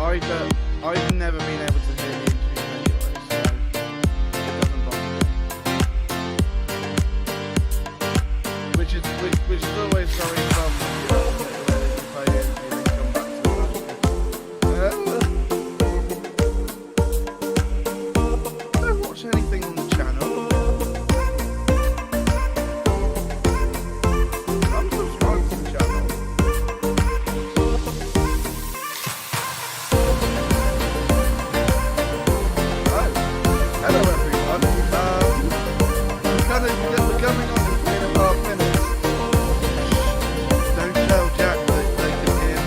I've never been able to hear the interviews anyway, so it doesn't bother me. Which is always very fun when you play the interview and come back to I don't watch anything on the channel. I'm subscribed to the channel. Hello everyone. We're coming on in 3.5 minutes. Don't tell Jack that they can hear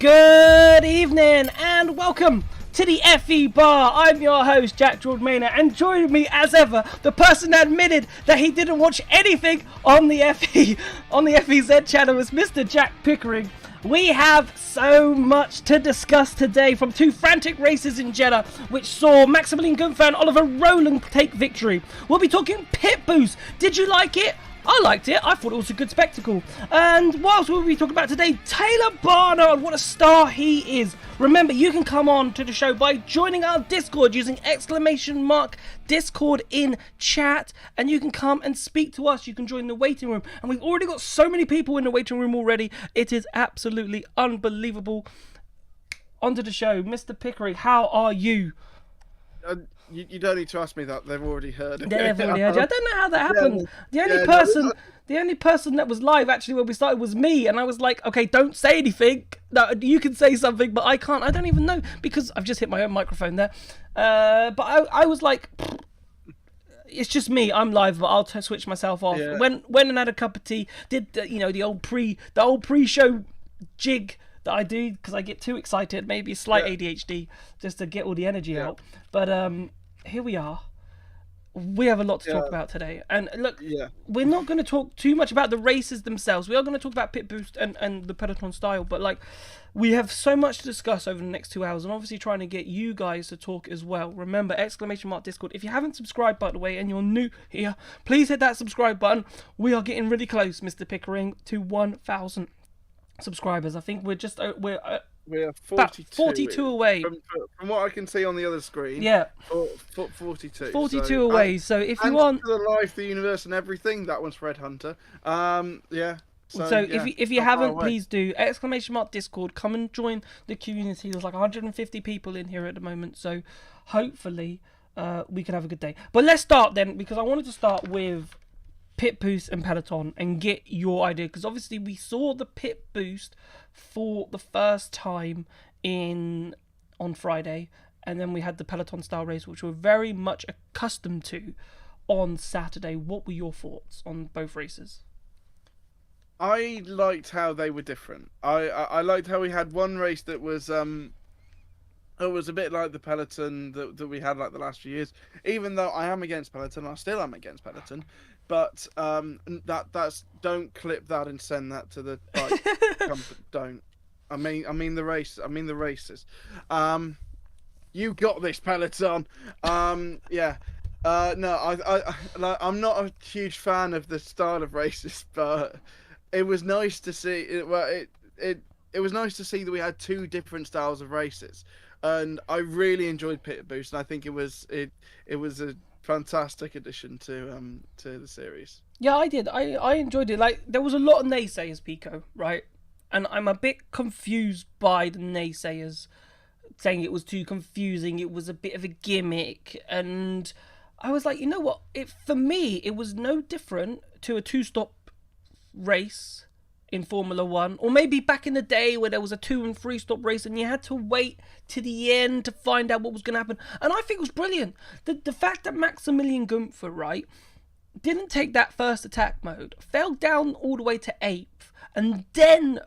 Good evening and welcome to the Febar. I'm your host, Jack Jordan Maynard, and joining me as ever, the person that admitted that he didn't watch anything on the FEZ channel is Mr. Jack Pickering. We have so much to discuss today, from two frantic races in Jeddah, which saw Maximilian Gunther and Oliver Rowland take victory. We'll be talking pit boost. Did you like it? I liked it. I thought it was a good spectacle. And what else will we talk about today? Taylor Barnard, what a star he is. Remember, you can come on to the show by joining our Discord using !Discord in chat, and you can come and speak to us. You can join the waiting room, and we've already got so many people in the waiting room already. It is absolutely unbelievable. Onto the show, Mr. Pickering, how are you? You don't need to ask me that. They've already heard it. They've already heard you. I don't know how that happened. The only person that was live actually when we started was me, and I was like, okay, don't say anything. No, you can say something, but I can't. I don't even know because I've just hit my own microphone there. But I was like, it's just me. I'm live, but I'll switch myself off. Yeah. Went and had a cup of tea. Did the old pre-show jig that I do because I get too excited. Maybe slight ADHD just to get all the energy out. But here we are. We have a lot to talk about today. And look, we're not going to talk too much about the races themselves. We are going to talk about pit boost and the peloton style. But like, we have so much to discuss over the next 2 hours, and obviously trying to get you guys to talk as well. Remember, !Discord. If you haven't subscribed, by the way, and you're new here, please hit that subscribe button. We are getting really close, Mr. Pickering, to 1,000 subscribers. I think we're We're 42 away. From what I can see on the other screen. Yeah. 42. 42 away. So if you want the life, the universe, and everything, that one's Fred Hunter. Yeah. So if you haven't, please do !Discord. Come and join the community. There's like 150 people in here at the moment. So hopefully we can have a good day. But let's start then, because I wanted to start with pit boost and peloton and get your idea, because obviously we saw the pit boost for the first time on Friday, and then we had the peloton style race, which we're very much accustomed to on Saturday. What were your thoughts on both races? I liked how they were different. I liked how we had one race that was it was a bit like the peloton that we had like the last few years. Even though I am against peloton, I still am against peloton. But that's don't clip that and send that to the bike company. Don't. I mean the race. I mean the races. You got this, peloton. Yeah. No, I'm not a huge fan of the style of races, but it was nice to see. It was nice to see that we had two different styles of races, and I really enjoyed Pit Boost, and I think it was a fantastic addition to the series. Yeah, I did. I enjoyed it. Like, there was a lot of naysayers, Pico, right? And I'm a bit confused by the naysayers saying it was too confusing, it was a bit of a gimmick, and I was like, you know what? For me, it was no different to a two-stop race in Formula 1, or maybe back in the day where there was a 2 and 3 stop race and you had to wait to the end to find out what was going to happen. And I think it was brilliant. The fact that Maximilian Gunther, right, didn't take that first attack mode, fell down all the way to 8th, and then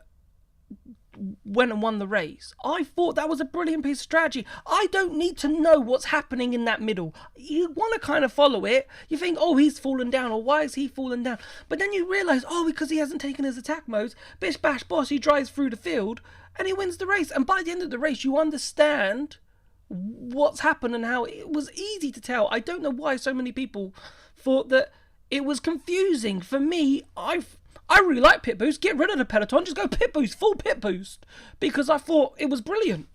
went and won the race. I thought that was a brilliant piece of strategy. I don't need to know what's happening in that middle. You want to kind of follow it. You think, oh, he's fallen down, or why is he fallen down? But then you realise, oh, because he hasn't taken his attack modes, bish bash boss, he drives through the field and he wins the race. And by the end of the race, you understand what's happened and how it was easy to tell. I don't know why so many people thought that it was confusing. For me, I really like Pit Boost. Get rid of the peloton. Just go Pit Boost, full Pit Boost, because I thought it was brilliant.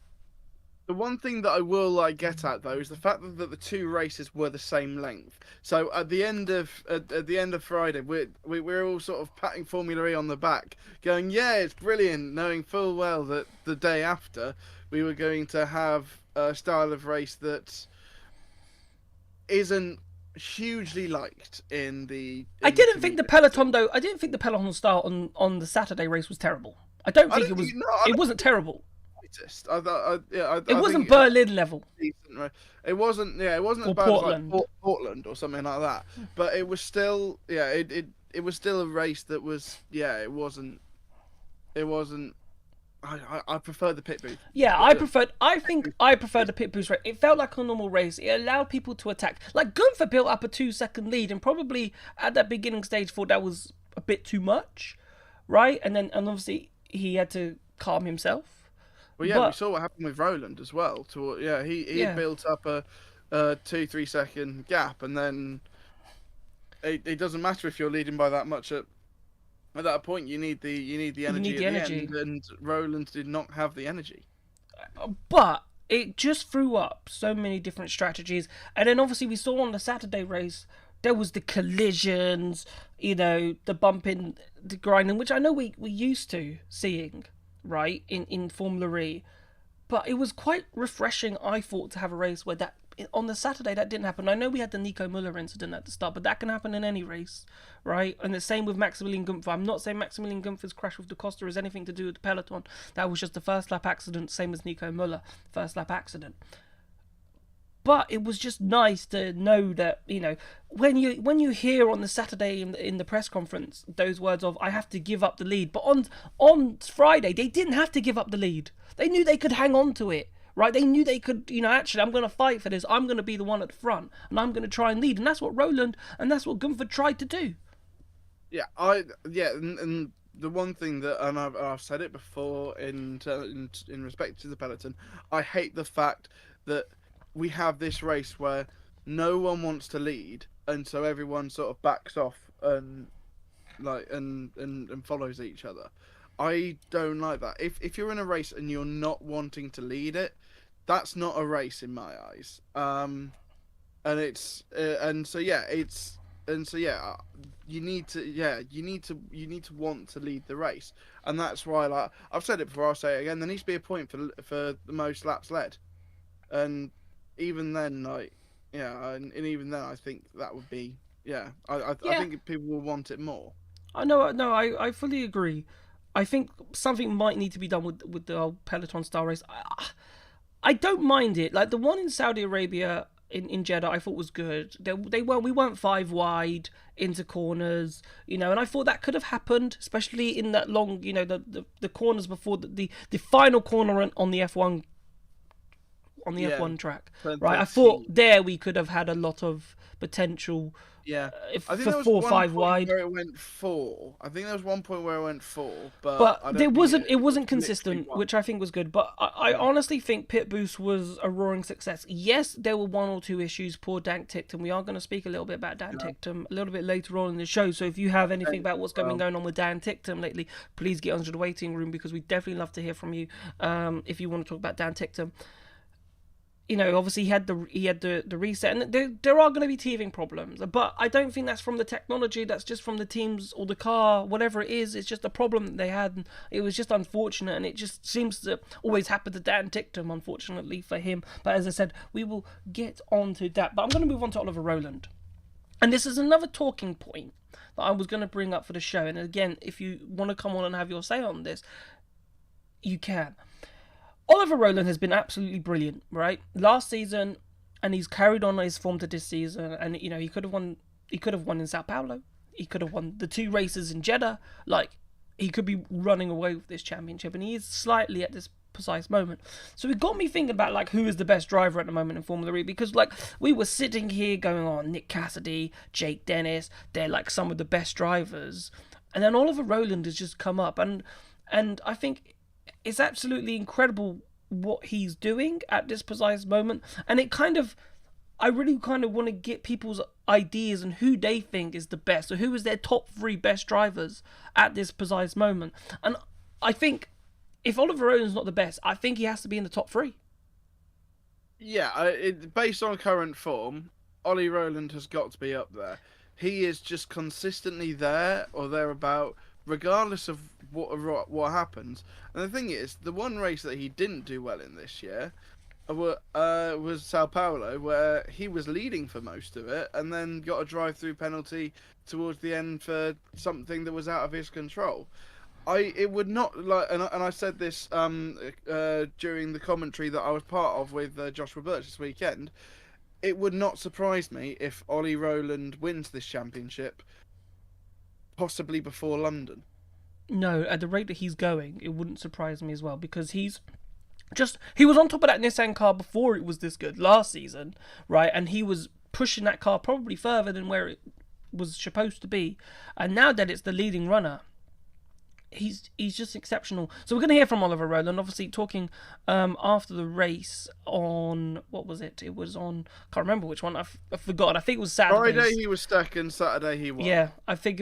The one thing that I will get at though is the fact that the two races were the same length. So at the end of Friday, we're all sort of patting Formula E on the back, going, "Yeah, it's brilliant," knowing full well that the day after we were going to have a style of race that isn't hugely liked I didn't think the peloton style on the Saturday race was terrible. It wasn't terrible. It wasn't Berlin level. Decent, it wasn't as bad Portland. as like Portland or something like that. But it was still it was still a race that was it wasn't. I prefer the pit boost. Yeah, I preferred the pit boost race. It felt like a normal race. It allowed people to attack. Like, Gunther built up a 2-second lead, and probably at that beginning stage thought that was a bit too much, right? And obviously he had to calm himself. Well, yeah, we saw what happened with Roland as well. He built up a 2-3 second gap, and then it doesn't matter if you're leading by that much at that point. You need the energy at the end, and Roland did not have the energy. But it just threw up so many different strategies. And then obviously we saw on the Saturday race, there was the collisions, the bumping, the grinding, which I know we used to seeing, right, in Formula E. But it was quite refreshing, I thought, to have a race where that on the Saturday that didn't happen. I know we had the Nico Müller incident at the start, but that can happen in any race, right? And the same with Maximilian Gunther. I'm not saying Maximilian Gunther's crash with Da Costa has anything to do with the peloton. That was just a first lap accident, same as Nico Müller, first lap accident. But it was just nice to know that, when you hear on the Saturday in the press conference those words of, I have to give up the lead. But on Friday, they didn't have to give up the lead. They knew they could hang on to it, right? They knew they could, actually, I'm going to fight for this. I'm going to be the one at the front, and I'm going to try and lead. And that's what Roland and that's what Gunther tried to do. Yeah, and the one thing that, and I've said it before in respect to the peloton, I hate the fact that we have this race where no one wants to lead, and so everyone sort of backs off and follows each other. I don't like that. If you're in a race and you're not wanting to lead it, that's not a race in my eyes. You need to want to lead the race, and that's why, like I've said it before, I'll say it again. There needs to be a point for the most laps led, and even then, and even then, I think that would be, I think people will want it more. I fully agree. I think something might need to be done with the old Peloton style race. I don't mind it. Like the one in Saudi Arabia in Jeddah, I thought was good. We weren't 5 wide into corners, and I thought that could have happened, especially in that long, the corners before the final corner on the F1. On the F1 track, right? I thought there we could have had a lot of potential. Yeah, I think for 4 or 5 wide. Where it went 4. I think there was one point where it went 4, but there wasn't. It wasn't consistent, which I think was good. But I honestly think Pit Boost was a roaring success. Yes, there were 1 or 2 issues. Poor Dan Ticktum. We are going to speak a little bit about Dan Ticktum a little bit later on in the show. So if you have anything about what's going on with Dan Ticktum lately, please get onto the waiting room, because we definitely love to hear from you. If you want to talk about Dan Ticktum. Obviously he had the reset, and there are going to be teething problems, but I don't think that's from the technology. That's just from the teams or the car, whatever it is. It's just a problem that they had, and it was just unfortunate, and it just seems to always happen to Dan Ticktum, unfortunately for him. But as I said, we will get on to that. But I'm going to move on to Oliver Rowland, and this is another talking point that I was going to bring up for the show. And again, if you want to come on and have your say on this, you can. Oliver Rowland has been absolutely brilliant, right? Last season, and he's carried on his form to this season. And he could have won. He could have won in Sao Paulo. He could have won the 2 races in Jeddah. Like, he could be running away with this championship, and he is slightly at this precise moment. So it got me thinking about, like, who is the best driver at the moment in Formula E, because, like, we were sitting here going on Nick Cassidy, Jake Dennis, they're like some of the best drivers, and then Oliver Rowland has just come up, and I think it's absolutely incredible what he's doing at this precise moment. And I really kind of want to get people's ideas and who they think is the best, or who is their top 3 best drivers at this precise moment. And I think if Oliver Rowland's not the best, I think he has to be in the top 3. Yeah, based on current form, Ollie Rowland has got to be up there. He is just consistently there or thereabout, regardless of what happens. And the thing is, the one race that he didn't do well in this year was Sao Paulo, where he was leading for most of it, and then got a drive-through penalty towards the end for something that was out of his control. It would not, like, and I said this during the commentary that I was part of with Joshua Birch this weekend. It would not surprise me if Ollie Rowland wins this championship, possibly before London. No, at the rate that he's going, it wouldn't surprise me as well, because he was on top of that Nissan car before it was this good last season, right? And he was pushing that car probably further than where it was supposed to be. And now that it's the leading runner, he's just exceptional. So we're going to hear from Oliver Rowland, obviously talking after the race on, what was it? It was on, can't remember which one. I've forgotten. I think it was Saturday. Friday he was second, Saturday he won. Yeah, I think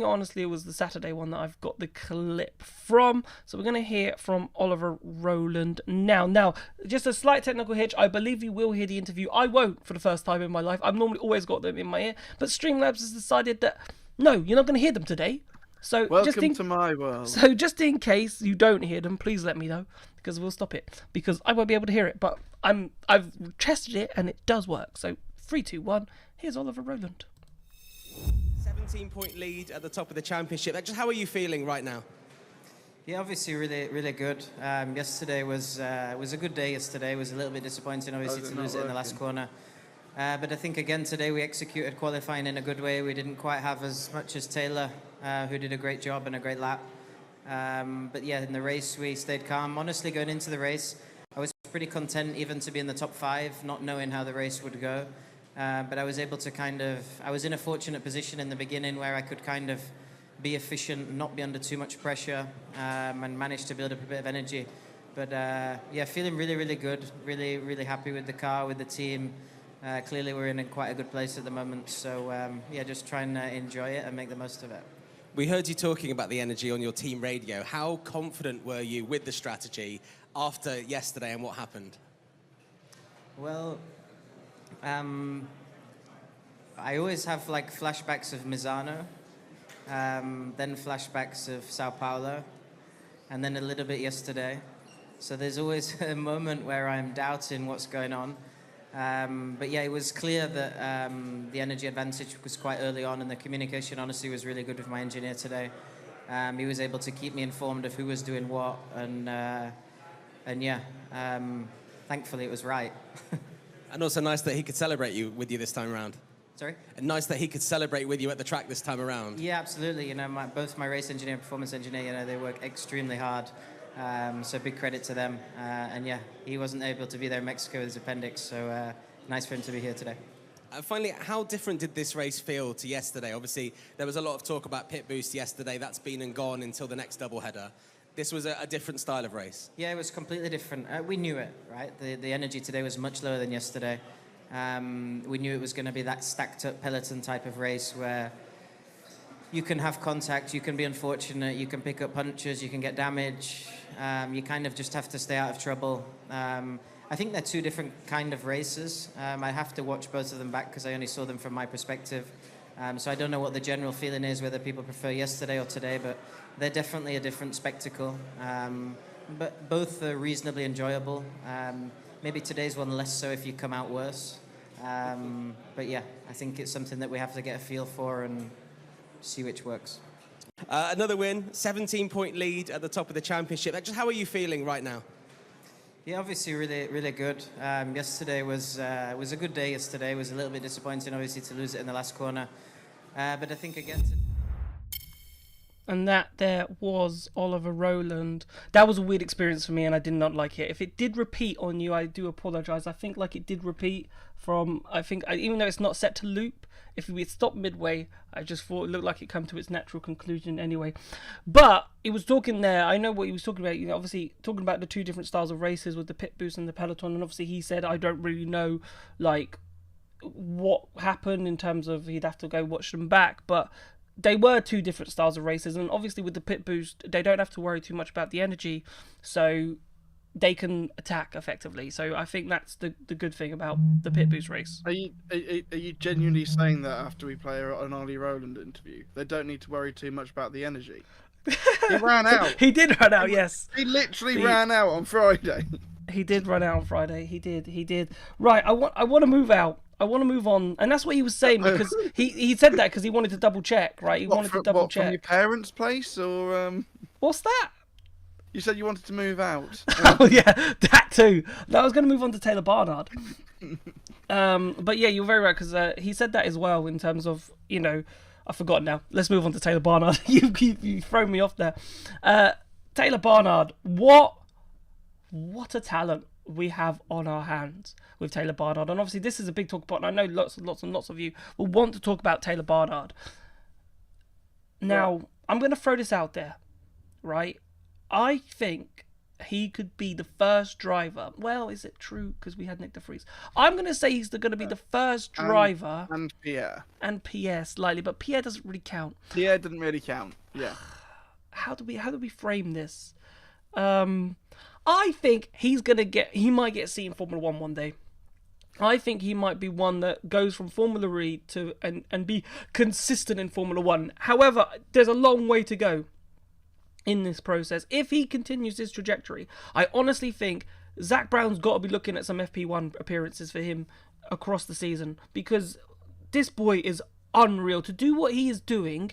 honestly it was the Saturday one that I've got the clip from. So we're going to hear from Oliver Rowland now. Now, just a slight technical hitch. I believe you will hear the interview. I won't for the first time in my life. I've normally always got them in my ear. But Streamlabs has decided that, no, you're not going to hear them today. So Welcome to my world. So just in case you don't hear them, please let me know, because we'll stop it, because I won't be able to hear it. But I've tested it and it does work. So 3, 2, 1. Here's Oliver Rowland. 17-point lead at the top of the championship. Just how are you feeling right now? Yeah, obviously really good. Yesterday was a good day. Yesterday was a little bit disappointing, obviously, to lose it in the last corner. But I think, again, today we executed qualifying in a good way. We didn't quite have as much as Taylor, who did a great job and a great lap. But yeah, in the race we stayed calm. Honestly, going into the race, I was pretty content even to be in the top 5, not knowing how the race would go. But I was able to I was in a fortunate position in the beginning where I could kind of be efficient, not be under too much pressure, and manage to build up a bit of energy. But yeah, feeling really good, really happy with the car, with the team. Clearly we're in quite a good place at the moment, so yeah, just trying to enjoy it and make the most of it. We heard you talking about the energy on your team radio. How confident were you with the strategy after yesterday and what happened? Well, I always have like flashbacks of Misano, then flashbacks of Sao Paulo, and then a little bit yesterday. So there's always a moment where I'm doubting what's going on. But yeah, it was clear that the energy advantage was quite early on, and the communication honestly was really good with my engineer today. He was able to keep me informed of who was doing what, and yeah, thankfully it was right. And also nice that he could celebrate with you this time around. Sorry? And nice that he could celebrate with you at the track this time around. Yeah, absolutely. You know, both my race engineer and performance engineer, you know, they work extremely hard. So big credit to them. And yeah, he wasn't able to be there in Mexico with his appendix, so nice for him to be here today. Finally, how different did this race feel to yesterday? Obviously, there was a lot of talk about pit boost yesterday. That's been and gone until the next doubleheader. This was a different style of race. Yeah, it was completely different. We knew it, right? The energy today was much lower than yesterday. We knew it was going to be that stacked up peloton type of race where you can have contact, you can be unfortunate, you can pick up punches, you can get damage. You kind of just have to stay out of trouble. I think they're two different kind of races. I have to watch both of them back because I only saw them from my perspective. So I don't know what the general feeling is, whether people prefer yesterday or today, but they're definitely a different spectacle. But both are reasonably enjoyable. Maybe today's one less so if you come out worse. But yeah, I think it's something that we have to get a feel for and see which works. Another win, 17-point lead at the top of the championship. Just how are you feeling right now? Yeah, obviously really good. Yesterday was a good day. Yesterday was a little bit disappointing, obviously, to lose it in the last corner. But I think again. And that there was Oliver Rowland. That was a weird experience for me, and I did not like it. If it did repeat on you, I do apologise. I think like it did repeat from. Even though it's not set to loop, if we stopped midway, I just thought it looked like it came to its natural conclusion anyway. But he was talking there. I know what he was talking about. You know, obviously talking about the two different styles of races with the pit boost and the peloton. And obviously he said I don't really know like what happened in terms of he'd have to go watch them back, but they were two different styles of races, and obviously with the pit boost they don't have to worry too much about the energy, so they can attack effectively. So I think that's the good thing about the pit boost race. Are you genuinely saying that after we play an Ollie Rowland interview? They don't need to worry too much about the energy. He ran out. He did run out, yes. He literally ran out on Friday. He did run out on Friday. He did. Right, I want to move out. I want to move on, and that's what he was saying, because he said that because he wanted to double check, right? He wanted to double check. From your parents' place, or What's that? You said you wanted to move out. Oh yeah, that too. I was going to move on to Taylor Barnard. But yeah, you're very right, because he said that as well in terms of, you know, I've forgotten now. Let's move on to Taylor Barnard. You've thrown me off there. Taylor Barnard, what a talent we have on our hands with Taylor Barnard. And obviously this is a big talk point. I know lots of you will want to talk about Taylor Barnard. Now, I'm going to throw this out there. right? I think he could be the first driver. Well, is it true? Because we had Nick de Vries. I'm going to say he's going to be the first driver. And Pierre. And Pierre slightly, but Pierre doesn't really count. Pierre didn't really count. Yeah. How do we frame this? I think he might get a seat in Formula One one day. I think he might be one that goes from Formula E to and be consistent in Formula One. However, there's a long way to go in this process. If he continues his trajectory, I honestly think Zach Brown's got to be looking at some FP1 appearances for him across the season, because this boy is unreal. To do what he is doing,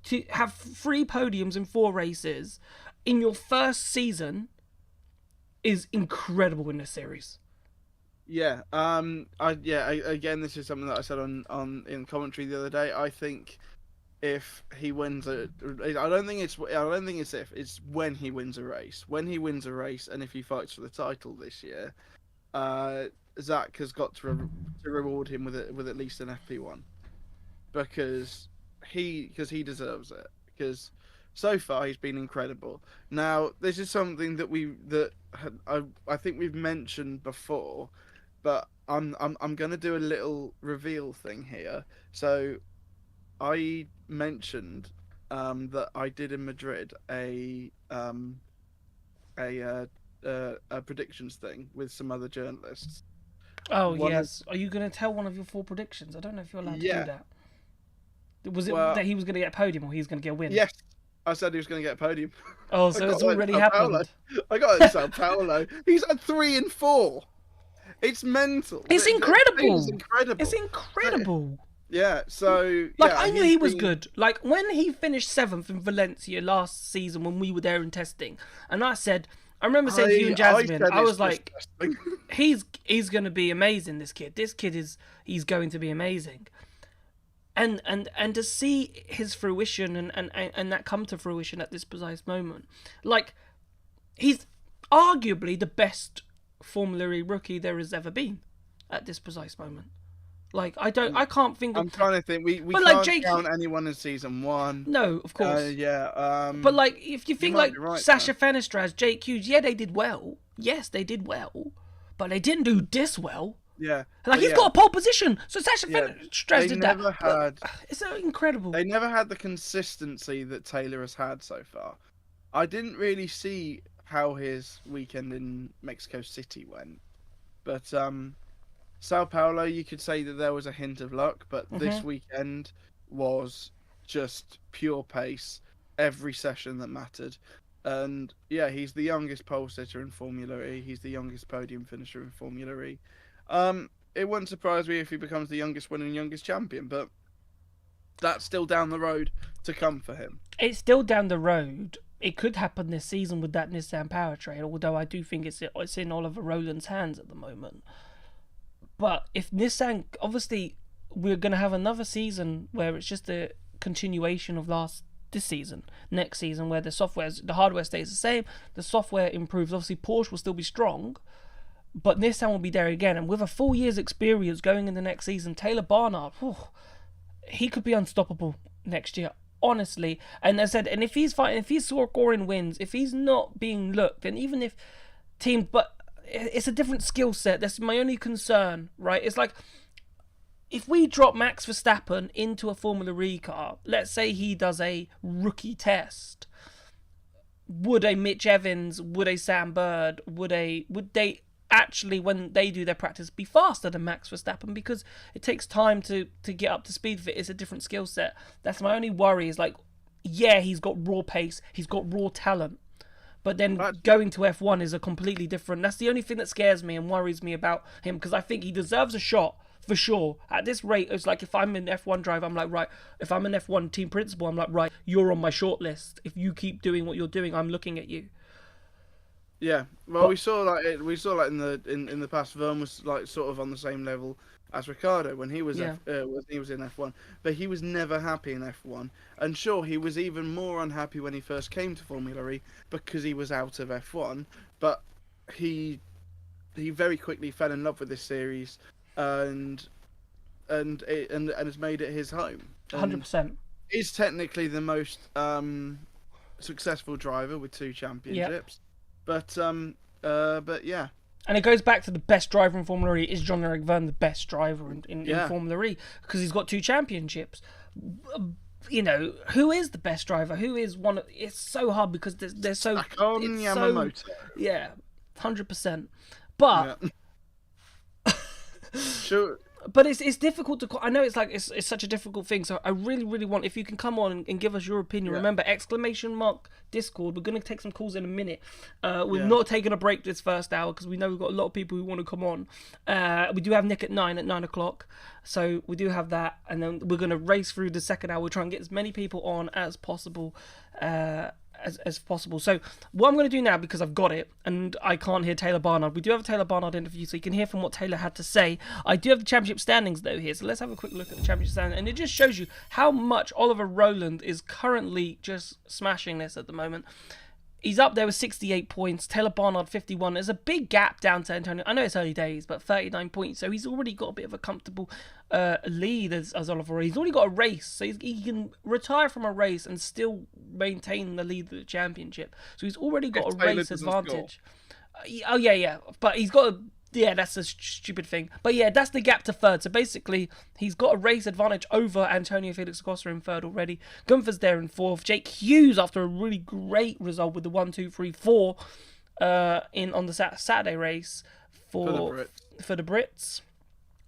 to have 3 podiums in 4 races in your first season is incredible in this series. Yeah. Again, this is something that I said on in commentary the other day. I think if he wins I don't think it's if, it's when he wins a race. When he wins a race, and if he fights for the title this year, Zach has got to reward him with at least an FP1, because he deserves it. Because so far he's been incredible. Now, this is something that I think we've mentioned before, but I'm gonna do a little reveal thing here. So I mentioned that I did in Madrid a predictions thing with some other journalists. Oh, yes. Are you going to tell one of your 4 predictions? I don't know if you're allowed to do that. Was it that he was going to get a podium, or he was going to get a win? Yes, I said he was going to get a podium. Oh, so it's already happened. I got it, Sao Paulo. He's at 3 and 4. It's mental. It's incredible. It's incredible. It's incredible. Yeah, so... I knew he was good. Like, when he finished 7th in Valencia last season when we were there in testing, and I remember saying to you and Jasmine, I was like, he's going to be amazing, this kid. This kid he's going to be amazing. And to see his fruition and that come to fruition at this precise moment. Like, he's arguably the best Formula E rookie there has ever been at this precise moment. Like, I can't think of... I'm trying to think. We can't count anyone in season 1. No, of course. But, like, if you think, like, right, Sasha Fenestraz, Jake Hughes, yeah, they did well. Yes, they did well. But they didn't do this well. Yeah. Like, he's got a pole position. So Sasha Fenestraz did that. It's so incredible. They never had the consistency that Taylor has had so far. I didn't really see how his weekend in Mexico City went. But, Sao Paulo, you could say that there was a hint of luck, but this weekend was just pure pace, every session that mattered. And yeah, he's the youngest pole sitter in Formula E. He's the youngest podium finisher in Formula E. It wouldn't surprise me if he becomes the youngest winner and youngest champion, but that's still down the road to come for him. It's still down the road. It could happen this season with that Nissan powertrain, although I do think it's in Oliver Rowland's hands at the moment. But if Nissan, obviously, we're going to have another season where it's just a continuation of this season, next season, where the hardware stays the same, the software improves. Obviously, Porsche will still be strong, but Nissan will be there again. And with a full year's experience going in the next season, Taylor Barnard, he could be unstoppable next year, honestly. And as I said, and if he's scoring wins, if he's not being looked, and even if teams, but it's a different skill set. That's my only concern, right? It's like, if we drop Max Verstappen into a Formula E car, let's say he does a rookie test, would a Mitch Evans, would a Sam Bird, would they actually, when they do their practice, be faster than Max Verstappen? Because it takes time to get up to speed with it. It's a different skill set. That's my only worry, is like, yeah, he's got raw pace, he's got raw talent, but then going to F1 is a completely different... That's the only thing that scares me and worries me about him, because I think he deserves a shot, for sure. At this rate, it's like, if I'm an F1 driver, I'm like, right, if I'm an F1 team principal, I'm like, right, you're on my short list. If you keep doing what you're doing, I'm looking at you. Yeah, well, we saw in the past, Verne was like sort of on the same level as Ricardo when he was in F1, but he was never happy in F1. And sure, he was even more unhappy when he first came to Formula E because he was out of F1. But he very quickly fell in love with this series and has made it his home. 100%. Is technically the most successful driver with 2 championships. But yeah. And it goes back to the best driver in Formula E. Is Jean-Eric Vergne the best driver in Formula E? Because he's got 2 championships. Who is the best driver? Who is one? It's so hard because they're so... Akon Yamamoto. Yeah, 100%. But... Yeah. Sure. But it's difficult to... I know it's such a difficult thing, so I really, really want... If you can come on and give us your opinion. Remember, !Discord. We're going to take some calls in a minute. We've not taken a break this first hour because we know we've got a lot of people who want to come on. We do have Nick at 9 o'clock. So we do have that. And then we're going to race through the second hour. We'll try and get as many people on as possible. As possible. So what I'm going to do now, because I've got it and I can't hear Taylor Barnard, we do have a Taylor Barnard interview, so you can hear from what Taylor had to say. I do have the championship standings though here, so let's have a quick look at the championship standings, and it just shows you how much Oliver Rowland is currently just smashing this at the moment. He's up there with 68 points. Taylor Barnard, 51. There's a big gap down to Antonio. I know it's early days, but 39 points. So he's already got a bit of a comfortable lead as Oliver. He's already got a race. So he can retire from a race and still maintain the lead of the championship. So he's already got a race advantage. Oh, yeah. But he's got a... Yeah, that's a stupid thing. But yeah, that's the gap to third. So basically, he's got a race advantage over Antonio Felix Acosta in third already. Gunther's there in fourth. Jake Hughes, after a really great result with the 1, 2, 3, 4 on the Saturday race for the Brits.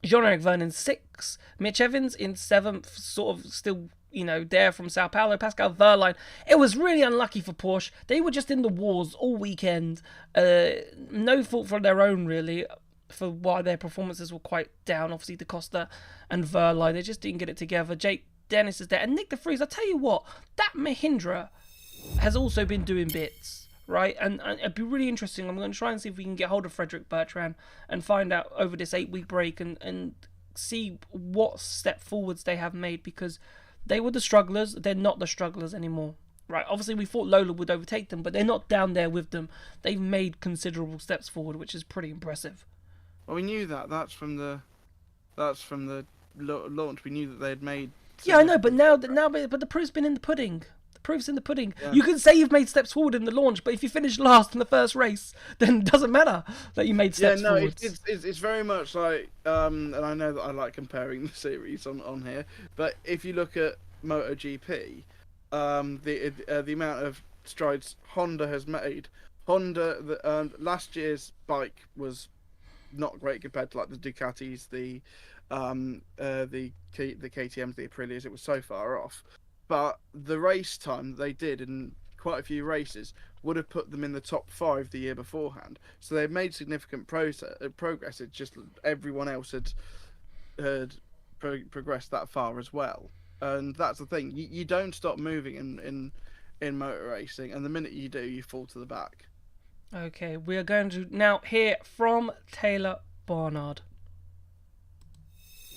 Jean-Eric Vergne in 6th. Mitch Evans in 7th, sort of still... there from Sao Paulo. Pascal Wehrlein. It was really unlucky for Porsche. They were just in the wars all weekend. No fault for their own, really, for why their performances were quite down. Obviously, Da Costa and Wehrlein, they just didn't get it together. Jake Dennis is there. And Nick de Vries, I tell you what, that Mahindra has also been doing bits, right? And it'd be really interesting. I'm going to try and see if we can get hold of Frederick Bertrand and find out over this 8-week break and see what step forwards they have made, because they were the strugglers. They're not the strugglers anymore. Right, obviously we thought Lola would overtake them, but they're not down there with them. They've made considerable steps forward, which is pretty impressive. Well, we knew that. That's from the launch. We knew that they had made... Yeah, I know, but but the proof's been in the pudding. The proof's in the pudding. Yeah. You can say you've made steps forward in the launch, but if you finish last in the first race, then it doesn't matter that you made steps forward. It's very much like, and I know that I like comparing the series on here, but if you look at MotoGP, the amount of strides Honda has made. Last year's bike was not great compared to like the Ducatis, the KTM's, the Aprilias. It was so far off. But the race time that they did in quite a few races would have put them in the top 5 the year beforehand. So they've made significant progress. It's just everyone else had progressed that far as well. And that's the thing. You don't stop moving in motor racing, and the minute you do, you fall to the back. Okay, we are going to now hear from Taylor Barnard.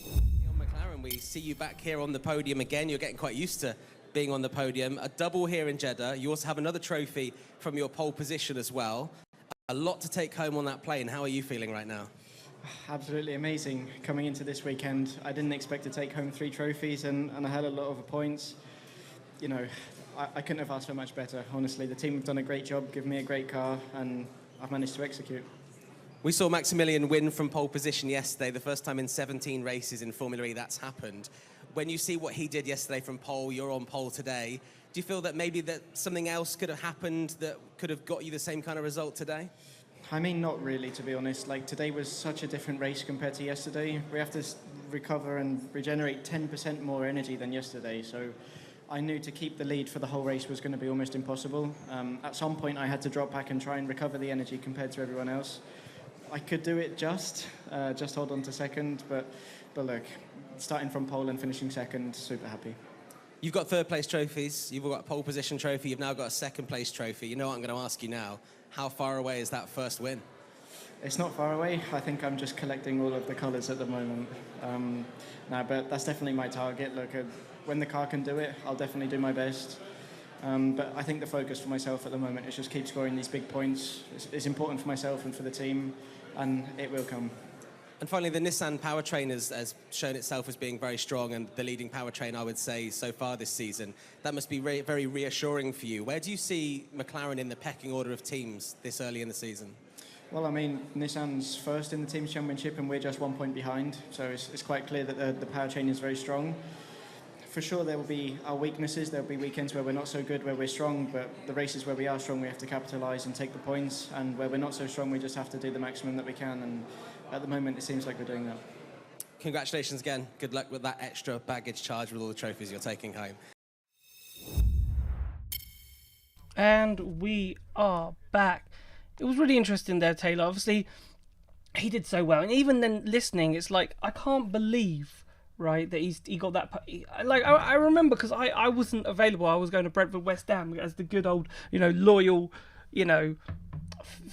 On McLaren, we see you back here on the podium again. You're getting quite used to being on the podium. A double here in Jeddah. You also have another trophy from your pole position as well. A lot to take home on that plane. How are you feeling right now? Absolutely amazing. Coming into this weekend, I didn't expect to take home 3 trophies, and I had a lot of points. I couldn't have asked for much better, honestly. The team have done a great job, given me a great car, and I've managed to execute. We saw Maximilian win from pole position yesterday, the first time in 17 races in Formula E that's happened. When you see what he did yesterday from pole, you're on pole today. Do you feel that maybe that something else could have happened that could have got you the same kind of result today? I mean, not really, to be honest. Like, today was such a different race compared to yesterday. We have to recover and regenerate 10% more energy than yesterday, so I knew to keep the lead for the whole race was going to be almost impossible. At some point, I had to drop back and try and recover the energy compared to everyone else. I could do it just hold on to second, but look, starting from pole and finishing second, super happy. You've got third place trophies, you've got a pole position trophy, you've now got a second place trophy. You know what I'm going to ask you now? How far away is that first win? It's not far away. I think I'm just collecting all of the colours at the moment. But that's definitely my target. Look, when the car can do it, I'll definitely do my best. But I think the focus for myself at the moment is just keep scoring these big points. It's important for myself and for the team, and it will come. And finally, the Nissan powertrain has shown itself as being very strong and the leading powertrain, I would say, so far this season. That must be very reassuring for you. Where do you see McLaren in the pecking order of teams this early in the season? Well, I mean, Nissan's first in the Teams Championship and we're just 1 point behind, so it's quite clear that the powertrain is very strong. For sure, there will be our weaknesses. There will be weekends where we're not so good, where we're strong, but the races where we are strong, we have to capitalise and take the points, and where we're not so strong, we just have to do the maximum that we can, and at the moment, it seems like we're doing that. Congratulations again. Good luck with that extra baggage charge with all the trophies you're taking home. And we are back. It was really interesting there, Taylor. Obviously, he did so well. And even then listening, it's like, I can't believe, right, that he got that. Like, I remember because I wasn't available. I was going to Brentford West Ham as the good old, loyal,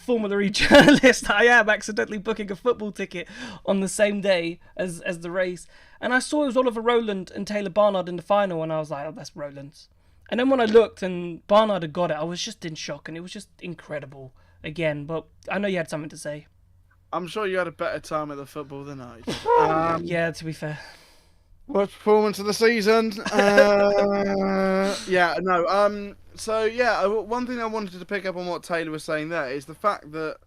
Formula E journalist I am, accidentally booking a football ticket on the same day as the race. And I saw it was Oliver Rowland and Taylor Barnard in the final, and I was like, oh, that's Rowland's. And then when I looked and Barnard had got it, I was just in shock, and it was just incredible again. But I know you had something to say. I'm sure you had a better time at the football than I did. Yeah, to be fair. Worst performance of the season. Yeah, no. So yeah, one thing I wanted to pick up on what Taylor was saying there is the fact that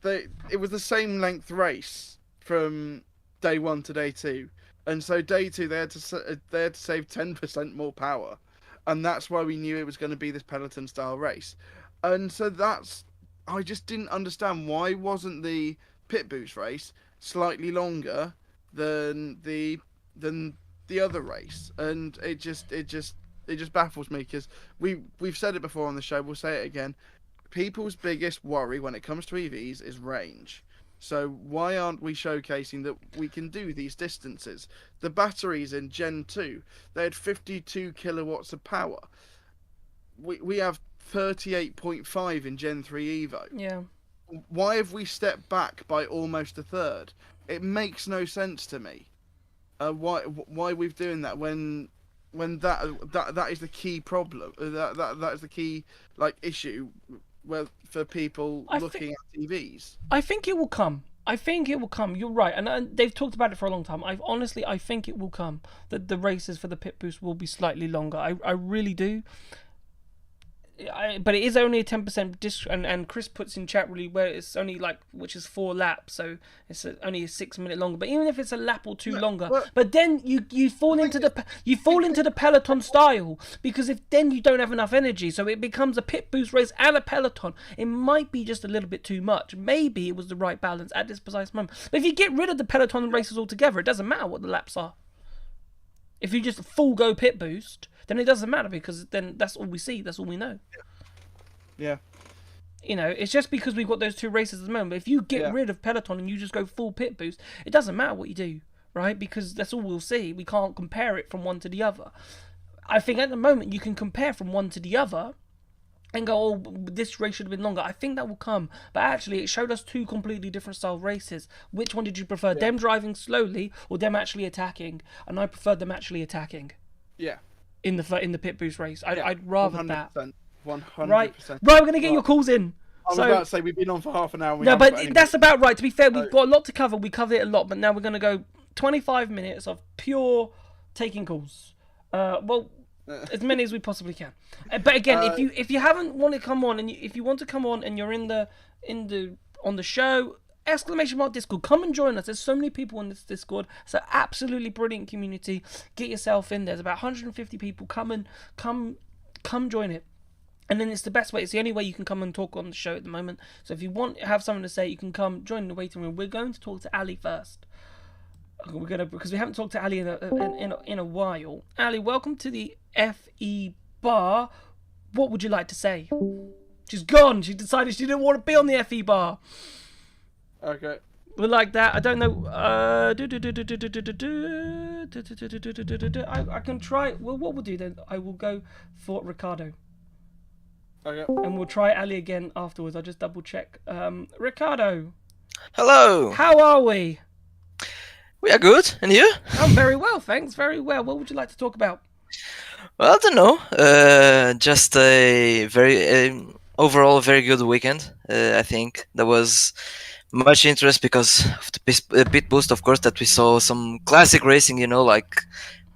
it was the same length race from day 1 to day 2, and so day 2 they had to save 10% more power, and that's why we knew it was going to be this Peloton style race, and so I just didn't understand why wasn't the pit boost race slightly longer than the other race, and it just baffles me because we've said it before on the show, we'll say it again. People's biggest worry when it comes to EVs is range. So why aren't we showcasing that we can do these distances? The batteries in Gen 2, they had 52 kilowatts of power. We have 38.5 in Gen 3 Evo. Yeah. Why have we stepped back by almost a third? It makes no sense to me. Why we've doing that when that is the key problem. That is the key issue for people looking at TVs. I think it will come. You're right, and they've talked about it for a long time. I think it will come that the races for the pit boost will be slightly longer. I really do. But it is only a 10% and Chris puts in chat really where it's only which is 4 laps, so it's only a 6 minute longer. But even if it's a lap or two longer, but then you fall into the Peloton style, because then you don't have enough energy, so it becomes a pit boost race and a Peloton. It might be just a little bit too much. Maybe it was the right balance at this precise moment. But if you get rid of the Peloton races altogether, it doesn't matter what the laps are. If you just full go pit boost, then it doesn't matter, because then that's all we see, that's all we know. Yeah. It's just because we've got those 2 races at the moment. But if you get rid of Peloton and you just go full pit boost, it doesn't matter what you do, right? Because that's all we'll see. We can't compare it from one to the other. I think at the moment you can compare from one to the other and go, oh, this race should have been longer. I think that will come. But actually, it showed us 2 completely different style races. Which one did you prefer? Yeah. Them driving slowly or them actually attacking? And I preferred them actually attacking. Yeah. In the pit boost race. I'd rather 100%, that. 100%. Right, we're going to get your calls in. I was about to say, we've been on for half an hour. No, but that's about right. To be fair, we've got a lot to cover. We covered it a lot, but now we're going to go 25 minutes of pure taking calls. As many as we possibly can. But again, if you haven't want to come on, and if you want to come on and you're on the show, !Discord, come and join us. There's so many people in this Discord. It's an absolutely brilliant community. Get yourself in. There's about 150 people. Come join it. And then it's the best way. It's the only way you can come and talk on the show at the moment. So if you have something to say, you can come join the waiting room. We're going to talk to Ali first. Because we haven't talked to Ali in a while. Ali, welcome to the FE bar. What would you like to say? She's gone. She decided she didn't want to be on the FE bar. Okay. We're like that. I don't know. I can try. Well, what we'll do then? I will go for Ricardo. Okay. And we'll try Ali again afterwards. I'll just double check. Ricardo. Hello. How are we? We are good. And you? I'm very well, thanks. Very well. What would you like to talk about? Well, I don't know. Just a very overall very good weekend. I think there was much interest because of the pit boost, of course, that we saw some classic racing, like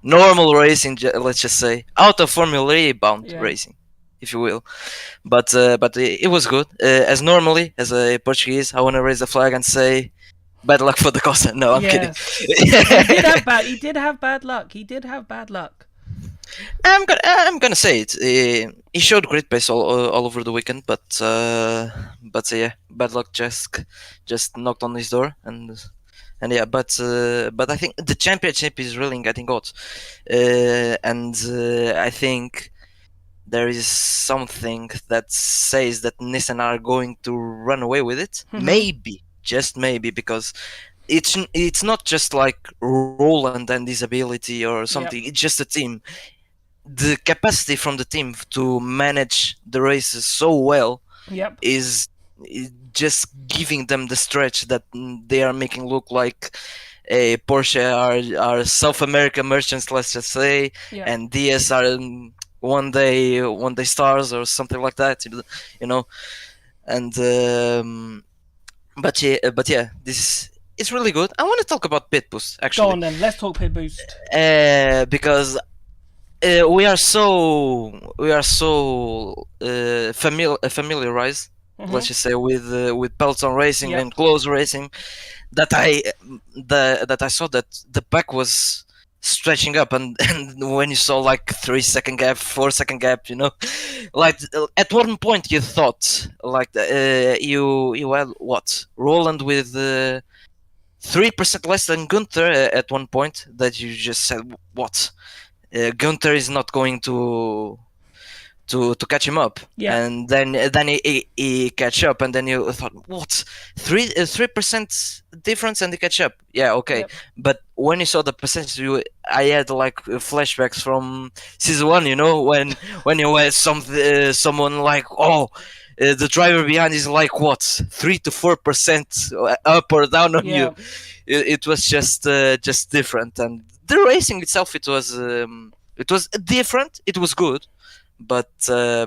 normal racing, let's just say, out of Formula E bound Yeah. racing, if you will. But it was good. As normally, as a Portuguese, I want to raise the flag and say bad luck for the Costa. No, I'm kidding. Yes. He did have bad. He did have bad luck. He did have bad luck. I'm gonna say it. He showed great pace all over the weekend, but yeah, bad luck just knocked on his door, and yeah, but I think the championship is really getting hot, and I think there is something that says that Nissan are going to run away with it. Maybe, just maybe, because it's not just like Roland and his ability or something. Yep. It's just a team. The capacity from the team to manage the races so well Yep. is just giving them the stretch that they are making look like a Porsche are South American merchants, let's just say, Yep. and DS are one day stars or something like that, and but yeah, this is really good. I want to talk about pit boost Go actually, on then. Let's talk pit boost. because we are so familiarized, let's just say, with peloton racing Yep. and close racing, that I saw that the pack was stretching up, and when you saw like 3 second gap, 4 second gap, like at one point you thought like you had what, Roland with 3% less than Gunther at one point, that you just said what, Gunther is not going to catch him up. Yeah. And then he catch up, and then you thought, what, 3% difference and he catch up, yeah, okay. Yep. But when you saw the percentage, I had like flashbacks from season 1, when you had someone like, the driver behind is like what, 3 to 4% up or down on Yeah. you. It was just different, and the racing itself, it was different. It was good, but yeah,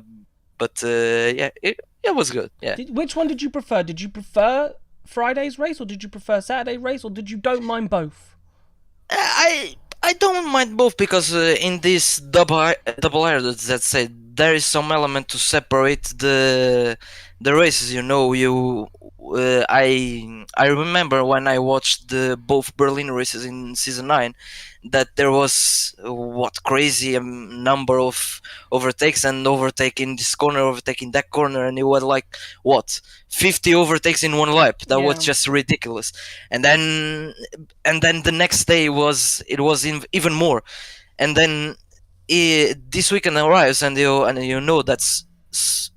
it was good. Yeah. Which one did you prefer? Did you prefer Friday's race, or did you prefer Saturday's race, or did you don't mind both? I don't mind both, because in this double air, that said, there is some element to separate the races. I remember when I watched both Berlin races in season 9, that there was what crazy number of overtakes, and overtaking this corner, overtaking that corner, and it was like what, 50 overtakes in one lap. That was just ridiculous. And then the next day was even more. And then this weekend arrives, and you know that's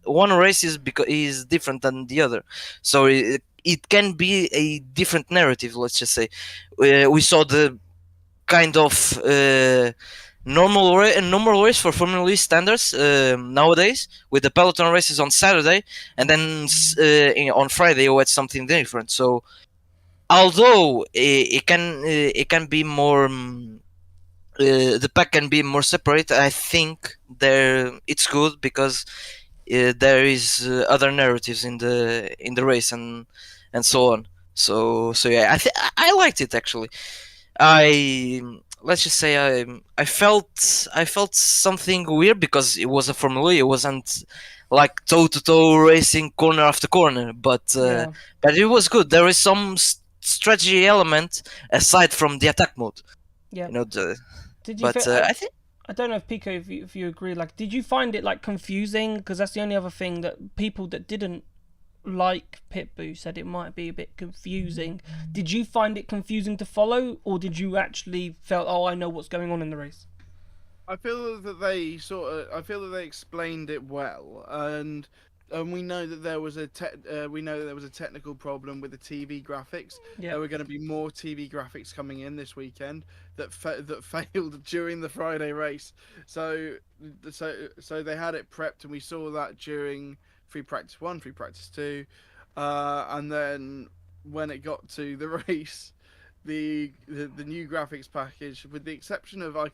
one race is different than the other, so it can be a different narrative, let's just say. We saw the kind of normal race for Formula E standards nowadays, with the peloton races on Saturday, and then on Friday you had something different. So although it can be more the pack can be more separate, I think it's good, because there is other narratives in the race, and so on. So yeah, I liked it actually. I Let's just say I felt something weird, because it was a Formula E. It wasn't like toe to toe racing corner after corner, but it was good. There is some strategy element aside from the attack mode. Yeah. Did you? I think. I don't know if Pico, if you agree. Like, did you find it like confusing? Because that's the only other thing that people that didn't like Pit Boost said it might be a bit confusing. Did you find it confusing to follow, or did you actually felt, oh, I know what's going on in the race? I feel that they explained it well, and we know that there was a technical problem with the TV graphics. Yeah. There were going to be more TV graphics coming in this weekend that failed during the Friday race. So they had it prepped, and we saw that during free practice 1, free practice 2, and then when it got to the race, the new graphics package, with the exception of I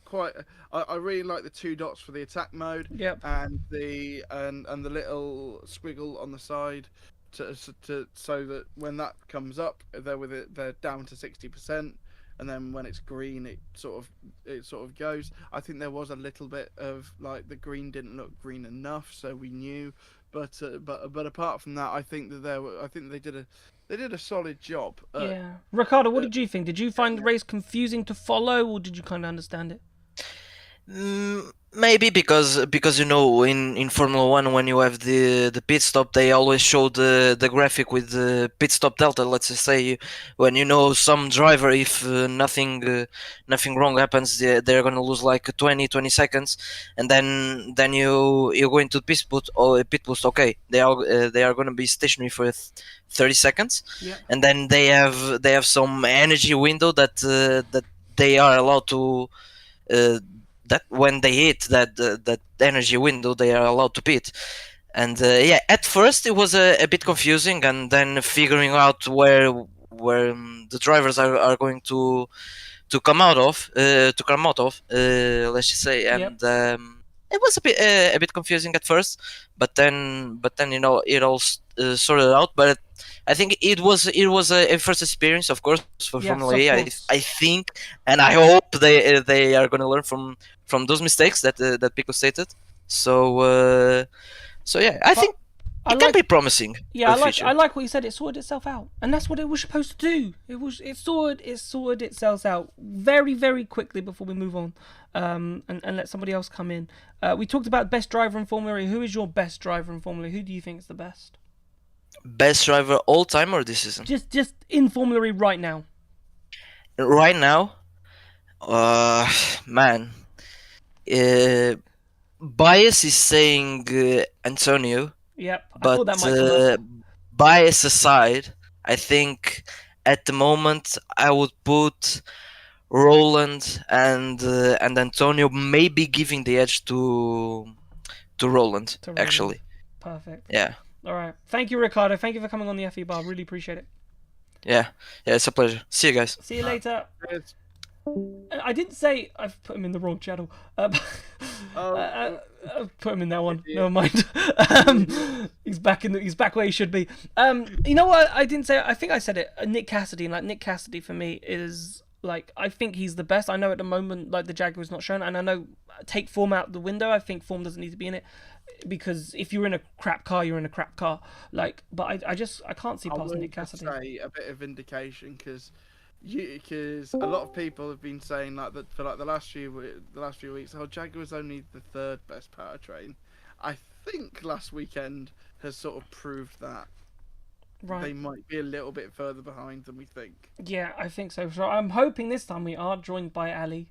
really like the 2 dots for the attack mode. Yep. And the little squiggle on the side so that when that comes up, they're down to 60%, and then when it's green, it sort of goes. I think there was a little bit of like the green didn't look green enough, so we knew. But apart from that, I think they did a solid job. Yeah, Ricardo, what did you think? Did you find the race confusing to follow, or did you kind of understand it? Maybe because in Formula One, when you have the pit stop, they always show the graphic with the pit stop delta. Let's just say when some driver, if nothing wrong happens, they're gonna lose like 20 seconds, and then you go into pit put or pit boost. Okay, they are gonna be stationary for 30 seconds, Yeah. and then they have some energy window that they are allowed to. That when they hit that energy window, they are allowed to pit. And at first it was a bit confusing, and then figuring out where the drivers are going to come out of let's just say. And it was a bit confusing at first, but then it all sorted out. But I think it was a first experience, of course, for Yes, Formula of E. course. I think, and I hope they are going to learn from those mistakes that Pico stated. So yeah, I think it can be promising. Yeah, for the future. I like what you said. It sorted itself out, and that's what it was supposed to do. It sorted itself out very, very quickly before we move on, and let somebody else come in. We talked about best driver in Formula E. Who is your best driver in Formula E? Who do you think is the best? Best driver all time or this season? Just in Formula E right now. Right now, man, bias is saying Antonio. Yep, I But thought that might come up. bias aside, I think at the moment I would put Roland and Antonio, maybe giving the edge to Roland. To Roland. Actually. Perfect. Yeah. All right. Thank you, Ricardo. Thank you for coming on the FE Bar. Really appreciate it. Yeah, it's a pleasure. See you guys. See you later. Yes. I didn't say I've put him in the wrong channel. I've put him in that one. Never mind. He's back where he should be. You know what? I didn't say. I think I said it. Nick Cassidy, and like Nick Cassidy for me is like, I think he's the best. I know at the moment like the Jaguar's not shown, and I know take form out the window. I think form doesn't need to be in it, because if you're in a crap car, you're in a crap car. Like, but I can't see past Nick Cassidy. Say a bit of vindication because a lot of people have been saying like that for like the last few weeks. Oh, Jaguar's only the third best powertrain. I think last weekend has sort of proved that they might be a little bit further behind than we think. Yeah, I think so. So I'm hoping this time we are joined by Ali.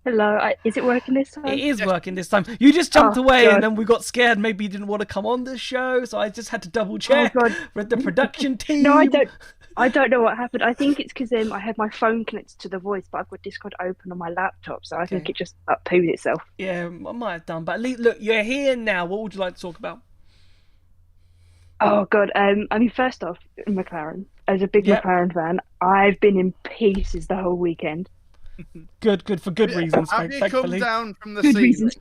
Hello, is it working this time? It is working this time. You just jumped away God. and then we got scared. Maybe you didn't want to come on the show, so I just had to double check with the production team. No, I don't know what happened. I think it's because I had my phone connected to the voice, but I've got Discord open on my laptop, so I think it just pooed itself. Yeah, I might have done. But look, you're here now. What would you like to talk about? Oh God, I mean, first off, McLaren. As a big McLaren fan, I've been in pieces the whole weekend. Good for good reasons. Have you come thankfully. down from the Good sea? reasons.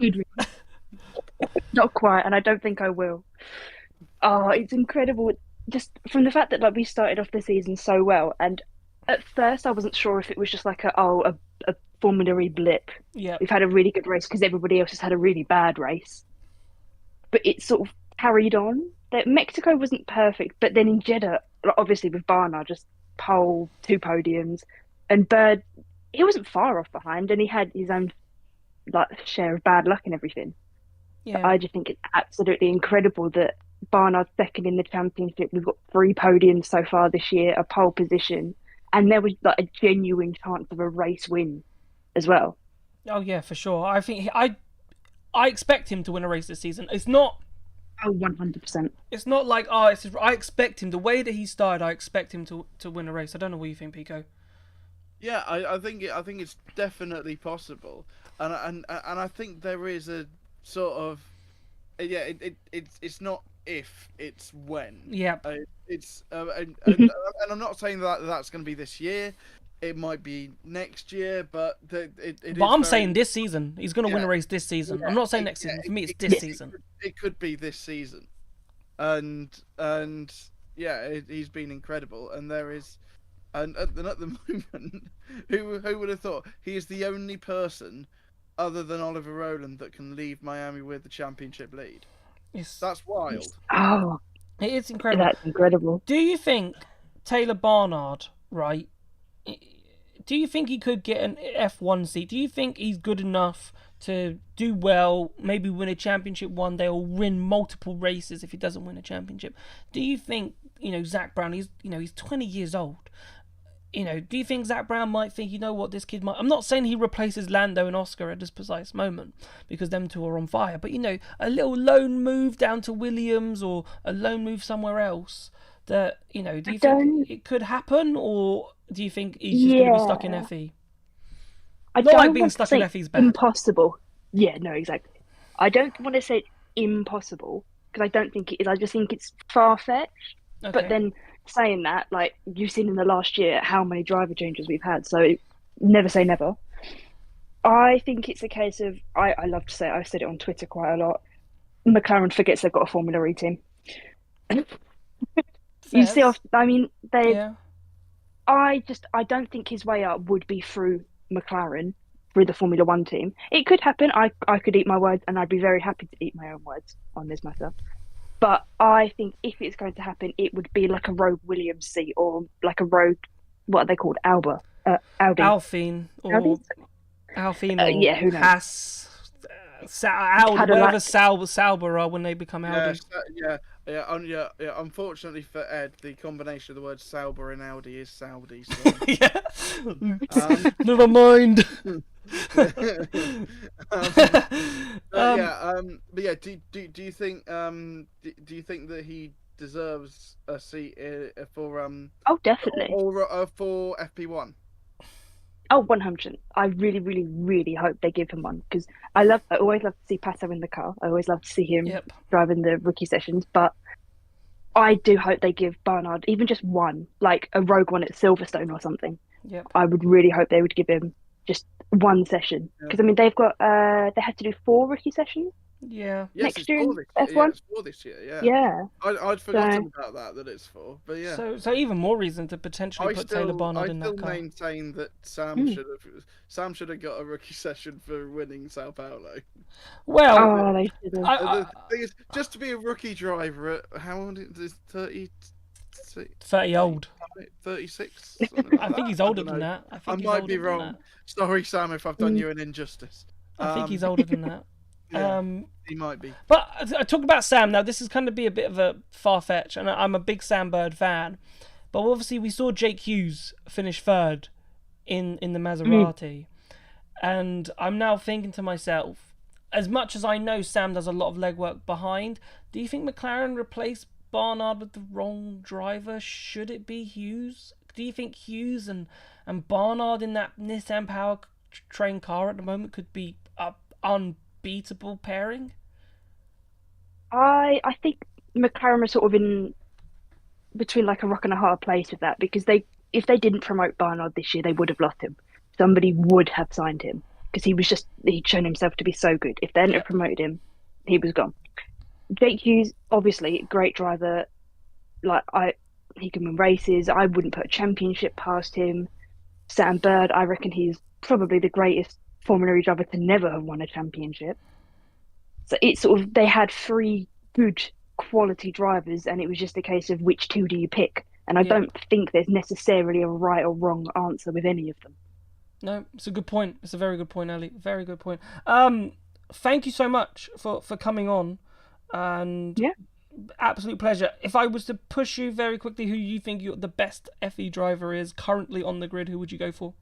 Not quite, and I don't think I will. Oh, it's incredible. Just from the fact that like we started off the season so well, and at first I wasn't sure if it was just like a Formula E blip. Yeah, we've had a really good race because everybody else has had a really bad race, but it sort of carried on. That Mexico wasn't perfect, but then in Jeddah, obviously with Barnard, just pole, 2 podiums, and Bird, he wasn't far off behind, and he had his own like share of bad luck and everything. yeah. But I just think it's absolutely incredible that Barnard's second in the championship. We've got 3 podiums so far this year, a pole position, and there was like a genuine chance of a race win as well. Oh yeah, for sure. I think I expect him to win a race this season. It's not. Oh, 100%. It's not like I expect him the way that he started. I expect him to win a race. I don't know what you think, Pico. Yeah, I think it's definitely possible, and I think there is a sort of it's not if, it's when. Yeah. And I'm not saying that that's going to be this year. It might be next year, but I'm saying this season. He's going to win a race this season. I'm not saying next season. For me, it's this season. It could be this season. and yeah, he's been incredible. And there is, and at the moment, who would have thought he is the only person other than Oliver Rowland that can leave Miami with the championship lead? That's wild. Oh, It is incredible. that's incredible. Do you think Taylor Barnard, right? Do you think he could get an F1 seat? Do you think he's good enough to do well, maybe win a championship one day, or win multiple races if he doesn't win a championship? Do you think, Zach Brown, he's 20 years old. Do you think Zach Brown might think, what, this kid might... I'm not saying he replaces Lando and Oscar at this precise moment, because them two are on fire, but, a little loan move down to Williams or a loan move somewhere else, that, do you think it could happen, or do you think he's just going to be stuck in FE? I Not don't like being want stuck to in say FE is bad. impossible. Yeah, no, exactly. I don't want to say impossible, because I don't think it is. I just think it's far-fetched. Okay. But then saying that, like, you've seen in the last year how many driver changes we've had, so never say never. I think it's a case of, I love to say it, I've said it on Twitter quite a lot, McLaren forgets they've got a Formula E team. You see, I mean, Yeah. I don't think his way up would be through McLaren, through the Formula One team. It could happen. I could eat my words, and I'd be very happy to eat my own words on this matter. But I think if it's going to happen, it would be like a rogue Williams seat, or like a rogue, what are they called? Audi. Alpine or Alpine or yeah, who knows? Haas, Audi, whatever Sauber are when they become Audi. Yeah. Unfortunately for Ed, the combination of the words Sauber and Audi is Saudi. So. Yeah. Never mind. But yeah, do you think do you think that he deserves a seat for Oh, definitely. or for FP1? Oh, 100%. I really, really, really hope they give him one, because I always love to see Pato in the car. I always love to see him driving the rookie sessions, but I do hope they give Barnard even just one, like a rogue one at Silverstone or something. Yep. I would really hope they would give him just one session, because I mean they've got they had to do 4 rookie sessions. Yeah. Yes, next year, F1. Yeah, it's 4 this year. Yeah. Yeah. I'd forgotten about that it's 4, but yeah. So even more reason to potentially put Taylor Barnard in that car. I still maintain that Sam should have got a rookie session for winning Sao Paulo. Well, they should have. The thing is, just to be a rookie driver at how old is 30 old. 36? I think he's older than that. I might be wrong. Sorry, Sam, if I've done you an injustice. I think he's older than that. Yeah, he might be. But I talk about Sam now. This is going to be a bit of a far-fetched, and I'm a big Sam Bird fan. But obviously, we saw Jake Hughes finish third in the Maserati, and I'm now thinking to myself, as much as I know Sam does a lot of legwork behind, do you think McLaren replaced Barnard with the wrong driver? Should it be Hughes? Do you think Hughes and Barnard in that Nissan powertrain car at the moment could be a unbeatable pairing? I think McLaren are sort of in between like a rock and a hard place with that, because if they didn't promote Barnard this year, they would have lost him. Somebody would have signed him, because he'd shown himself to be so good. If they hadn't have promoted him, he was gone. Jake Hughes, obviously, great driver. He can win races. I wouldn't put a championship past him. Sam Bird, I reckon he's probably the greatest Formula E driver to never have won a championship. So it's sort of, they had 3 good quality drivers, and it was just a case of which 2 do you pick. And I don't think there's necessarily a right or wrong answer with any of them. No, it's a good point. It's a very good point, Ali. Very good point. Thank you so much for coming on. And absolute pleasure. If I was to push you very quickly, who you think the best FE driver is currently on the grid, who would you go for?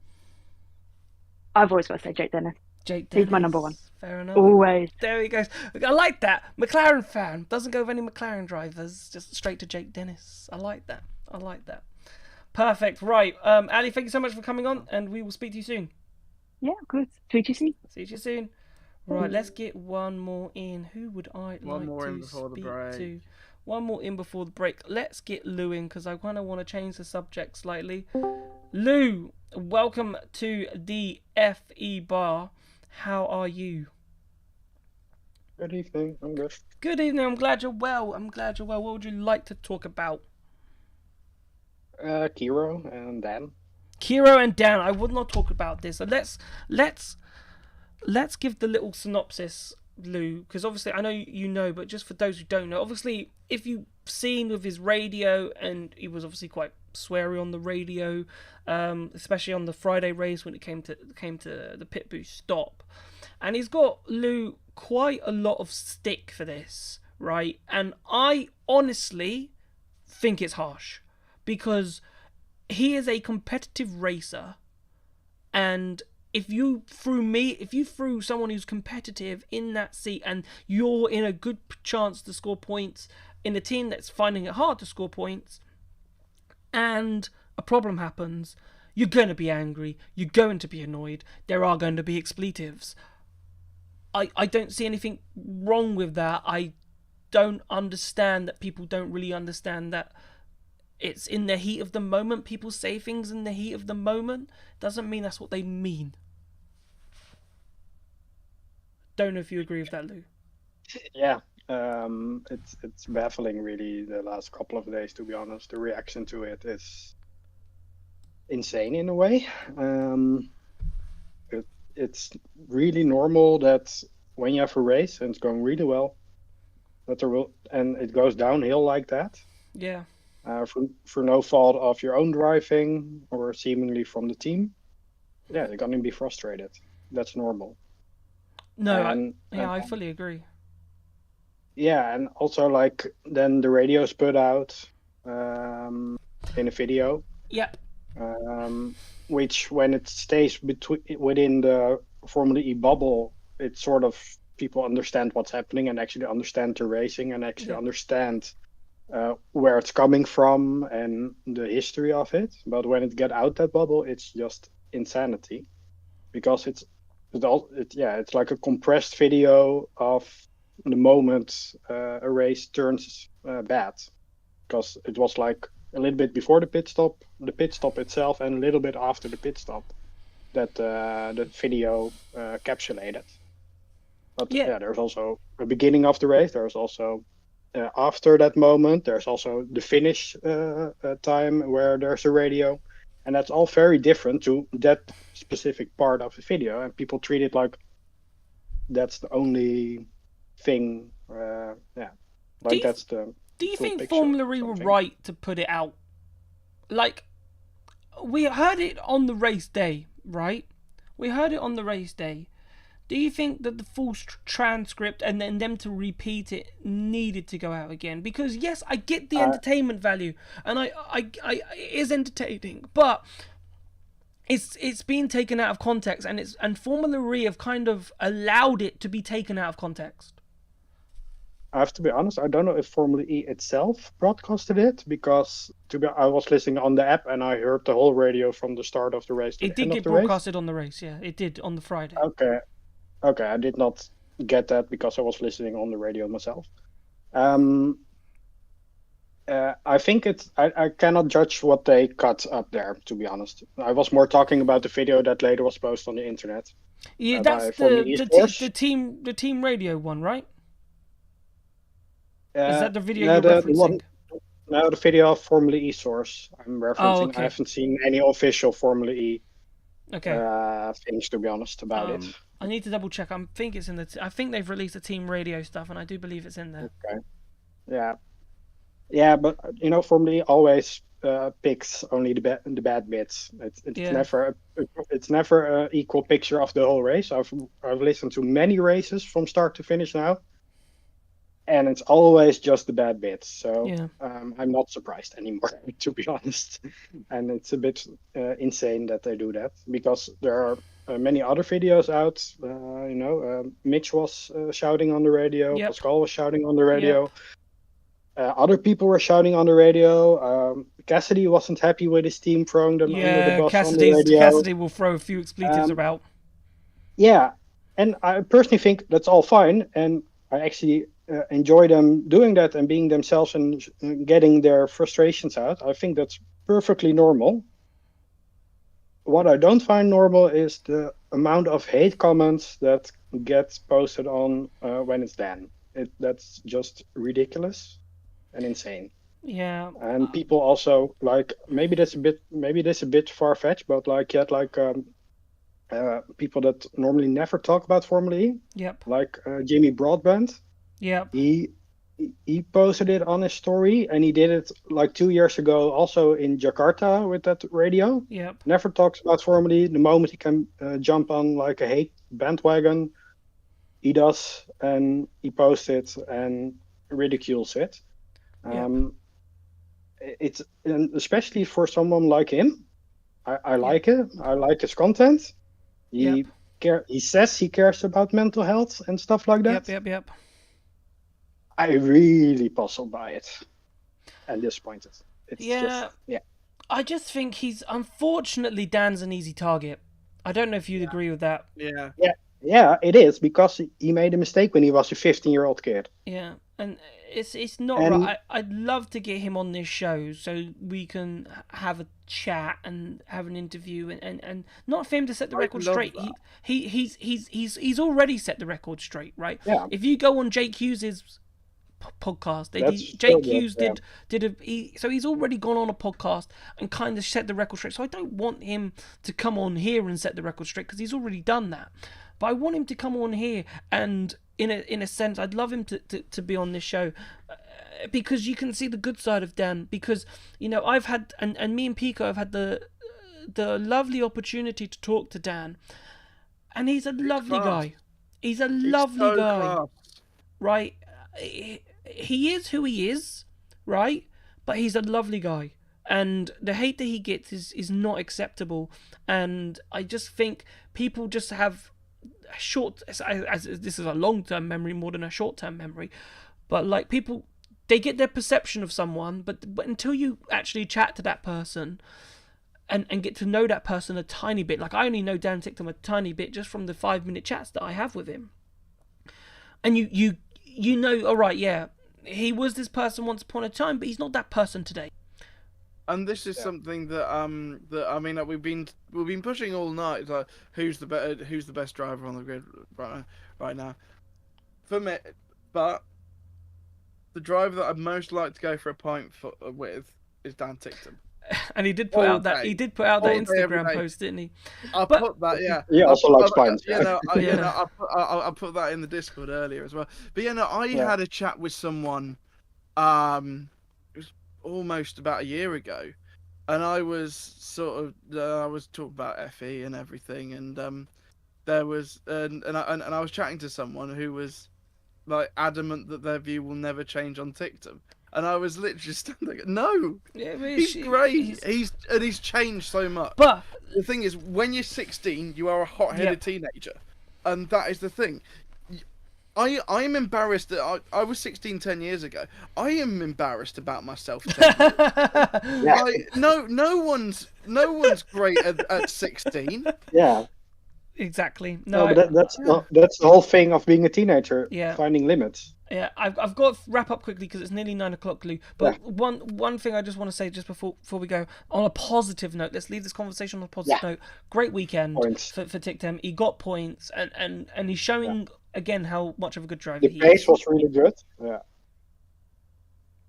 I've always got to say Jake Dennis. He's my number 1. Fair enough. Always. There he goes. I like that. McLaren fan. Doesn't go with any McLaren drivers. Just straight to Jake Dennis. I like that. Perfect. Right. Ali, thank you so much for coming on, and we will speak to you soon. Yeah, good. See you soon. Right, let's get one more in. Who would I like to speak to? One more in before the break. Let's get Lou in, because I kind of want to change the subject slightly. Lou, welcome to the FE Bar. How are you? Good evening. I'm good. Good evening. I'm glad you're well. What would you like to talk about? Kiro and Dan. Kiro and Dan. I would not talk about this. So let's give the little synopsis, Lou, because obviously I know you know, but just for those who don't know, obviously if you've seen with his radio, and he was obviously quite sweary on the radio, especially on the Friday race when it came to the pit boost stop, and he's got, Lou, quite a lot of stick for this, right? And I honestly think it's harsh because he is a competitive racer, and if you threw someone who's competitive in that seat and you're in a good chance to score points in a team that's finding it hard to score points, and a problem happens, you're going to be angry, you're going to be annoyed, there are going to be expletives. I don't see anything wrong with that. I don't understand that people don't really understand that it's in the heat of the moment. People say things in the heat of the moment. Doesn't mean that's what they mean. Don't know if you agree with that, Lou. Yeah, it's baffling really the last couple of days, to be honest. The reaction to it is insane in a way. It's really normal that when you have a race and it's going really well, that and it goes downhill like that. Yeah. For no fault of your own driving or seemingly from the team. Yeah, they're gonna be frustrated. That's normal. No, And I fully agree. yeah, and also like then the radio's put out in a video. Yep. Which when it stays within the Formula E bubble, it's sort of people understand what's happening and actually understand the racing and actually understand where it's coming from and the history of it. But when it get out that bubble, it's just insanity because it's like a compressed video of the moment a race turns bad, because it was like a little bit before the pit stop itself, and a little bit after the pit stop that the video capsulated. But yeah, there's also the beginning of the race. There's also after that moment. There's also the finish time where there's a radio, and that's all very different to that specific part of the video. And people treat it like that's the only thing. That's the. Do you think Formula E were right to put it out? Like, we heard it on the race day, right? We heard it on the race day. Do you think that the full transcript and then them to repeat it needed to go out again? Because yes, I get the entertainment value, and I it is entertaining, but it's being taken out of context, and Formula E have kind of allowed it to be taken out of context. I have to be honest, I don't know if Formula E itself broadcasted it, because I was listening on the app and I heard the whole radio from the start of the race to it the end of the race. It did get broadcasted on the race, yeah. It did on the Friday. Okay, I did not get that because I was listening on the radio myself. I think I cannot judge what they cut up there, to be honest. I was more talking about the video that later was posted on the internet. Yeah, that's the team radio one, right? Is that the video you're referencing? No, the video of Formula E source I'm referencing. Oh, okay. I haven't seen any official Formula E things, to be honest, about it. I need to double check. I think it's in I think they've released the team radio stuff, and I do believe it's in there. Okay. Yeah, but you know, Formula E always picks only the bad bits. It's never an equal picture of the whole race. I've listened to many races from start to finish now, and it's always just the bad bits. So I'm not surprised anymore, to be honest. And it's a bit insane that they do that, because there are many other videos out. Mitch was shouting on the radio. Pascal was shouting on the radio. Other people were shouting on the radio. Cassidy wasn't happy with his team throwing them under the bus on the radio. Cassidy will throw a few expletives about. Yeah, and I personally think that's all fine, and I actually enjoy them doing that and being themselves and getting their frustrations out. I think that's perfectly normal. what I don't find normal is the amount of hate comments that get posted on when it's Dan. That's just ridiculous and insane. Yeah. And people also like maybe that's a bit far fetched, but like yet like people that normally never talk about Formula E, Yep. like Jimmy Broadbent. Yep. He posted it on his story, and he did it like 2 years ago, also in Jakarta with that radio. Yep. Never talks about Formula E. The moment he can jump on like a hate bandwagon, he does, and he posts it and ridicules it. Yep. It's and especially for someone like him. I Yep. like it. I like his content. Yep. He says he cares about mental health and stuff like that. Yep. I really puzzled by it and disappointed. It's Yeah. just yeah. I just think he's unfortunately Dan's an easy target. I don't know if you'd agree with that. Yeah. Yeah, it is because he made a mistake when he was a 15-year-old kid. Yeah, and it's not And- right. I'd love to get him on this show so we can have a chat and have an interview and not for him to set the I'd record love straight. that. He's already set the record straight, right? Yeah. If you go on Jake Hughes's podcast, That's Jake still good, Hughes yeah. so he's already gone on a podcast and kind of set the record straight. So I don't want him to come on here and set the record straight because he's already done that. But I want him to come on here and in a sense I'd love him to be on this show because you can see the good side of Dan, because I've had and me and Pico have had the lovely opportunity to talk to Dan, and he's a lovely class. guy. He's a He's lovely so guy. class. Right? He is who he is, right? But he's a lovely guy, and the hate that he gets is not acceptable. And I just think people just have short, as this is a long-term memory more than a short-term memory, but like people, they get their perception of someone, but until you actually chat to that person and get to know that person a tiny bit, like I only know Dan Ticktum a tiny bit just from the 5-minute chats that I have with him, and you know, all right, yeah, he was this person once upon a time, but he's not that person today. And this is something that I mean we've been pushing all night. Like who's the best driver on the grid right now? For me, but the driver that I'd most like to go for a pint with is Dan Ticktum. And he did put All out that day. he did put out All that day, every Instagram day. post, didn't he? I But- put that, yeah. He also likes pints. I put that in the Discord earlier as well. But I had a chat with someone, it was almost about a year ago, and I was I was talking about FE and everything, and there was and I was chatting to someone who was like adamant that their view will never change on TikTok. And I was literally standing there, no, Yeah, but he's great. He's changed so much. But The thing is, when you're 16, you are a hot-headed Yep. teenager, and that is the thing. I'm embarrassed that I was 16 10 years ago. I am embarrassed about myself. 10 years. Yeah. Like, no one's great at 16. Yeah. exactly. No, No, but that's the whole thing of being a teenager. Yeah. Finding limits. yeah, I've got to wrap up quickly because it's nearly 9 o'clock, Lou. But one thing I just want to say just before we go, on a positive note, let's leave this conversation on a positive note. Great weekend Points. for Tictem. He got points, and he's showing again how much of a good driver The he pace is. was really good. Yeah.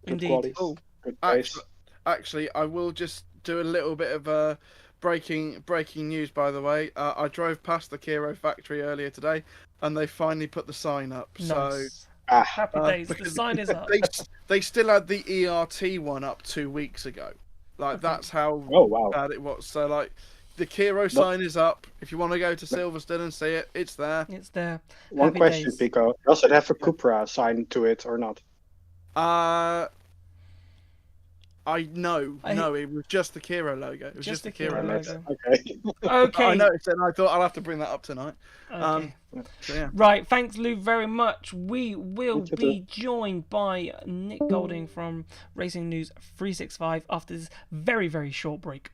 Good Indeed. quality. Oh, Good pace. Actually, I will just do a little bit of breaking news. By the way, I drove past the Kiro factory earlier today, and they finally put the sign up. Nice. Ah, Happy days. The because sign is up. They still had the ERT one up 2 weeks ago. Like that's how Oh, wow. bad it was. So like, the Kiro sign is up. If you want to go to Silverstone and see it, it's there. It's there. one Happy question, days. Pico. Does it have a Cupra sign to it or not? No, it was just the Kiro logo. It was just the Kiro logo. Okay. Okay. I noticed it, and I thought I'll have to bring that up tonight. Okay. So yeah. Right, thanks Lou very much. We will Thank you, be joined by Nick Golding from Racing News 365 after this very, very short break.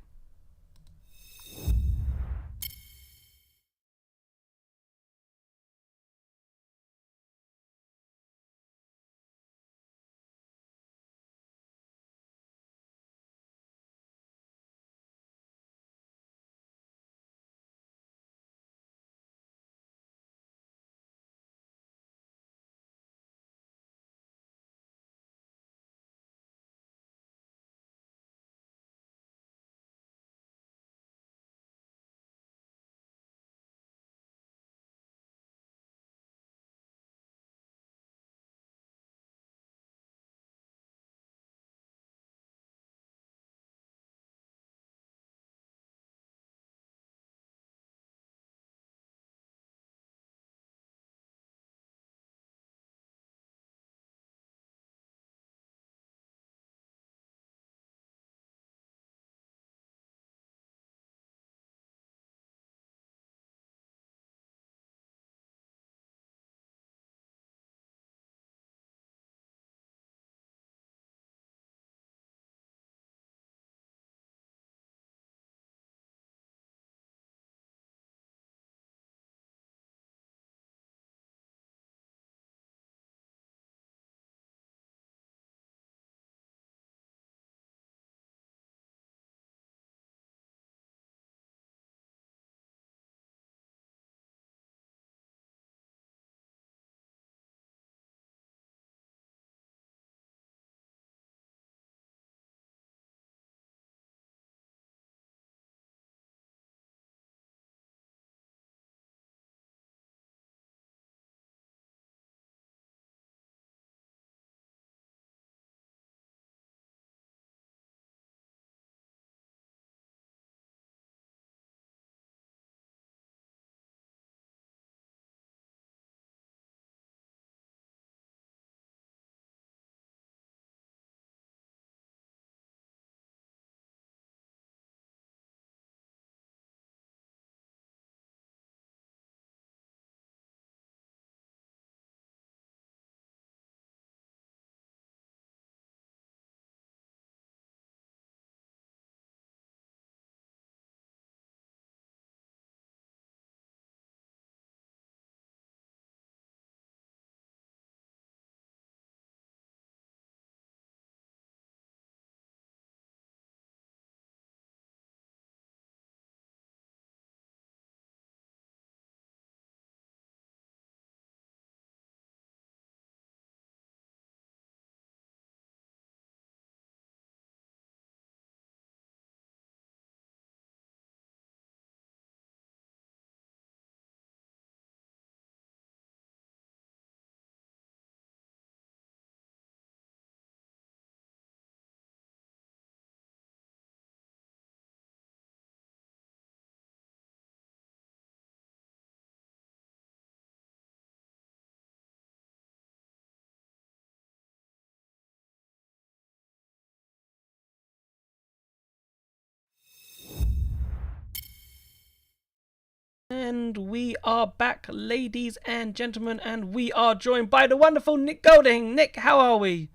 And we are back, ladies and gentlemen, and we are joined by the wonderful Nick Golding. Nick, how are we?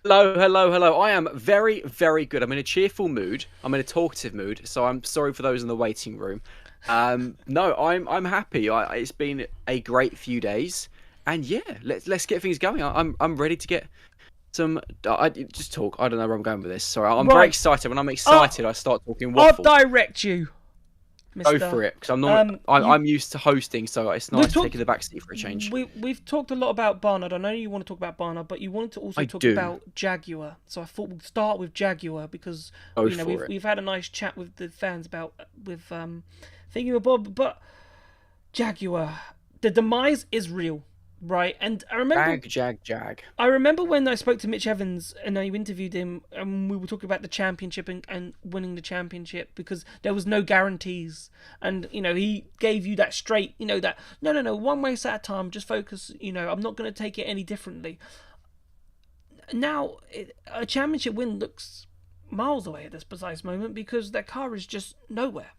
Hello. I am very, very good. I'm in a cheerful mood. I'm in a talkative mood, so I'm sorry for those in the waiting room. No, I'm happy. It's been a great few days, and yeah, let's get things going. I'm ready to get some. I just talk. I don't know where I'm going with this. Sorry, I'm very excited. When I'm excited, I start talking waffle. I'll direct you. Go for it, because I'm not. I'm used to hosting, so it's nice taking the back seat for a change. We've talked a lot about Barnard. I know you want to talk about Barnard, but you wanted to also talk about Jaguar. So I thought we'll start with Jaguar because we've had a nice chat with the fans about thinking about, but Jaguar, the demise is real. Right, and I remember Jag. I remember when I spoke to Mitch Evans and I interviewed him, and we were talking about the championship and winning the championship because there was no guarantees, and he gave you that straight, that no, one race at a time, just focus. I'm not going to take it any differently. Now, a championship win looks miles away at this precise moment because that car is just nowhere.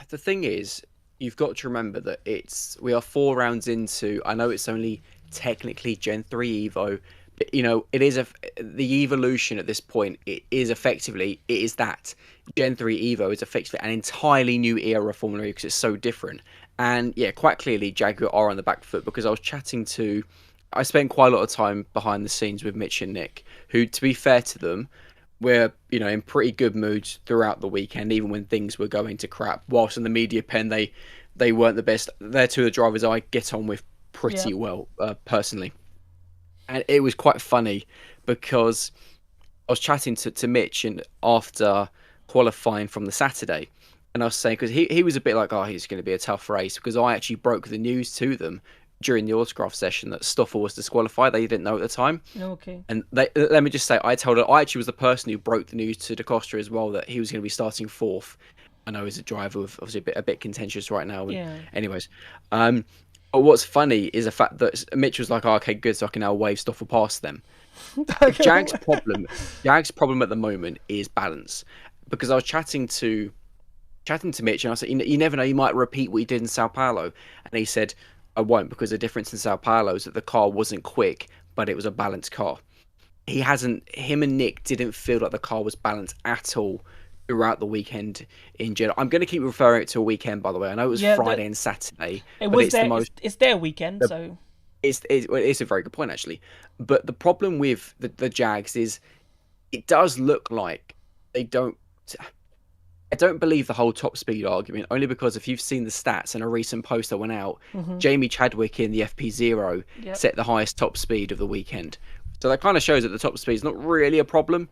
The thing is, you've got to remember that we are 4 rounds into. I know it's only technically Gen 3 Evo, but it is the evolution at this point. It is that Gen 3 Evo is effectively an entirely new era of Formula E because it's so different. And yeah, quite clearly Jaguar are on the back foot because I spent quite a lot of time behind the scenes with Mitch and Nick, who, to be fair to them, we're in pretty good moods throughout the weekend, even when things were going to crap. Whilst in the media pen, they weren't the best. They're two of the drivers I get on with pretty well, personally. And it was quite funny because I was chatting to Mitch and after qualifying from the Saturday, and I was saying, because he was a bit like, he's going to be a tough race, because I actually broke the news to them during the autograph session that Stoffel was disqualified. They didn't know at the time. Okay. And let me just say, I actually was the person who broke the news to Da Costa as well, that he was going to be starting 4th. I know he's a driver with obviously a bit contentious right now. Anyways, but what's funny is the fact that Mitch was like, okay, good, so I can now wave Stoffel past them. Jag's problem at the moment is balance, because I was chatting to Mitch and I said, you never know, you might repeat what you did in Sao Paulo, and he said, I won't, because the difference in Sao Paulo is that the car wasn't quick, but it was a balanced car. Him and Nick didn't feel like the car was balanced at all throughout the weekend in Jeddah. I'm going to keep referring it to a weekend, by the way. I know it was Friday and Saturday. It's their weekend, so... It's a very good point, actually. But the problem with the Jags is it does look like they don't... I don't believe the whole top speed argument, only because if you've seen the stats and a recent post that went out, Jamie Chadwick in the FP0 set the highest top speed of the weekend. So that kind of shows that the top speed is not really a problem.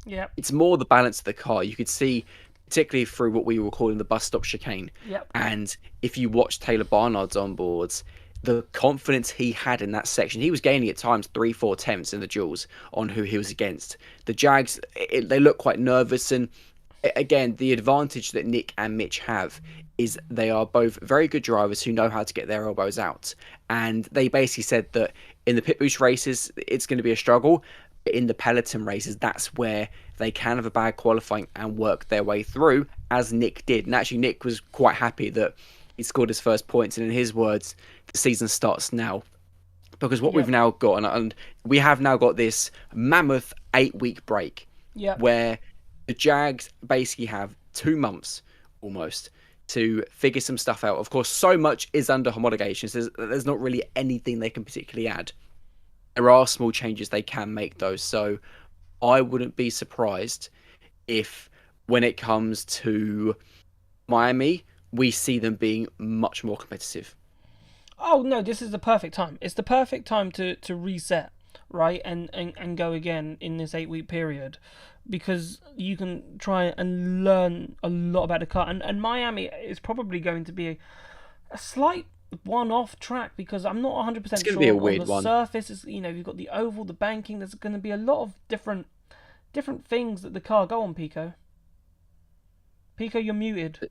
Yeah, it's more the balance of the car. You could see, particularly through what we were calling the bus stop chicane. Yep. And if you watch Taylor Barnard's onboards, the confidence he had in that section, he was gaining at times 3-4 tenths in the duels on who he was against. The Jags, they look quite nervous, and again, the advantage that Nick and Mitch have is they are both very good drivers who know how to get their elbows out. And they basically said that in the pit boost races, it's going to be a struggle. But in the peloton races, that's where they can have a bad qualifying and work their way through, as Nick did. And actually, Nick was quite happy that he scored his first points. And in his words, the season starts now. Because what we've now got, and we have now got this mammoth 8-week break where the Jags basically have 2 months almost to figure some stuff out. Of course, so much is under homologations. There's not really anything they can particularly add. There are small changes they can make, though. So I wouldn't be surprised if, when it comes to Miami, we see them being much more competitive. Oh, no, this is the perfect time. It's the perfect time to reset, right? And go again in this 8-week period, because you can try and learn a lot about the car. And Miami is probably going to be a slight one-off track, because I'm not 100% sure. It's going to be a weird one. Surface is, you've got the oval, the banking. There's going to be a lot of different things that the car go on. Pico, you're muted.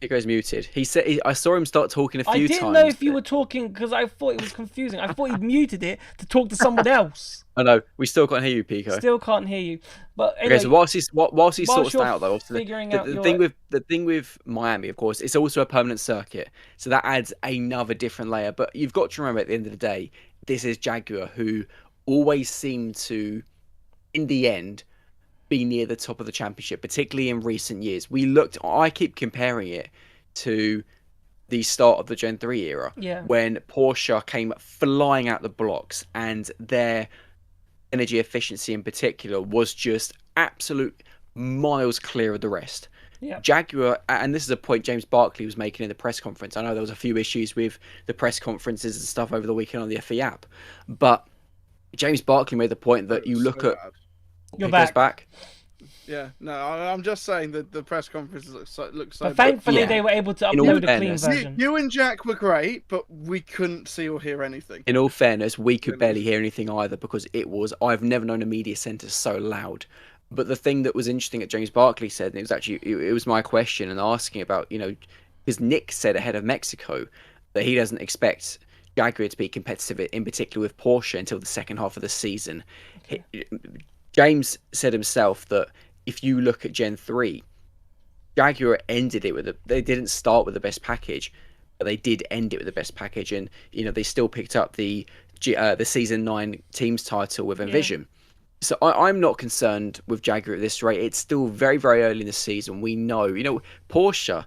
It goes muted. He said I saw him start talking a few I times. didn't know if you were talking because I thought it was confusing. I thought he'd muted it to talk to someone else. I know we still can't hear you, Pico. Still can't hear you. But anyway, Okay, so whilst he sorts you're that out, though, obviously figuring the, out the your- thing with Miami, of course, it's also a permanent circuit, so that adds another different layer. But you've got to remember, at the end of the day, this is Jaguar, who always seem to, in the end, be near the top of the championship, particularly in recent years. I keep comparing it to the start of the Gen 3 era, Yeah. when Porsche came flying out the blocks and their energy efficiency in particular was just absolute miles clear of the rest. Yeah. Jaguar, and this is a point James Barkley was making in the press conference. I know there was a few issues with the press conferences and stuff over the weekend on the FE app, but James Barkley made the point that you look at... You're It goes back. Yeah, no, I'm just saying that the press conferences look so But thankfully, Yeah. they were able to In all upload a clean fairness. version. You and Jack were great, but we couldn't see or hear anything. In all fairness, we could barely hear anything either, because I've never known a media centre so loud. But the thing that was interesting that James Barkley said, and it was my question and asking about, because Nick said ahead of Mexico that he doesn't expect Jaguar to be competitive, in particular with Porsche, until the second half of the season. Okay. James said himself that if you look at Gen 3, Jaguar ended it they didn't start with the best package, but they did end it with the best package, and they still picked up the season 9 teams title with Envision. So I'm not concerned with Jaguar at this rate. It's still very, very early in the season. We know, Porsche,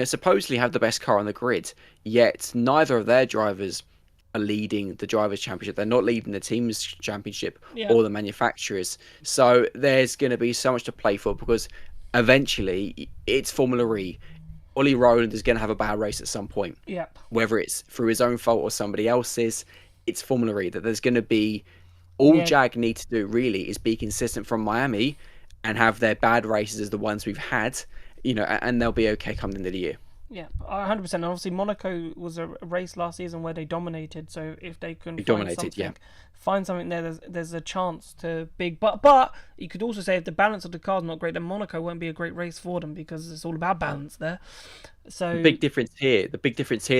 supposedly have the best car on the grid, yet neither of their drivers are leading the drivers' championship. They're not leading the teams' championship or the manufacturers. So there's going to be so much to play for, because eventually it's Formula E. Ollie Rowland is going to have a bad race at some point. Yeah. Whether it's through his own fault or somebody else's, it's Formula E. That there's going to be... Jag need to do really is be consistent from Miami and have their bad races as the ones we've had, and they'll be okay come the end of the year. Yeah, 100%. And obviously, Monaco was a race last season where they dominated. So if they can find something there, there's a chance to big. But you could also say if the balance of the car's not great, then Monaco won't be a great race for them, because it's all about balance there. So the big difference here,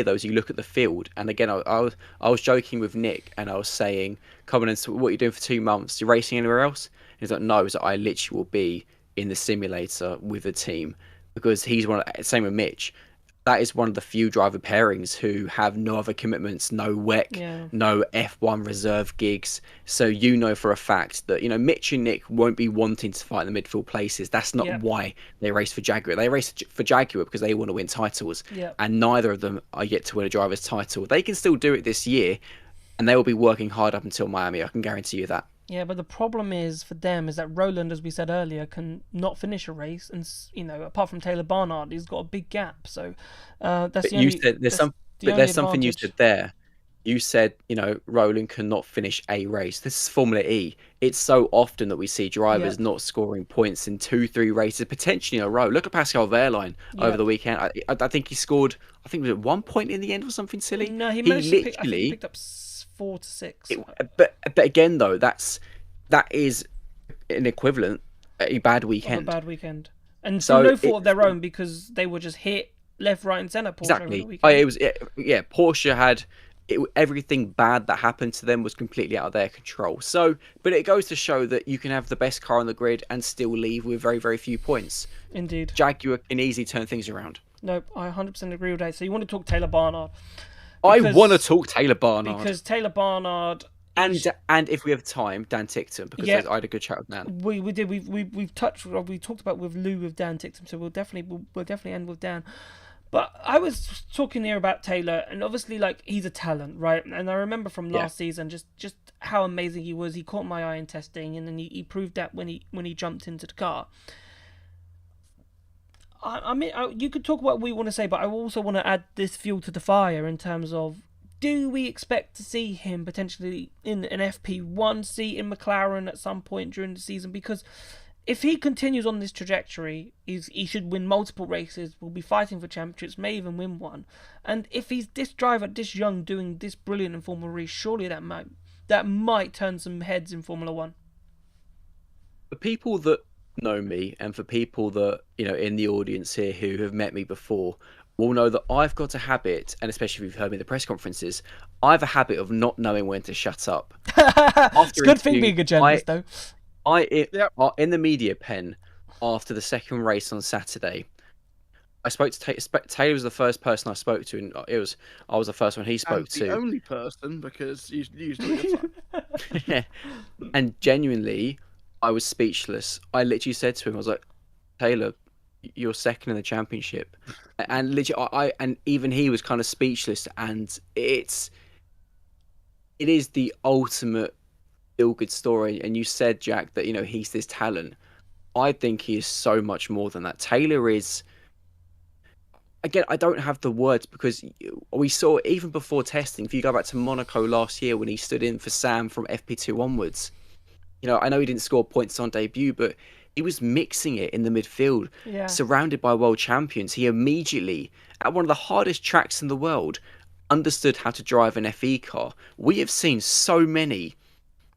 though, is you look at the field. And again, I was joking with Nick, and I was saying, "Come on, what are you doing for 2 months? You racing anywhere else?" And he's like, "No, I literally will be in the simulator with the team," because he's same with Mitch. That is one of the few driver pairings who have no other commitments, no WEC, no F1 reserve gigs. So for a fact that, Mitch and Nick won't be wanting to fight in the midfield places. That's not why they race for Jaguar. They race for Jaguar because they want to win titles. And neither of them are yet to win a driver's title. They can still do it this year, and they will be working hard up until Miami. I can guarantee you that. Yeah, but the problem is for them is that Rowland, as we said earlier, can not finish a race, and apart from Taylor Barnard, he's got a big gap. So that's there's something you said there. You said Rowland cannot finish a race. This is Formula E. It's so often that we see drivers not scoring points in 2-3 races potentially in a row. Look at Pascal Wehrlein over the weekend. I think he scored. I think it was 1 point in the end or something silly. No, he managed to pick up 4 to 6. But again, though, that is an equivalent a bad weekend. A bad weekend, and so no fault of their own, because they were just hit left, right, and centre. Porsche over the weekend. Porsche had everything bad that happened to them was completely out of their control. So, but it goes to show that you can have the best car on the grid and still leave with very, very few points. Indeed, Jaguar can easily turn things around. No, I 100% agree with that. So you want to talk Taylor Barnard? I want to talk Taylor Barnard because Taylor Barnard. And if we have time, Dan Tickton, because I had a good chat with Dan. We did. We talked about with Lou with Dan Tickton, so we'll definitely end with Dan. But I was talking here about Taylor, and obviously, he's a talent, right? And I remember from last season just how amazing he was. He caught my eye in testing, and then he proved that when he jumped into the car. I mean, you could talk what we want to say, but I also want to add this fuel to the fire in terms of, do we expect to see him potentially in an FP1 seat in McLaren at some point during the season? Because if he continues on this trajectory, he should win multiple races, will be fighting for championships, may even win one. And if he's this driver, this young, doing this brilliant in Formula E, surely that might turn some heads in Formula 1. The people that know me, and for people that in the audience here who have met me before, will know that I've got a habit, and especially if you've heard me in the press conferences, I have a habit of not knowing when to shut up. It's a good thing being a journalist, though. In the media pen after the second race on Saturday, I spoke to Taylor. Was the first person I spoke to, and I was the first one he spoke to. The only person, because you used all your time. Yeah. And genuinely, I was speechless. I literally said to him, I was like, Taylor, you're second in the championship. And literally, and even he was kind of speechless. And it is the ultimate feel-good story. And you said, Jack, that he's this talent. I think he is so much more than that. Taylor is. Again, I don't have the words, because we saw even before testing, if you go back to Monaco last year when he stood in for Sam from FP2 onwards, I know he didn't score points on debut, but he was mixing it in the midfield, surrounded by world champions. He immediately, at one of the hardest tracks in the world, understood how to drive an FE car. We have seen so many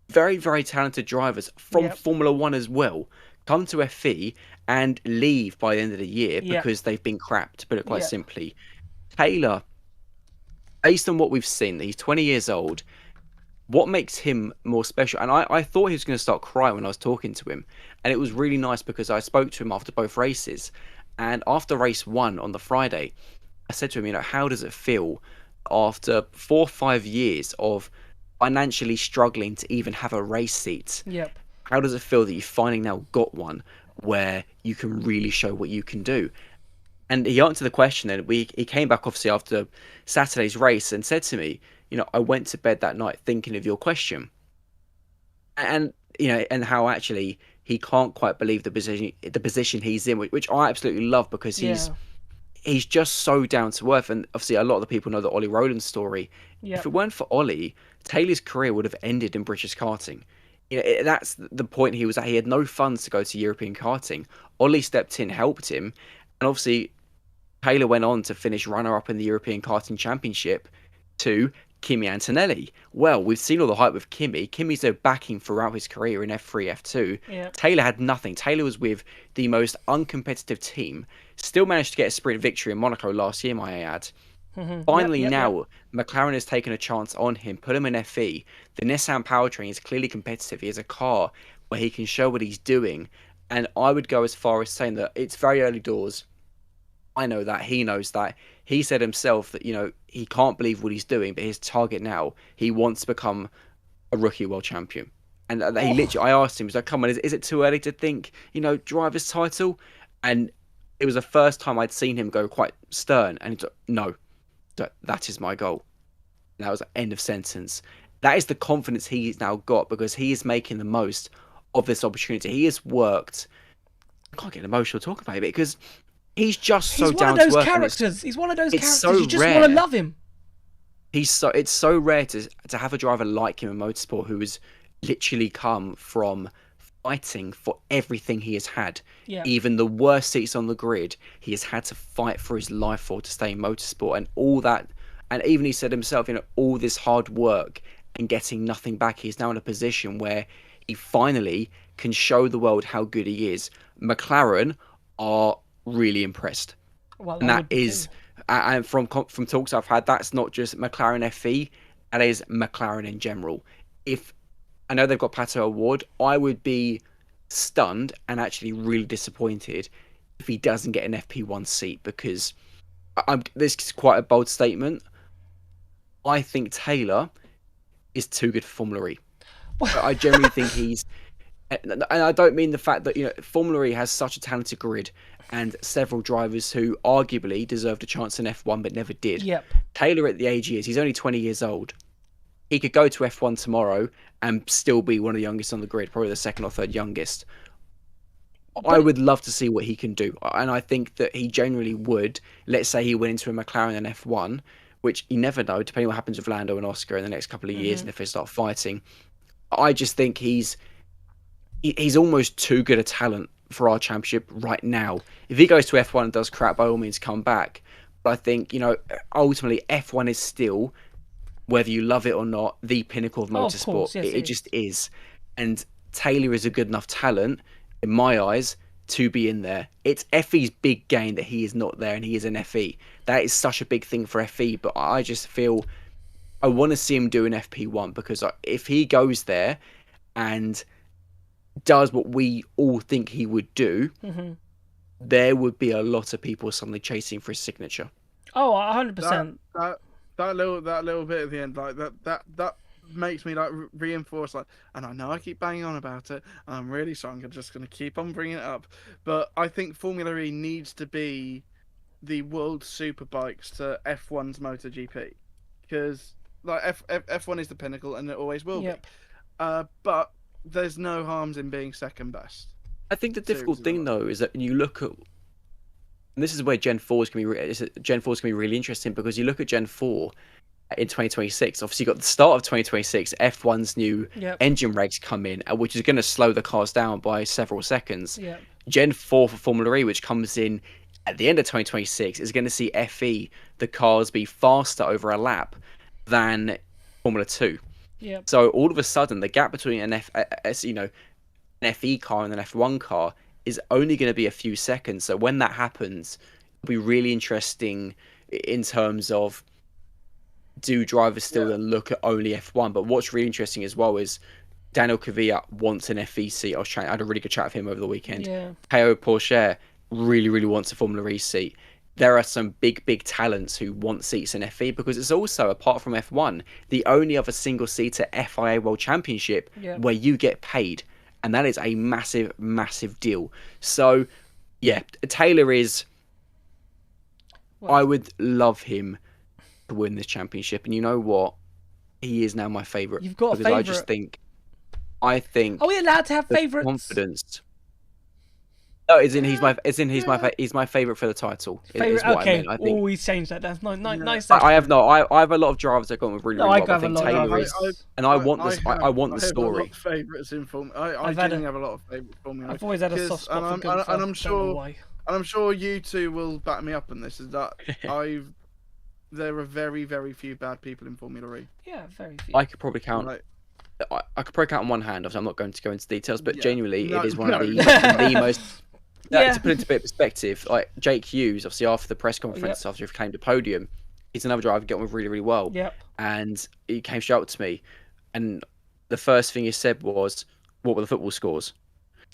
very, very talented drivers from Formula One as well come to FE and leave by the end of the year because they've been crap, to put it quite simply. Taylor, based on what we've seen, he's 20 years old. What makes him more special? And I thought he was going to start crying when I was talking to him. And it was really nice because I spoke to him after both races. And after race 1 on the Friday, I said to him, how does it feel after 4 or 5 years of financially struggling to even have a race seat? Yep. How does it feel that you finally now got one where you can really show what you can do? And he answered the question, and he came back obviously after Saturday's race and said to me, I went to bed that night thinking of your question. And and how actually he can't quite believe the position he's in, which I absolutely love, because he's just so down to earth. And obviously a lot of the people know the Ollie Rowland's story. If it weren't for Ollie, Taylor's career would have ended in British karting. That's the point he was at. He had no funds to go to European karting. Ollie stepped in, helped him, and obviously Taylor went on to finish runner-up in the European Karting Championship to Kimi Antonelli. Well, we've seen all the hype with Kimi. Kimi's their backing throughout his career in F3, F2. Yep. Taylor had nothing. Taylor was with the most uncompetitive team. Still managed to get a sprint victory in Monaco last year, might I add. Finally, now McLaren has taken a chance on him, put him in FE. The Nissan powertrain is clearly competitive. He has a car where he can show what he's doing. And I would go as far as saying that it's very early doors. I know that. He knows that. He said himself that, he can't believe what he's doing, but his target now, he wants to become a rookie world champion. And he literally, I asked him, he's like, come on, is it too early to think, driver's title? And it was the first time I'd seen him go quite stern. And he's like, no. That is my goal. And that was the end of sentence. That is the confidence he's now got, because he is making the most of this opportunity. He has worked. I can't get emotional talking about it, because he's just so down to earth. He's one of those characters. He's one of those characters. So you just rare. want to love him. It's so rare to have a driver like him in motorsport who has literally come from fighting for everything he has had. Even the worst seats on the grid, he has had to fight for his life for to stay in motorsport, and all that. And even he said himself, all this hard work and getting nothing back, he's now in a position where he finally can show the world how good he is. McLaren are really impressed. Well, and that is, and from talks I've had, that's not just McLaren FE, that is McLaren in general. If I know they've got Pato Award, I would be stunned and actually really disappointed if he doesn't get an FP1 seat, because this is quite a bold statement. I think Taylor is too good for Formula E. I generally think he's, and I don't mean the fact that Formula E has such a talented grid and several drivers who arguably deserved a chance in F1 but never did. Taylor, at the age he is, he's only 20 years old. He could go to F1 tomorrow and still be one of the youngest on the grid, probably the second or third youngest. I would love to see what he can do. And I think that he genuinely would. Let's say he went into a McLaren and F1, which you never know, depending on what happens with Lando and Oscar in the next couple of years and if they start fighting. I just think he's almost too good a talent for our championship right now. If he goes to F1 and does crap, by all means, come back. But I think, ultimately, F1 is still, whether you love it or not, the pinnacle of motorsport. Of course, yes, it just is. And Taylor is a good enough talent. in my eyes, to be in there. It's FE's big game that he is not there and he is an FE. That is such a big thing for FE, but I just feel I want to see him do an FP1 because if he goes there and does what we all think he would do, there would be a lot of people suddenly chasing for his signature. Oh, 100%. That little bit at the end, like that makes me like reinforce, like, and I know I keep banging on about it, and I'm really sorry, I'm just going to keep on bringing it up, but I think Formula E needs to be the world superbikes to F1's MotoGP, because like F1 is the pinnacle and it always will be, but there's no harms in being second best. I think the difficult thing though is that you look at, and this is where Gen 4 is going to be really interesting, because you look at Gen 4 in 2026. Obviously, you got the start of 2026. F1's new engine regs come in, which is going to slow the cars down by several seconds. Gen 4 for Formula E, which comes in at the end of 2026, is going to see FE the cars be faster over a lap than Formula 2. So all of a sudden, the gap between an FE car and an F1 car is only going to be a few seconds. So when that happens, it'll be really interesting in terms of, do drivers still then look at only F1? But what's really interesting as well is Daniel Kvyat wants an FE seat. I had a really good chat with him over the weekend. Théo Pourchaire really wants a Formula E seat. There are some big talents who want seats in FE, because it's also, apart from F1, the only other single-seater FIA World Championship where you get paid. And that is a massive deal. So, yeah, Taylor is... I would love him to win this championship. And you know what? He is now my favourite. You've got a favourite. I think... Are we allowed to have favourites? Confidence. No, he's my favourite for the title. Favourite, okay. I think. Always change that. That's nice. I have a lot of drivers that got with really well. I think Taylor is, and I want this. I want the story. I have a lot of favourites in Formula. I genuinely have a lot of favourites in Formula. I've always had a soft spot for Gunther. And I'm sure you two will back me up on this. Is that there are very few bad people in Formula E. Yeah, very few. I could probably count. I could probably count on one hand. Obviously, I'm not going to go into details, but genuinely, it is one of the most. To put it into a bit of perspective, like Jake Hughes, obviously after the press conference, after he claimed a podium, he's another driver I get on with really well. And he came straight up to me, and the first thing he said was, "What were the football scores?"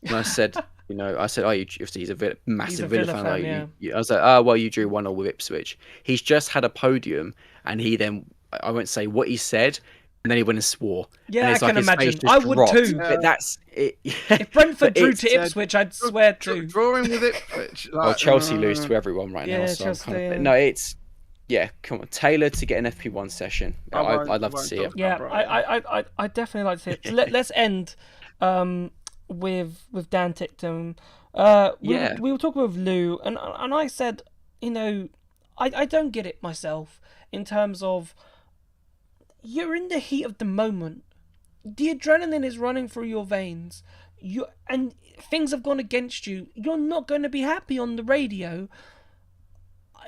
And I said, "Oh, he's a massive Villa fan. I was like, oh, well, you drew 1-1 with Ipswich." He's just had a podium, and he then, I won't say what he said, and then he went and swore. Yeah, and I can imagine. I would too. But that's it. If Brentford drew to Ipswich, I'd swear too. Drawing with Ipswich. Well, Chelsea lose to everyone right now. So no, it's come on, Taylor to get an FP1 session. I'd love to see it. Yeah, I definitely like to see it. So let's end with Dan Ticktum. We were talking with Lou, and I said, I don't get it myself in terms of, you're in the heat of the moment. The adrenaline is running through your veins. And things have gone against you. You're not going to be happy on the radio.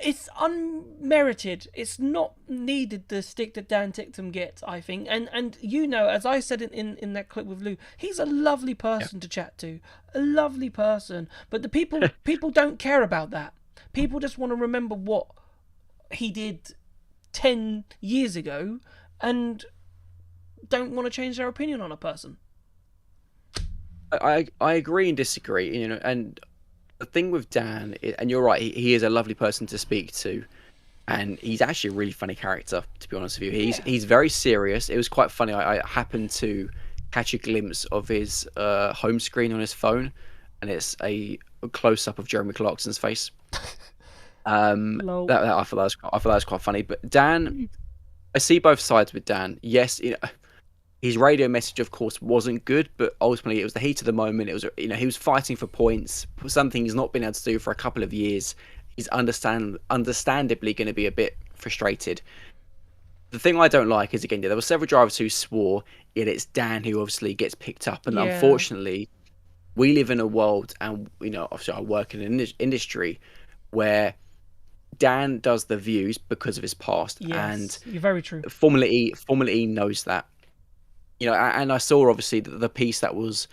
It's unmerited. It's not needed, the stick that Dan Ticktum gets, I think. And as I said in that clip with Lou, he's a lovely person to chat to. A lovely person. But the people don't care about that. People just want to remember what he did 10 years ago, and don't want to change their opinion on a person. I agree and disagree, and the thing with Dan, and you're right, he is a lovely person to speak to, and he's actually a really funny character, to be honest with you. He's very serious. It was quite funny. I happened to catch a glimpse of his home screen on his phone, and it's a close-up of Jeremy Clarkson's face. I thought that was quite funny. But Dan, I see both sides with Dan. Yes, his radio message, of course, wasn't good, but ultimately it was the heat of the moment. It was, he was fighting for points, something he's not been able to do for a couple of years. He's understandably going to be a bit frustrated. The thing I don't like is, again, there were several drivers who swore, yet it's Dan who obviously gets picked up. And unfortunately, we live in a world, and obviously I work in an industry where Dan does the views because of his past. Yes, and you're very true. Formula E knows that. And I saw obviously the piece that was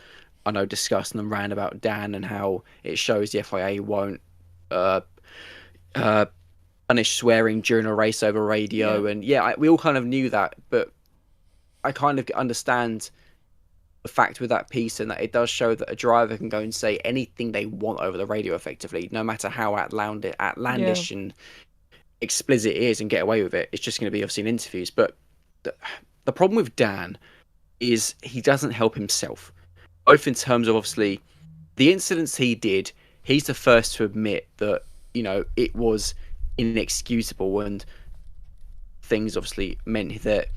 I know, discussed and ran about Dan and how it shows the FIA won't uh, punish swearing during a race over radio. And we all kind of knew that, but I kind of understand the fact with that piece, and that it does show that a driver can go and say anything they want over the radio effectively, no matter how outlandish and explicit it is, and get away with it. It's just going to be obviously in interviews. But the problem with Dan is he doesn't help himself, both in terms of obviously the incidents he did. He's the first to admit that, you know, it was inexcusable, and things obviously meant that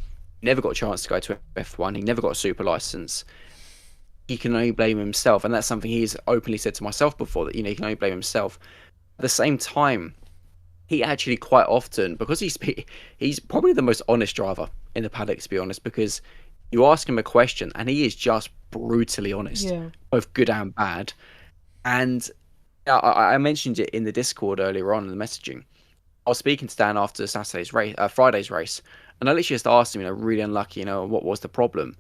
he never got a chance to go to F1. He never got a super license. He can only blame himself, and that's something he's openly said to myself before, that, you know, he can only blame himself. At the same time, he actually quite often, because he's probably the most honest driver in the paddock, to be honest, because you ask him a question and he is just brutally honest, both good and bad. And I mentioned it in the Discord earlier on in the messaging. I was speaking to Dan after Friday's race, and I literally just asked him, you know, really unlucky, you know, what was the problem?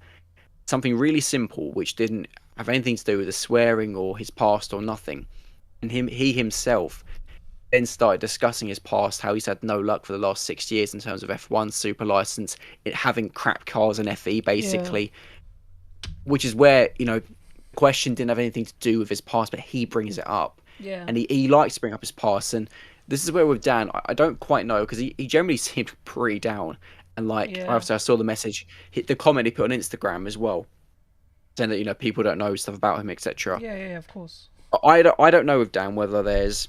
Something really simple, which didn't have anything to do with the swearing or his past or nothing. And he himself then started discussing his past, how he's had no luck for the last 6 years in terms of F1 super license, having crap cars and FE basically, which is where, you know, question didn't have anything to do with his past, but he brings it up. And he likes to bring up his past. And this is where with Dan, I don't quite know, because he generally seemed pretty down. And obviously I saw the message, the comment he put on Instagram as well, saying that, you know, people don't know stuff about him, etc. Yeah, of course. I don't know with Dan whether there's,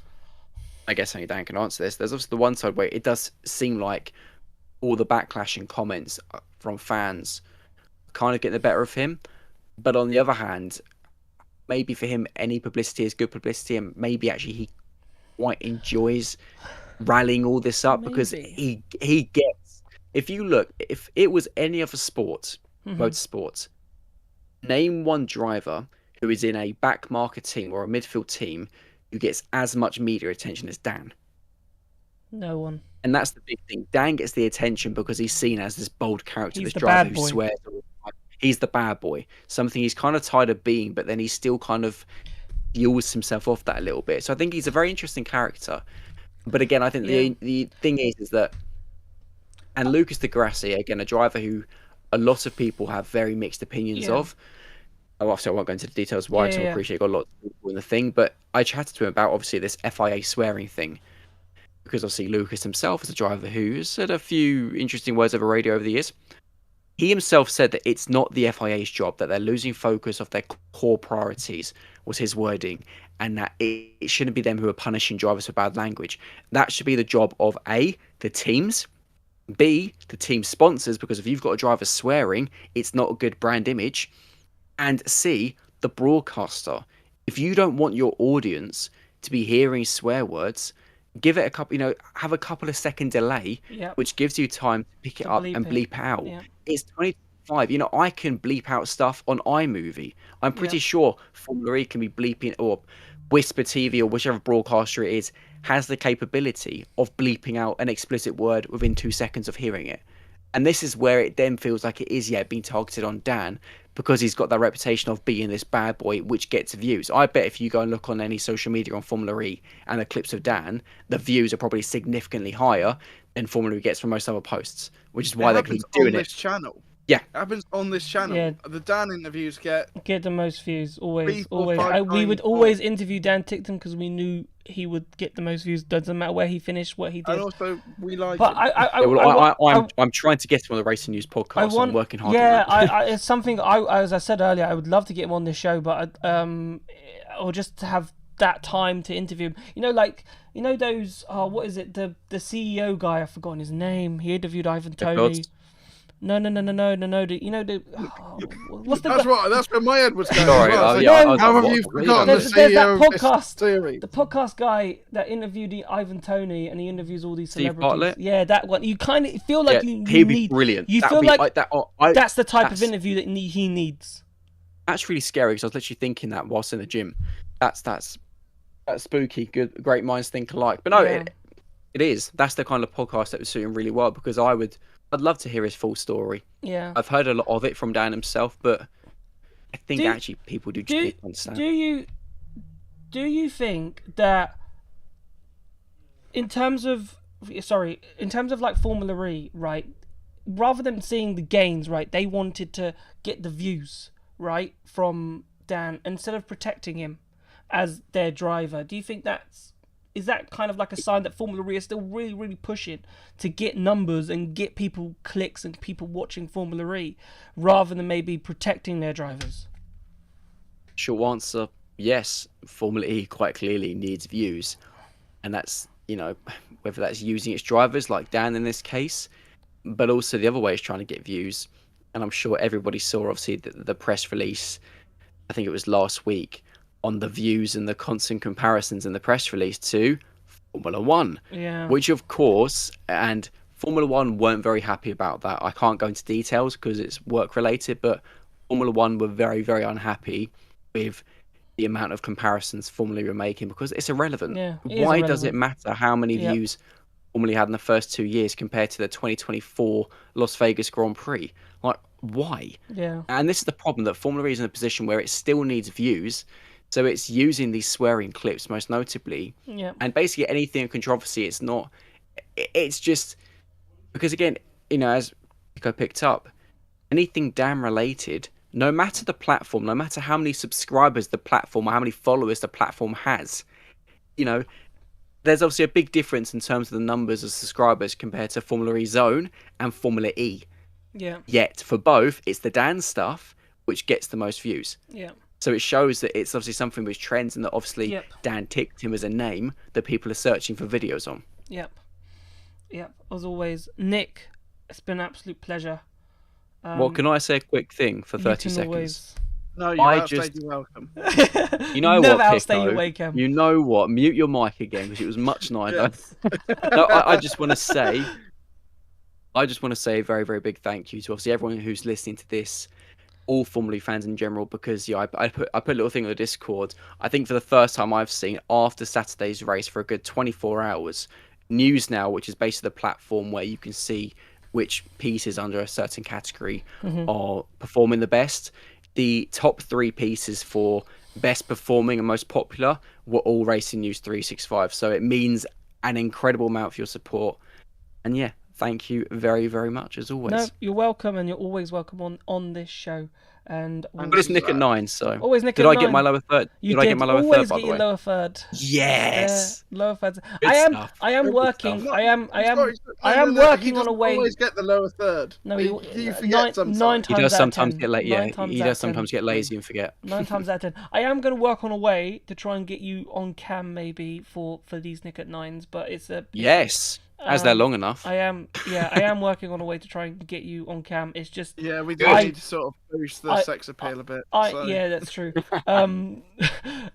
I guess only Dan can answer this. There's also the one side where it does seem like all the backlash and comments from fans kind of getting the better of him. But on the other hand, maybe for him, any publicity is good publicity, and maybe actually he quite enjoys rallying all this up, because he gets. If you look, if it was any other sport, motorsports, name one driver who is in a back market team or a midfield team who gets as much media attention as Dan. No one. And that's the big thing. Dan gets the attention because he's seen as this bold character, He's this the driver bad who boy. swears all the time. He's the bad boy. Something he's kind of tired of being, but then he still kind of fuels himself off that a little bit. So I think he's a very interesting character. But again, I think the thing is that, and Lucas Di Grassi, again, a driver who a lot of people have very mixed opinions of. Obviously, I won't go into the details why, because I appreciate got a lot of people in the thing. But I chatted to him about, obviously, this FIA swearing thing, because obviously Lucas himself is a driver who has said a few interesting words over radio over the years. He himself said that it's not the FIA's job, that they're losing focus of their core priorities, was his wording, and that it shouldn't be them who are punishing drivers for bad language. That should be the job of A, the teams, B, the team sponsors, because if you've got a driver swearing, it's not a good brand image, and C, the broadcaster. If you don't want your audience to be hearing swear words, give it a couple, have a couple of second delay, which gives you time to pick it up and bleep out. It's 25. I can bleep out stuff on iMovie. I'm pretty sure Formula E can be bleeping, or Whisper TV or whichever broadcaster it is has the capability of bleeping out an explicit word within 2 seconds of hearing it. And this is where it then feels like it is being targeted on Dan, because he's got that reputation of being this bad boy, which gets views. I bet if you go and look on any social media on Formula E and the clips of Dan, the views are probably significantly higher than Formula E gets from most other posts, which is why they keep doing on it. This channel. Yeah, it happens on this channel. Yeah. The Dan interviews get the most views always. 3, 4, 5 We would times always interview Dan Tickton because we knew he would get the most views. Doesn't matter where he finished, what he did. And also, we like. But him. I'm trying to get him on the Racing News podcast. I'm working hard. Yeah, on that. it's something. As I said earlier, I would love to get him on this show, but or just to have that time to interview him. Those. What is it? The CEO guy. I've forgotten his name. He interviewed Ivan Toney. No. What's the? That's where my head was going. Sorry, how have you forgotten the CEO that podcast? Series? The podcast guy that interviewed Ivan Toney, and he interviews all these Steve celebrities. Bartlett? Yeah, that one. You kind of feel like you he'd be need. brilliant. You That'd feel be like that. That's the type of interview that he needs. That's really scary, because I was literally thinking that whilst in the gym. That's spooky. Good, great minds think alike. But no, it is. That's the kind of podcast that was suiting really well, because I'd love to hear his full story. Yeah. I've heard a lot of it from Dan himself, but I think Do- actually people do just need to understand. Do you think that in terms of like Formula E, right? Rather than seeing the gains, right, they wanted to get the views, right, from Dan instead of protecting him as their driver. Do you think is that kind of like a sign that Formula E is still really, really pushing to get numbers and get people clicks and people watching Formula E rather than maybe protecting their drivers? Short answer, yes. Formula E quite clearly needs views, and that's, whether that's using its drivers like Dan in this case, but also the other way is trying to get views. And I'm sure everybody saw, obviously, the press release, I think it was last week, on the views and the constant comparisons in the press release to Formula One. Yeah. Which, of course, and Formula One weren't very happy about that. I can't go into details because it's work related, but Formula One were very, very unhappy with the amount of comparisons Formula E were making because it's irrelevant. Yeah, Why does it matter how many Yep. views Formula E had in the first 2 years compared to the 2024 Las Vegas Grand Prix? Like, why? Yeah. And this is the problem, that Formula E is in a position where it still needs views. So it's using these swearing clips, most notably. Yeah. And basically anything of controversy, it's just, because again, as Pico picked up, anything Dan related, no matter the platform, no matter how many subscribers the platform or how many followers the platform has, there's obviously a big difference in terms of the numbers of subscribers compared to Formula E Zone and Formula E. Yeah. Yet for both, it's the Dan stuff which gets the most views. Yeah. So it shows that it's obviously something which trends, and that obviously Yep. Dan ticked him as a name that people are searching for videos on. Yep. As always, Nick, it's been an absolute pleasure. Well, can I say a quick thing for 30 seconds? Always... No, you I outstayed just- your welcome. You know Never what, outstay Pico? your welcome. You know what? Mute your mic again because it was much nicer. Yes. No, I just want to say, a very, very big thank you to obviously everyone who's listening to this, all Formula E fans in general, because I put a little thing on the Discord. I think for the first time I've seen after Saturday's race for a good 24 hours, News Now, which is basically the platform where you can see which pieces under a certain category are performing the best. The top 3 pieces for best performing and most popular were all Racing News 365. So it means an incredible amount for your support. And yeah, thank you very, very much as always. No, you're welcome, and you're always welcome on this show. And But it's Nick at 9, so always Nick did at I get 9. my lower third? You did I get my lower always third, by get the your way? lower third. Yes. Lower third. Good stuff. I am Good working. stuff. I am No, working he on a doesn't way. always get the lower third. No, you forget sometimes. nine He times does out of sometimes 10. get late. 9 Yeah, times he out does of 10. sometimes get lazy and forget. 9 times out of 10. I am going to work on a way to try and get you on cam maybe for these Nick at 9s, but it's a Yes, as they're long enough. I am working on a way to try and get you on cam. It's just Yeah, we do I- need to sort of boost the I- sex appeal a bit. so. yeah, that's true. I'll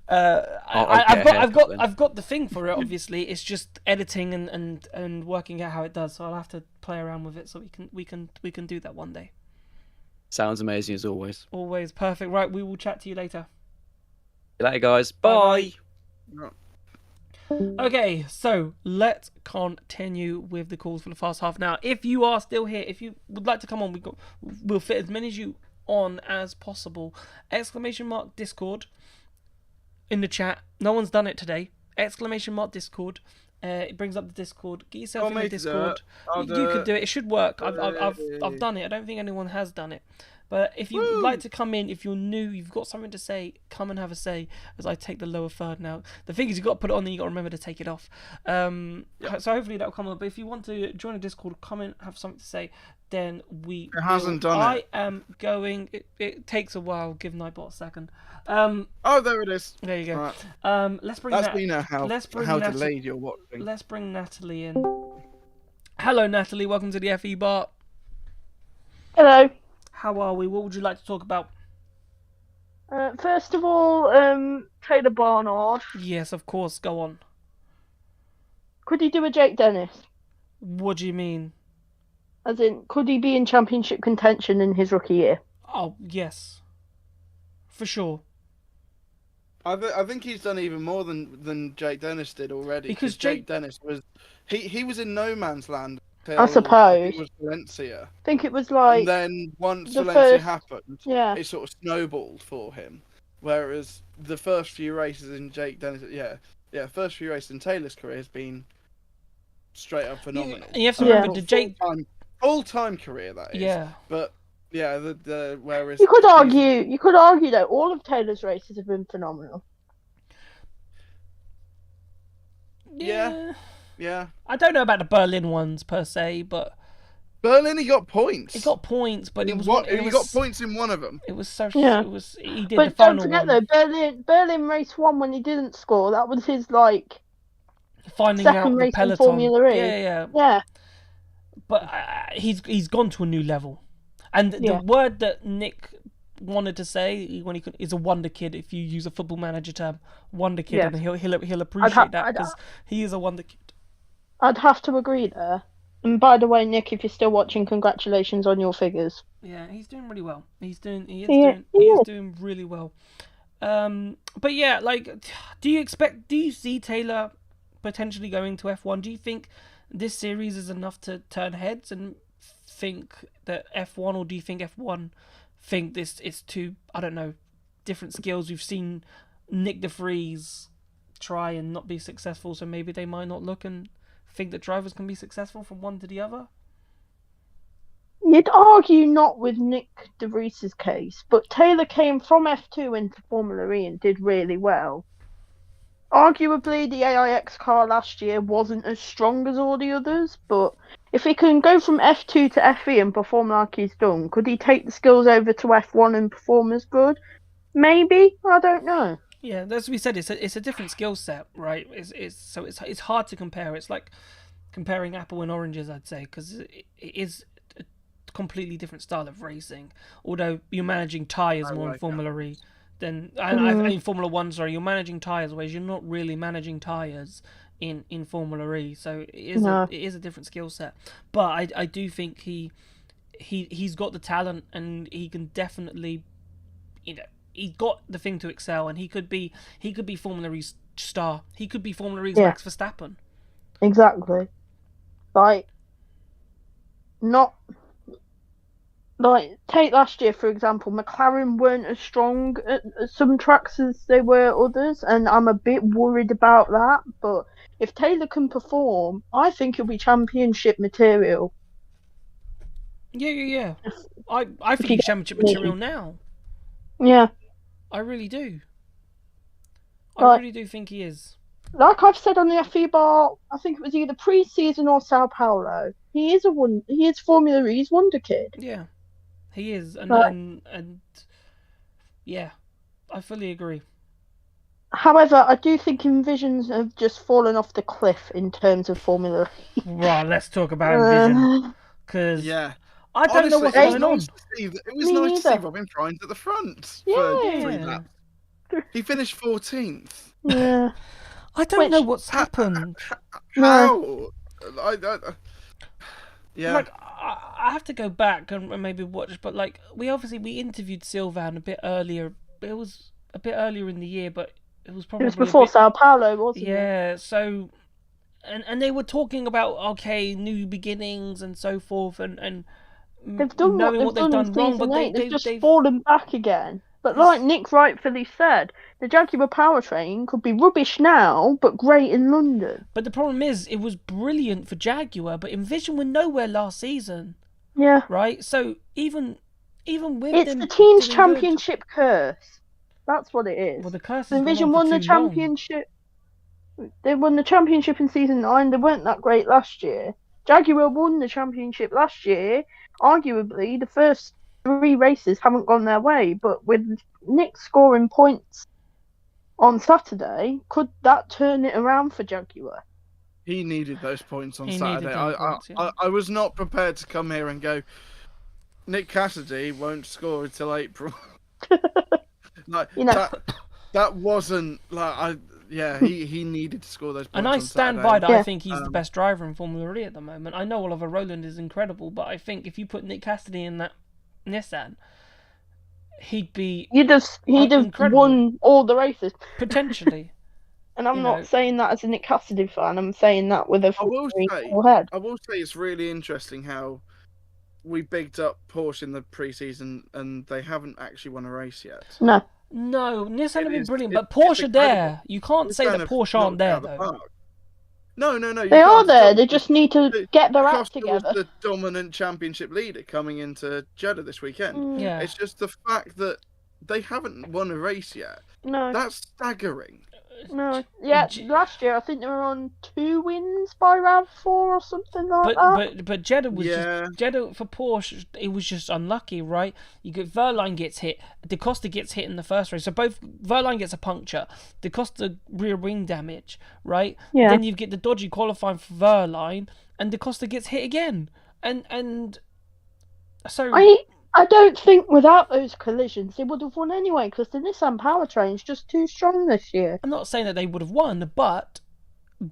I've got the thing for it. Obviously, it's just editing and working out how it does. So I'll have to play around with it so we can do that one day. Sounds amazing as always. Always perfect. Right, we will chat to you later. See you later, guys. Bye-bye. Bye. Okay, so let's continue with the calls for the first half. Now, if you are still here, if you would like to come on, we'll fit as many as you on as possible. !Discord in the chat. No one's done it today. !Discord. It brings up the Discord. Get yourself in the Discord. You can do it. It should work. I've done it. I don't think anyone has done it. But if you would like to come in, if you're new, you've got something to say, come and have a say as I take the lower third now. The thing is, you've got to put it on, then you've got to remember to take it off. So hopefully that'll come up. But if you want to join the Discord, come in, have something to say, then we It hasn't done it. I am going. It takes a while. Give Nightbot a second. Oh, there it is. There you go. Right. Let's bring That's me now. How Natalie, delayed you're watching. let's bring Natalie in. Hello, Natalie. Welcome to the FE Bar. Hello. How are we? What would you like to talk about? First of all, Taylor Barnard. Yes, of course. Go on. Could he do a Jake Dennis? What do you mean? As in, could he be in championship contention in his rookie year? Oh, yes. For sure. I think he's done even more than Jake Dennis did already. Because Jake Dennis was he was in no man's land till I I think suppose. it was Valencia. I think it was And like then once the Valencia first. happened, Yeah. it sort of snowballed for him. Whereas the first few races in Jake Dennis, first few races in Taylor's career has been straight up phenomenal. You have to remember the Jake full-time career, that is. Yeah. But yeah, the whereas You could argue though all of Taylor's races have been phenomenal. Yeah. I don't know about the Berlin ones per se, but Berlin, he got points. He got points, but he got points in one of them. It was so. Yeah. It was. He did but the final don't forget one. though, Berlin race 1 when he didn't score, that was his like finding second out the race peloton. in Formula E. Yeah. But he's gone to a new level, and the word that Nick wanted to say when is a wonder kid. If you use a Football Manager term, wonder kid, and he'll appreciate that because he is a wonder kid. I'd have to agree there. And by the way, Nick, if you're still watching, congratulations on your figures. Yeah, he's doing really well. He is doing really well. But yeah, like, do you see Taylor potentially going to F1? Do you think this series is enough to turn heads and think that F1, or do you think F1 think this is two, I don't know, different skills? We've seen Nick de Vries try and not be successful, so maybe they might not look and think that drivers can be successful from one to the other? You'd argue not with Nick de Vries' case, but Taylor came from F2 into Formula E and did really well. Arguably, the AIX car last year wasn't as strong as all the others, but if he can go from F2 to FE and perform like he's done, could he take the skills over to F1 and perform as good? Maybe, I don't know. Yeah, as we said, it's a different skill set, right? It's hard to compare. It's like comparing apple and oranges, I'd say, because it is a completely different style of racing. Although you're managing tyres more in Formula E than in Formula One. Sorry, you're managing tyres, whereas you're not really managing tyres in Formula E. So it is a different skill set. But I do think he's got the talent, and he can definitely, he's got the thing to excel, and he could be Formula E's star. He could be Formula E's Max Verstappen. Exactly. Take last year, for example, McLaren weren't as strong at some tracks as they were others, and I'm a bit worried about that. But if Taylor can perform, I think he'll be championship material. Yeah. I think he's championship material now. Yeah. I really do. I really do think he is. Like I've said on the Febar, I think it was either pre-season or Sao Paulo. He is Formula E's wonder kid. Yeah, he is, and yeah, I fully agree. However, I do think Envisions have just fallen off the cliff in terms of Formula E. Right, let's talk about Envision, because I don't know what's going on. It was nice to see Robin Fryns at the front for 3 laps. He finished 14th. Yeah. I don't know what's happened. How? Yeah. Like, I have to go back and maybe watch, but like we interviewed Sylvan a bit earlier. It was a bit earlier in the year, but it was probably before Sao Paulo, wasn't it? Yeah. So, and they were talking about new beginnings and so forth, and they've done what they've done wrong, but they've just fallen back again. But like Nick rightfully said, the Jaguar powertrain could be rubbish now, but great in London. But the problem is, it was brilliant for Jaguar, but Envision were nowhere last season. Yeah. Right? So even with it's the team's championship curse. That's what it is. Well, the curse is Envision won the championship. They won the championship in season 9. They weren't that great last year. Jaguar won the championship last year. Arguably, the first 3 races haven't gone their way, but with Nick scoring points on Saturday, could that turn it around for Jaguar? He needed those points on Saturday. I was not prepared to come here and go, Nick Cassidy won't score until April. That wasn't he needed to score those points. And I on stand Saturday. by that. I think he's the best driver in Formula E at the moment. I know Oliver Rowland is incredible, but I think if you put Nick Cassidy in that Nissan, he'd have incredible. Won all the races potentially. And I'm You not know. saying that as a Nick Cassidy fan. I'm saying that with a I will very say, cool head. I will say it's really interesting how we bigged up Porsche in the preseason and they haven't actually won a race yet. No. No, Nissan have been brilliant, but it's Porsche are incredible. there. You can't say that Nissan have Porsche aren't knocked it there out of the though. park. No, you They are can't there. stop They them. just need to get their act Costa was together. the dominant championship leader coming into Jeddah this weekend. Yeah. It's just the fact that they haven't won a race yet. No. That's staggering. No. Yeah, last year I think they were on 2 wins by round 4 or something like that. But Jeddah was Yeah. just Jeddah for Porsche. It was just unlucky, right? You get Verline gets hit, Da Costa gets hit in the first race. So both Verline gets a puncture, Da Costa rear wing damage, right? Yeah. Then you get the dodgy qualifying for Verline, and Da Costa gets hit again, and so I don't think without those collisions they would have won anyway, because the Nissan powertrain is just too strong this year. I'm not saying that they would have won, but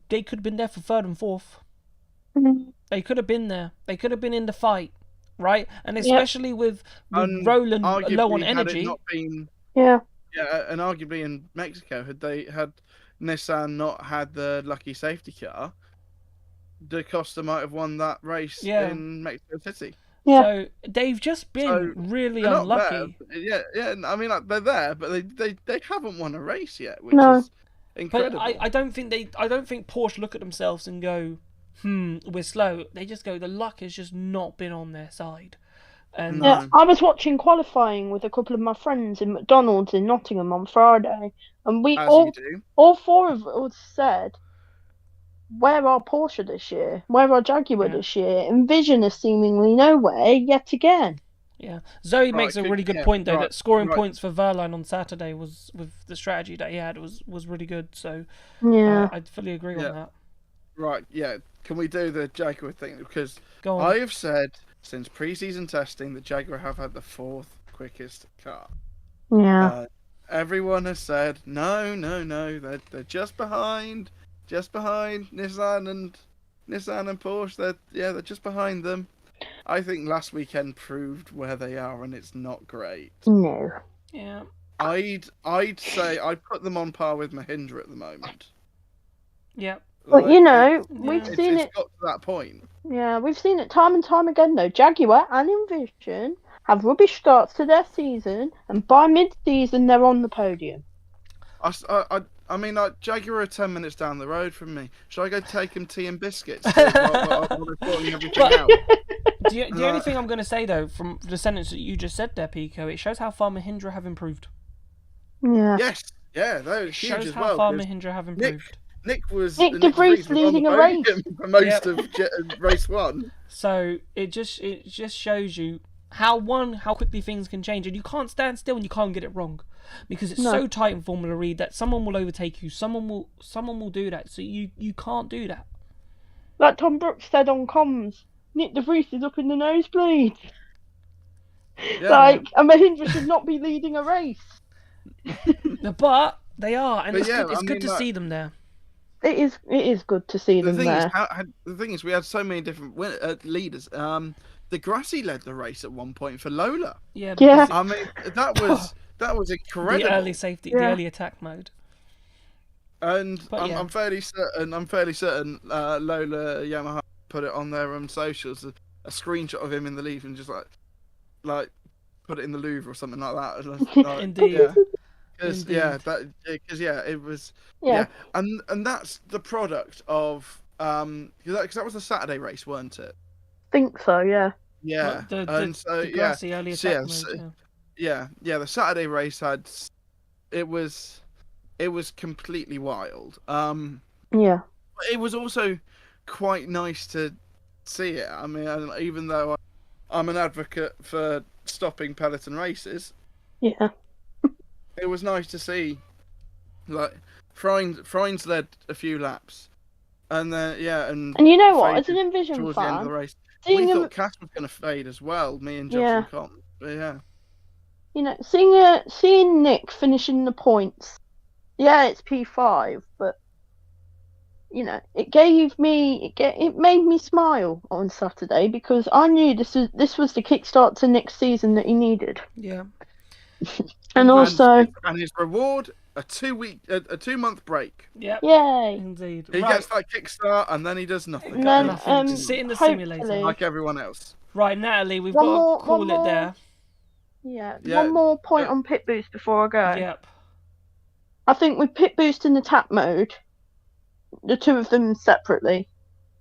they could have been there for 3rd and 4th. Mhm. They could have been there. They could have been in the fight, right? And especially with And Roland low arguably, on had it energy. not been, Yeah. and arguably in Mexico, had Nissan not had the lucky safety car, Da Costa might have won that race in Mexico City. Yeah. So they've just been really They're not unlucky. there. Yeah. I mean, like, they're there, but they haven't won a race yet, which No. is incredible. But I don't think Porsche look at themselves and go, we're slow. They just go, the luck has just not been on their side. And Yeah, I was watching qualifying with a couple of my friends in McDonald's in Nottingham on Friday, and we As all you do. all 4 of us said, "Where are Porsche this year? Where are Jaguar this year?" And Vision is seemingly nowhere yet again. Yeah, Zoe makes a really good point though, that scoring right. points for Verline on Saturday was with the strategy that he had was really good. So Yeah. I fully agree on that. Right, yeah. Can we do the Jaguar thing? Because Go on. I have said since pre-season testing that Jaguar have had the 4th quickest car. Yeah. Everyone has said no. They're just behind Nissan and Porsche. They're just behind them. I think last weekend proved where they are, and it's not great. No. Yeah. I'd say I'd put them on par with Mahindra at the moment. Yeah. But you know, we've It's seen it. got to that point. Yeah, we've seen it time and time again though. Jaguar and Envision have rubbish starts to their season, and by mid-season they're on the podium. I mean, like, Jaguar are 10 minutes down the road from me. Should I go take them tea and biscuits while they're sorting everything out? The only thing I'm going to say, though, from the sentence that you just said there, Pico, it shows how far Mahindra have improved. Yeah. Yes, yeah, that was huge Shows as how well. far 'cause Mahindra have improved. Nick De Vries was on leading the a race. podium for most Yep. of race 1. So it just shows you how quickly things can change, and you can't stand still and you can't get it wrong, because it's so tight in Formula E that someone will overtake you, someone will do that, so you can't do that. Like Tom Brooks said on comms, Nick De Vries is up in the nosebleeds. Yeah, and Mahindra should not be leading a race. But they are, and But it's yeah, good. It's I good mean, to like- see them there. It is good to see the them thing there. is, the thing is, we had so many different leaders. The Grassy led the race at one point for Lola. Yeah. Yeah. I mean, that was incredible. The early safety, the early attack mode. And But yeah. I'm fairly certain Lola Yamaha put it on their socials, a screenshot of him in the lead, and just like put it in the Louvre or something like that. Like, Indeed. Yeah. Because Indeed. it was Yeah. and that's the product of because that was the Saturday race, weren't it? Think so, yeah. Yeah, and so the grassy early attack mode. yeah, the Saturday race had it was completely wild. Yeah. But it was also quite nice to see it. I mean, even though I'm an advocate for stopping peloton races, Yeah. it was nice to see. Like Freins led a few laps, and then And you know what? As faded an Envision towards the end of the fan, race, seeing we him, thought Cass was going to fade as well. Me and Josh Yeah. and Con. But yeah. you know, seeing Nick finishing the points. Yeah, it's P5, but you know, it made me smile on Saturday, because I knew this was the kickstart to next season that he needed. Yeah. And also, and his reward a 2-month break. Yep. Yay! Indeed. He Right. gets that kickstart, and then he does nothing. And then, Nothing. Just sit in the simulator. hopefully- Like everyone else. Right, Natalie, we've One got more- to call one it more. there. Yeah. Yeah, One more point on pit boost before I go. Yep. I think with pit boost and attack mode, the two of them separately,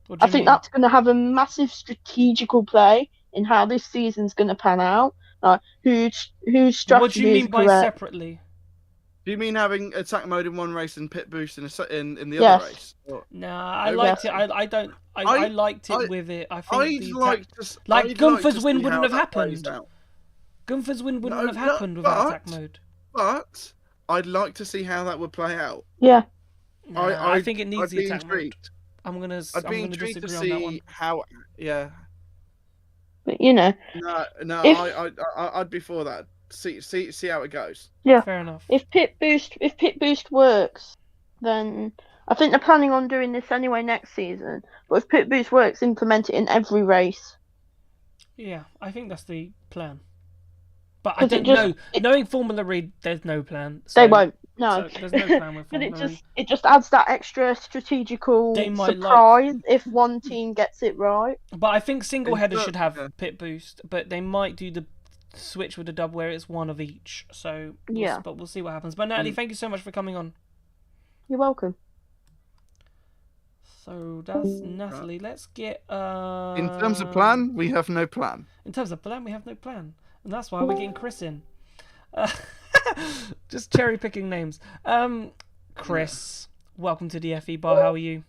What do I you think mean? that's going to have a massive strategical play in how this season's going to pan out. Like whose strategy What do you mean is by correct. separately? Do you mean having attack mode in one race and pit boost in the Yes. other race? Or- Nah, I No, liked it. yes. I liked it I- with it. I think I'd the like attack... to. Like, I'd Gunther's like to win see wouldn't how have that plays happened. out. Gunther's win wouldn't No, have no, happened without attack but- mode. But I'd like to see how that would play out. Yeah. Nah, I think it needs I'd the be attack mode. intrigued. I'm gonna I'd be I'm gonna intrigued to disagree on that one. see how. Yeah. But you know, No. If- I'd be for that. See how it goes. yeah. Fair enough. If pit boost works, then I think they're planning on doing this anyway next season. But if pit boost works, implement it in every race. Yeah, I think that's the plan. But I 'Cause it don't just- know. it- Knowing Formula E, there's no plan. They so- won't. No. So there's no plan with But Formula E. it just adds that extra strategical They might surprise if one team gets it right. But I think single headers It's should have yeah. pit boost, but they might do the switch with the double where it's one of each. So Yeah. but we'll see what happens. But Natalie, thank you so much for coming on. You're welcome. So that's Natalie. Let's get In terms of plan, we have no plan. In terms of plan, we have no plan, and that's why we're getting Chris in. Uh, just cherry picking names. Chris, welcome to the FE Bar. How are you?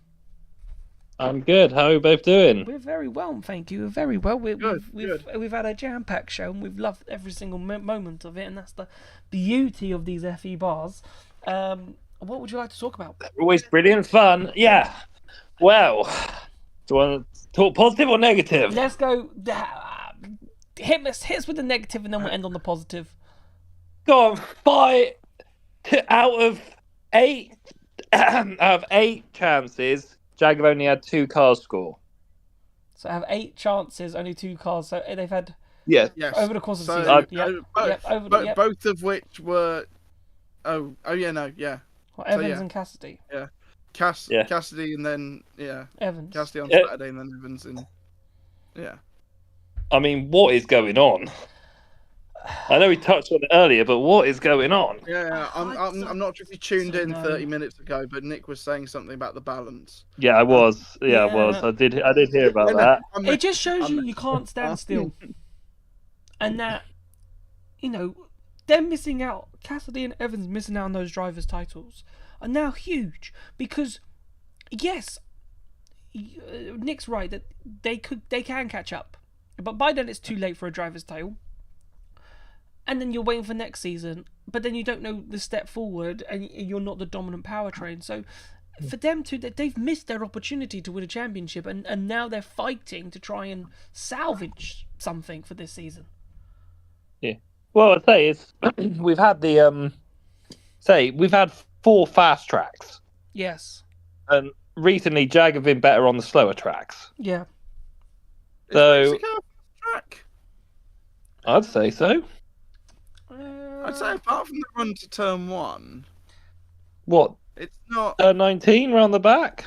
I'm good. How are you both doing? We're very well, thank you. We're very well. Good, We've had a jam-packed show, and we've loved every single moment of it, and that's the beauty of these FE bars. What would you like to talk about? Always brilliant fun. Yeah. Well, do you want to talk positive or negative? Let's go. Hit us with the negative, and then we'll end on the positive. Go on. Out of eight chances, Jag have only had 2 cars score. So I have 8 chances, only 2 cars. So they've had Yeah. Yes. over the course of the So, season. both, Yep. both of which were. Oh yeah, no, yeah. Well, Evans yeah. and Cassidy. Yeah. Cassidy and then Evans. Cassidy on Yeah. Saturday and then Evans in. Yeah. I mean, what is going on? I know we touched on it earlier, but what is going on? Yeah, I'm not sure if you tuned in know. 30 minutes ago, but Nick was saying something about the balance. Yeah, I was. Yeah, I Yeah. was. I did hear about that. It just shows you can't stand still, and that they're missing out. Cassidy and Evans missing out on those drivers' titles are now huge because, yes, Nick's right that they can catch up, but by then it's too late for a driver's title. And then you're waiting for next season, but then you don't know the step forward, and you're not the dominant powertrain. So, for them they've missed their opportunity to win a championship, and now they're fighting to try and salvage something for this season. Yeah. Well, I'd say is we've had we've had 4 fast tracks, Yes. and recently Jag have been better on the slower tracks. Yeah. So Is Mexico a track? I'd say so. I'd say apart from the run to turn 1, What? it's not. 19 round the back.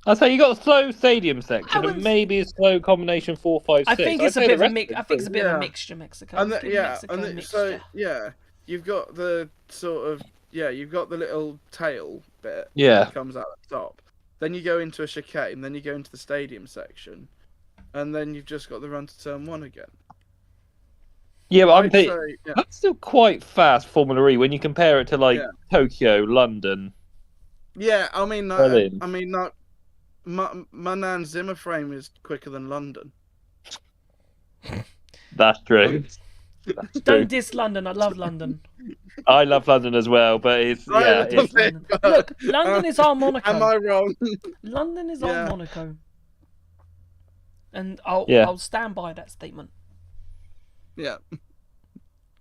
I'd say you got a slow stadium section and maybe a slow combination 4, 5, 6. I think it's a bit of a mix. I think it's a bit of a mixture, Mexico. And Give Mexico a mixture. you've got the sort of you've got the little tail bit Yeah. that comes out at the top. Then you go into a chicane, then you go into the stadium section, and then you've just got the run to turn 1 again. Yeah, but I'd say, yeah. that's still quite fast Formula E when you compare it to like Tokyo, London. Yeah, I mean, Berlin. my nan's Zimmer frame is quicker than London. That's true. That's true. Don't diss London. I love London. I love London as well, but it's it's Look, London is our Monaco. Am I wrong? London is our Monaco, and Yeah. I'll stand by that statement. Yeah.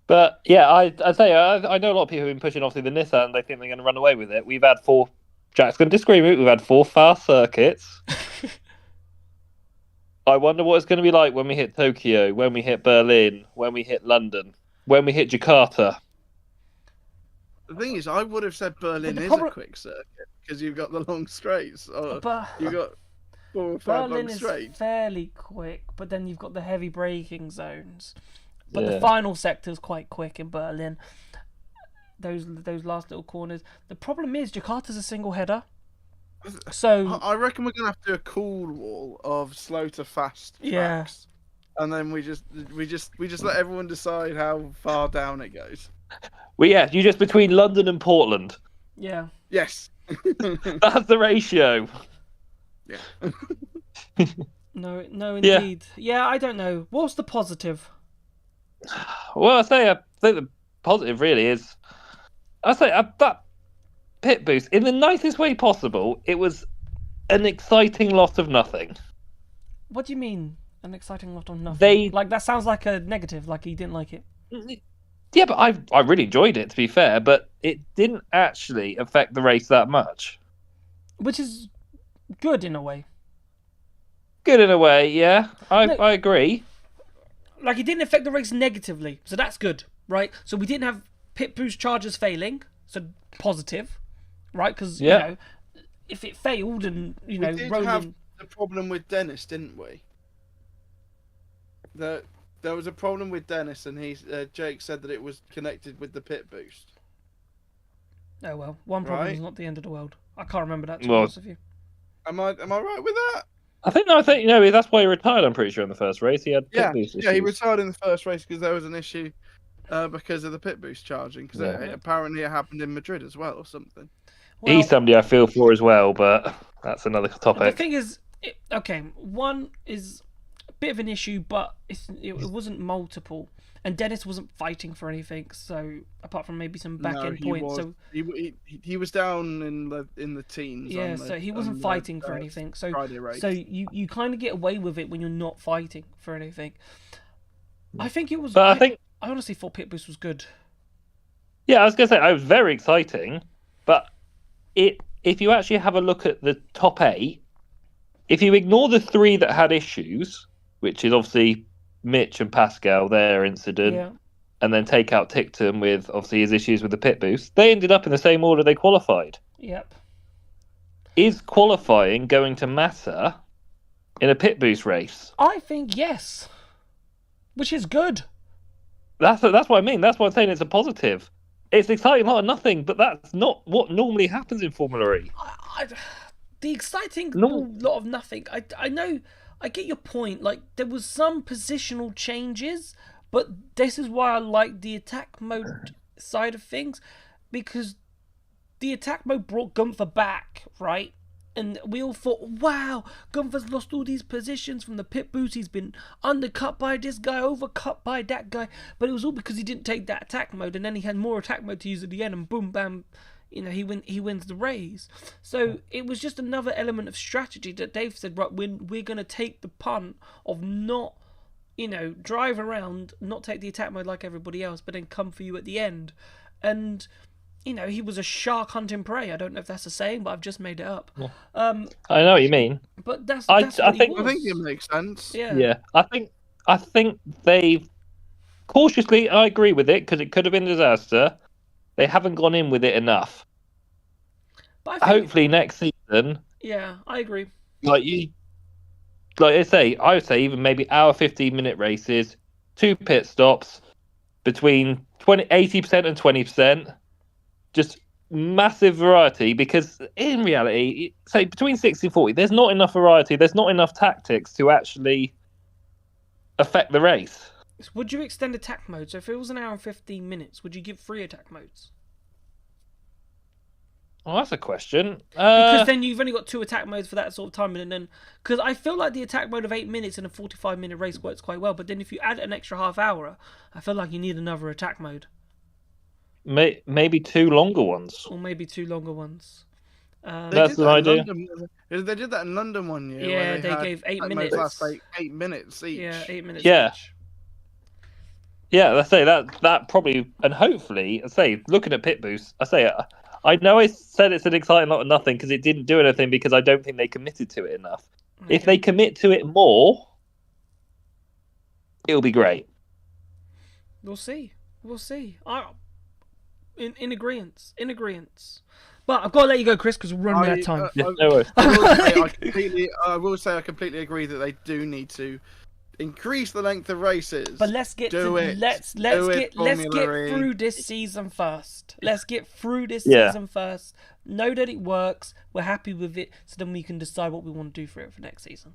But yeah, I'd say I know a lot of people who've been pushing obviously the Nissan. They think they're going to run away with it. We've had 4. Jack's going to disagree with me. We've had 4 fast circuits. I wonder what it's going to be like when we hit Tokyo, when we hit Berlin, when we hit London, when we hit Jakarta. The thing is, I would have said Berlin the is problem- a quick circuit because you've got the long straights. Or But you've got 4 or 5 Berlin long is straights. fairly quick, but then you've got the heavy braking zones. But Yeah. the final sector's quite quick in Berlin. Those last little corners. The problem is Jakarta's a single header. So I reckon we're gonna have to do a cool wall of slow to fast Yeah. tracks, and then we just let everyone decide how far down it goes. Well, yeah, you just between London and Portland. yeah. Yes. That's the ratio. Yeah. No, Yeah. indeed. Yeah, I don't know. What's the positive? Well, I think the positive really is, that pit boost in the nicest way possible. It was an exciting lot of nothing. What do you mean? An exciting lot on nothing. They- Like that sounds like a negative. Like he didn't like it. Yeah, but I really enjoyed it, to be fair. But it didn't actually affect the race that much. Which is good in a way. Good in a way, yeah. I No. I agree. Like it didn't affect the race negatively, so that's good, right? So we didn't have pit boost charges failing, so positive, right? Because Yeah. you know, if it failed and you know We did Roland, have the problem with Dennis, didn't we? There was a problem with Dennis, and Jake said that it was connected with the pit boost. oh well, one problem is Right. not the end of the world. I can't remember that to be Well- honest with you. Am I right with that? I think that's why he retired. I'm pretty sure in the first race he had pit boost Yeah, he issues. retired in the first race because there was an issue because of the pit boost charging. Because Yeah. apparently it happened in Madrid as well, or something. Well, He's somebody I feel for as well, but that's another the topic. thing is, okay, one is a bit of an issue, but it wasn't multiple, and Dennis wasn't fighting for anything. So apart from maybe some back end he points, was. so He was down in the teens. yeah, on so he wasn't on fighting for anything. So Friday race. so you kind of get away with it when you're not fighting for anything. I think it was. But I think, I honestly thought pit boost was good. yeah, I was gonna say it was very exciting, but if you actually have a look at the top 8, if you ignore the 3 that had issues, which is obviously Mitch and Pascal, their incident, Yeah. and then take out Ticton with obviously his issues with the pit boost, they ended up in the same order they qualified. Yep. Is qualifying going to matter in a pit boost race? I think yes, which is good. That's what I mean. That's why I'm saying it's a positive. It's exciting lot of nothing, but that's not what normally happens in Formula E. The exciting No. lot of nothing. I know. I get your point. Like there was some positional changes, but this is why I like the attack mode side of things, because the attack mode brought Gunther back, right? And we all thought, wow, Gunther's lost all these positions from the pit boost. He's been undercut by this guy, overcut by that guy. But it was all because he didn't take that attack mode, and then he had more attack mode to use at the end, and boom, bam, you know, he wins the race. So it was just another element of strategy that Dave said, right, we're going to take the punt of not, you know, drive around, not take the attack mode like everybody else, but then come for you at the end. And you know, he was a shark hunting prey. I don't know if that's a saying, but I've just made it up. Yeah. I know what you mean. But that's I what he think- was. I think it makes sense. Yeah. Yeah, I think they've cautiously. I agree with it because it could have been a disaster. They haven't gone in with it enough. But I think, Hopefully next season, yeah, I agree. like I would say even maybe hour 15-minute races, 2 pit stops between 80% and 20%. Just massive variety, because in reality, say between 60 and 40, there's not enough variety, there's not enough tactics to actually affect the race. So would you extend attack mode? So if it was an hour and 15 minutes, would you give 3 attack modes? Well, that's a question. Because then you've only got 2 attack modes for that sort of time, and then because I feel like the attack mode of 8 minutes in a 45-minute race works quite well. But then if you add an extra half hour, I feel like you need another attack mode, maybe 2 longer ones. or maybe 2 longer ones. That's did an that in idea. London. They did that in London one year. Yeah, where they had gave 8 attack modes minutes. last 8 minutes each. Yeah, 8 minutes. Yeah. Each. Yeah, let's say that probably, and hopefully, I say looking at pit boost, I know I said it's an exciting lot of nothing because it didn't do anything, because I don't think they committed to it enough. If they commit to it more, it'll be great. We'll see. In agreement. But I've got to let you go, Chris, because we're running out of time. Yeah, no worries. I will say I completely agree that they do need to increase the length of races. But let's get let's get through this season first. Let's get through this season first. Know that it works. We're happy with it, so then we can decide what we want to do for it for next season.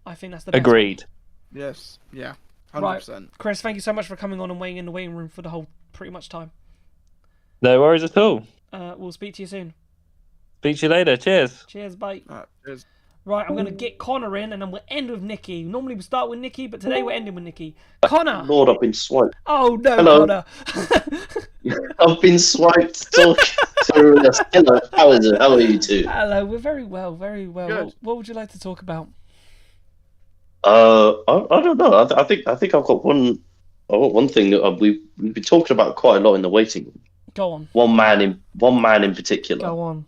I think that's the best. Agreed. Yes. Yeah. 100%. Right. Chris, thank you so much for coming on and waiting in the waiting room for the whole pretty much time. No worries at all. We'll speak to you soon. Speak to you later. Cheers. Cheers, bye. Cheers. Right, I'm going to get Connor in, and then we'll end with Nikki. Normally we start with Nikki, but today we're ending with Nikki. Connor! Lord, I've been swiped. Oh, no, Hello. Connor. I've been swiped. Hello, how is it? How are you two? Hello, we're very well, very well. Good. What would you like to talk about? I don't know. I think I've got one thing that we've been talking about quite a lot in the waiting room. Go on. One man in particular. Go on.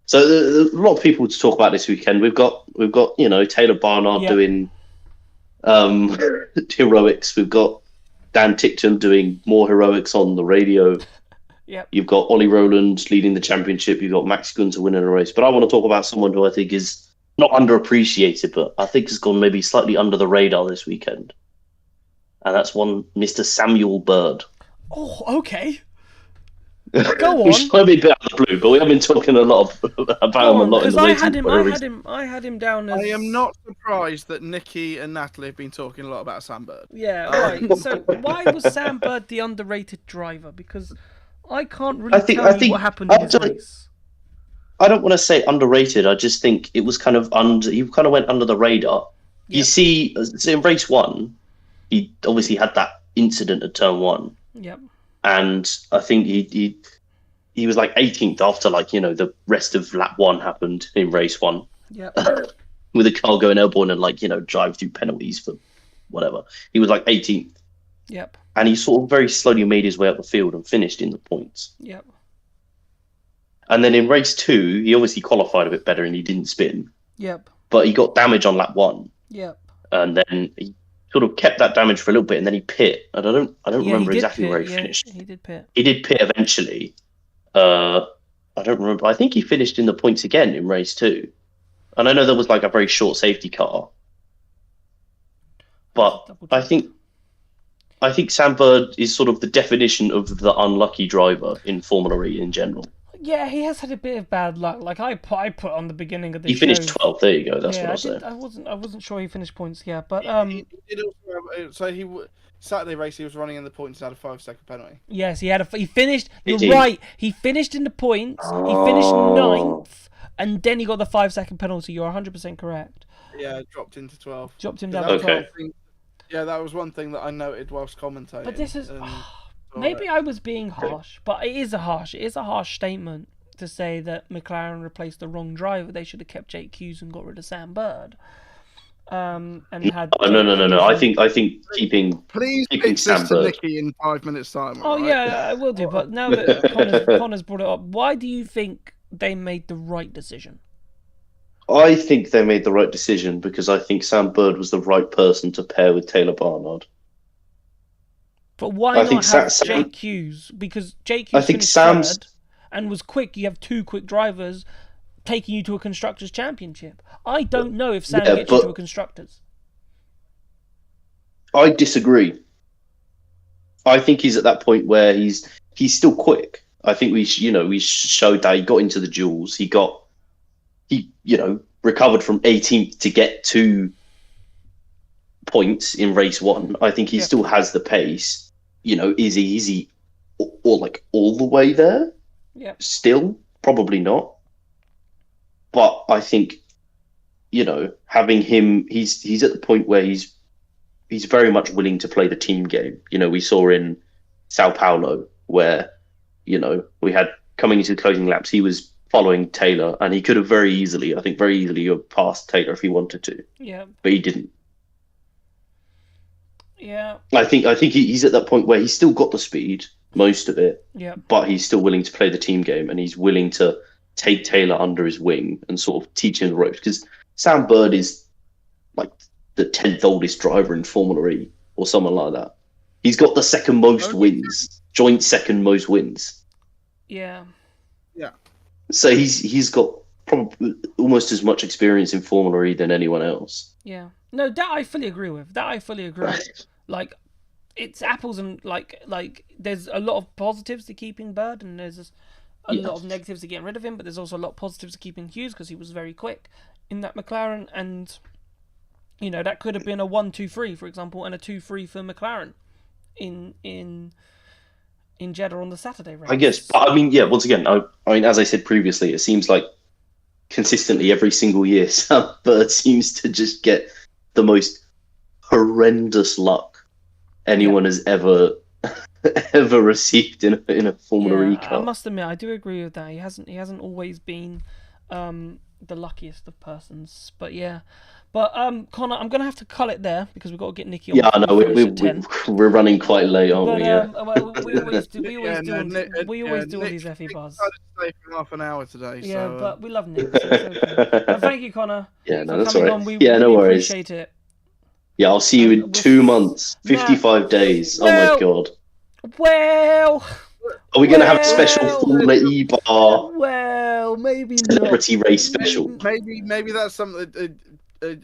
So there's a lot of people to talk about this weekend. We've got Taylor Barnard doing heroics. We've got Dan Tickton doing more heroics on the radio. Yep. You've got Ollie Rowland leading the championship. You've got Max Gunter winning a race. But I want to talk about someone who I think is not underappreciated, but I think has gone maybe slightly under the radar this weekend. And that's one Mr. Samuel Bird. Oh, okay. Go on. Which might be a bit out of the blue, but we have been talking a lot about him a lot in the waiting. I had him down as. I am not surprised that Nikki and Natalie have been talking a lot about Sam Bird. Yeah, right. So why was Sam Bird the underrated driver? Because I can't really tell you what happened in his race. I don't want to say underrated. I just think it was kind of he kind of went under the radar. Yep. You see, in race 1, he obviously had that incident at turn 1. Yep. And I think he was like 18th after the rest of lap 1 happened in race 1. Yep. With the car going airborne and drive through penalties for whatever. He was like 18th. Yep. And he sort of very slowly made his way up the field and finished in the points. Yep. And then in race 2, he obviously qualified a bit better and he didn't spin. Yep. But he got damage on lap 1. Yep. And then he sort of kept that damage for a little bit and then he pit. And I don't remember exactly where he finished. He did pit. He did pit eventually. I don't remember. I think he finished in the points again in race 2. And I know there was like a very short safety car. But I think Sam Bird is sort of the definition of the unlucky driver in Formula E in general. Yeah, he has had a bit of bad luck. Like I put on the beginning of the He finished 12th. There you go. That's what I was saying. I wasn't sure he finished points. Yeah, but He did also have, so Saturday race he was running in the points and had a 5-second penalty. Yes, he finished. You're 18. right. He finished in the points. He finished 9th, and then he got the 5-second penalty. You're 100% correct. Yeah, dropped into 12. Dropped him down That to was 12. one thing- Yeah, that was one thing that I noted whilst commentating. But this is and- maybe I was being harsh, but it is a harsh statement to say that McLaren replaced the wrong driver. They should have kept Jake Hughes and got rid of Sam Bird. And had No. I think keeping Please keeping pitch Sam this to Bird. Nikki in 5 minutes' time. Oh alright? yeah, I will do. But now that Connor's brought it up, why do you think they made the right decision? I think they made the right decision because I think Sam Bird was the right person to pair with Taylor Barnard. But why I not think have Sam- Jake Hughes? Because Jake Hughes I think finished Sam's- third and was quick. You have 2 quick drivers taking you to a Constructors' Championship. I don't know if Sam gets you to a Constructors. I disagree. I think he's at that point where he's still quick. I think we showed that he got into the duels. He recovered from 18th to get 2 points in race 1. I think he still has the pace. Is he all the way there? Yeah. Still, probably not. But I think, having him, he's at the point where he's very much willing to play the team game. We saw in Sao Paulo where, we had coming into the closing laps, he was following Taylor and he could have very easily have passed Taylor if he wanted to. Yeah. But he didn't. Yeah. I think he's at that point where he's still got the speed, most of it. Yeah. But he's still willing to play the team game and he's willing to take Taylor under his wing and sort of teach him the ropes. Because Sam Bird is like the 10th oldest driver in Formula E or someone like that. He's got the second most wins, joint second most wins. Yeah. Yeah. So he's got probably almost as much experience in Formula E than anyone else. Yeah. No, that I fully agree with. Like, it's apples and like there's a lot of positives to keeping Bird, and there's a lot of negatives to getting rid of him, but there's also a lot of positives to keeping Hughes because he was very quick in that McLaren, and that could have been a 1-2-3, for example, and a 2-3 for McLaren in Jeddah on the Saturday race. I guess, but I mean, yeah. Once again, I mean, as I said previously, it seems like consistently every single year, Sam Bird seems to just get the most horrendous luck anyone has ever received in a Formula E car. I must admit, I do agree with that. He hasn't always been the luckiest of persons, but yeah. But Connor, I'm gonna have to call it there because we've got to get Nicky on. Yeah, I know we're running quite late, aren't we? Yeah. We always do. We always do all these FE bars. I decided to stay for half an hour today. Yeah, so, but we love Nick. So it's okay. But thank you, Connor. Yeah, no, for that's all coming right. on. We no really worries. appreciate it. Yeah, I'll see you in 2 months, 55 days. Oh my god. Well. Are we going to have a special Formula E bar? Well, maybe celebrity race special. Maybe that's something. Are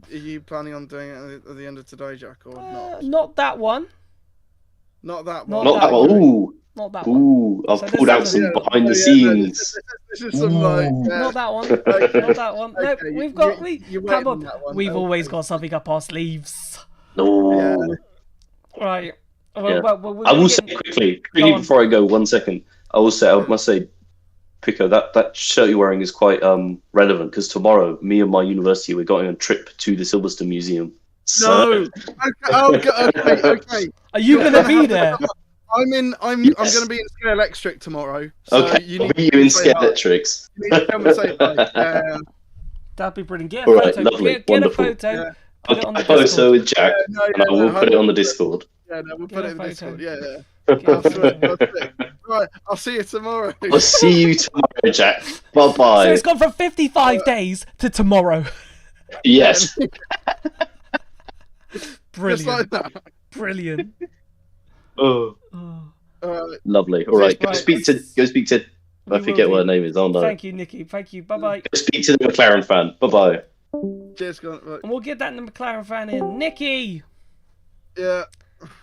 you planning on doing it at the end of today, Jack, or not? Not that one. Not that Not one. that one. Ooh. Not that one. Ooh, I've pulled out some behind the scenes. This is some like. Not that one. Not that one. No, Okay, we've got. come on. We've always got something up our sleeves. No. Right. Yeah. I will say quickly before I go, 1 second. I must say, Pico, that shirt you're wearing is quite relevant because tomorrow, me and my university, we're going on a trip to the Silverstone Museum. So... No. Okay. Are you gonna be there? I'm going to be in Scale Electric tomorrow. So okay. You I'll be in Scale Electrics. You need to come and say hi. That'd be brilliant. Get a All photo. right, lovely. Get Wonderful. a photo. Yeah. Put it on the I'll photo Discord. with Jack, and I will put it on the Discord. Yeah, no, we'll put it in the Discord. Yeah. Yeah. Right, I'll see you tomorrow. I'll see you tomorrow, Jack. Bye-bye. So it's gone from 55 days to tomorrow. Yes. Brilliant. Just like that. Brilliant. Oh. Alright. Lovely. All right, go speak to. I forget what her name is. Oh no. Thank you, Nicky. Thank you. Bye bye. Go speak to the McLaren fan. Bye bye. Cheers, right. And we'll get that in the McLaren fan in. Nicky. Yeah.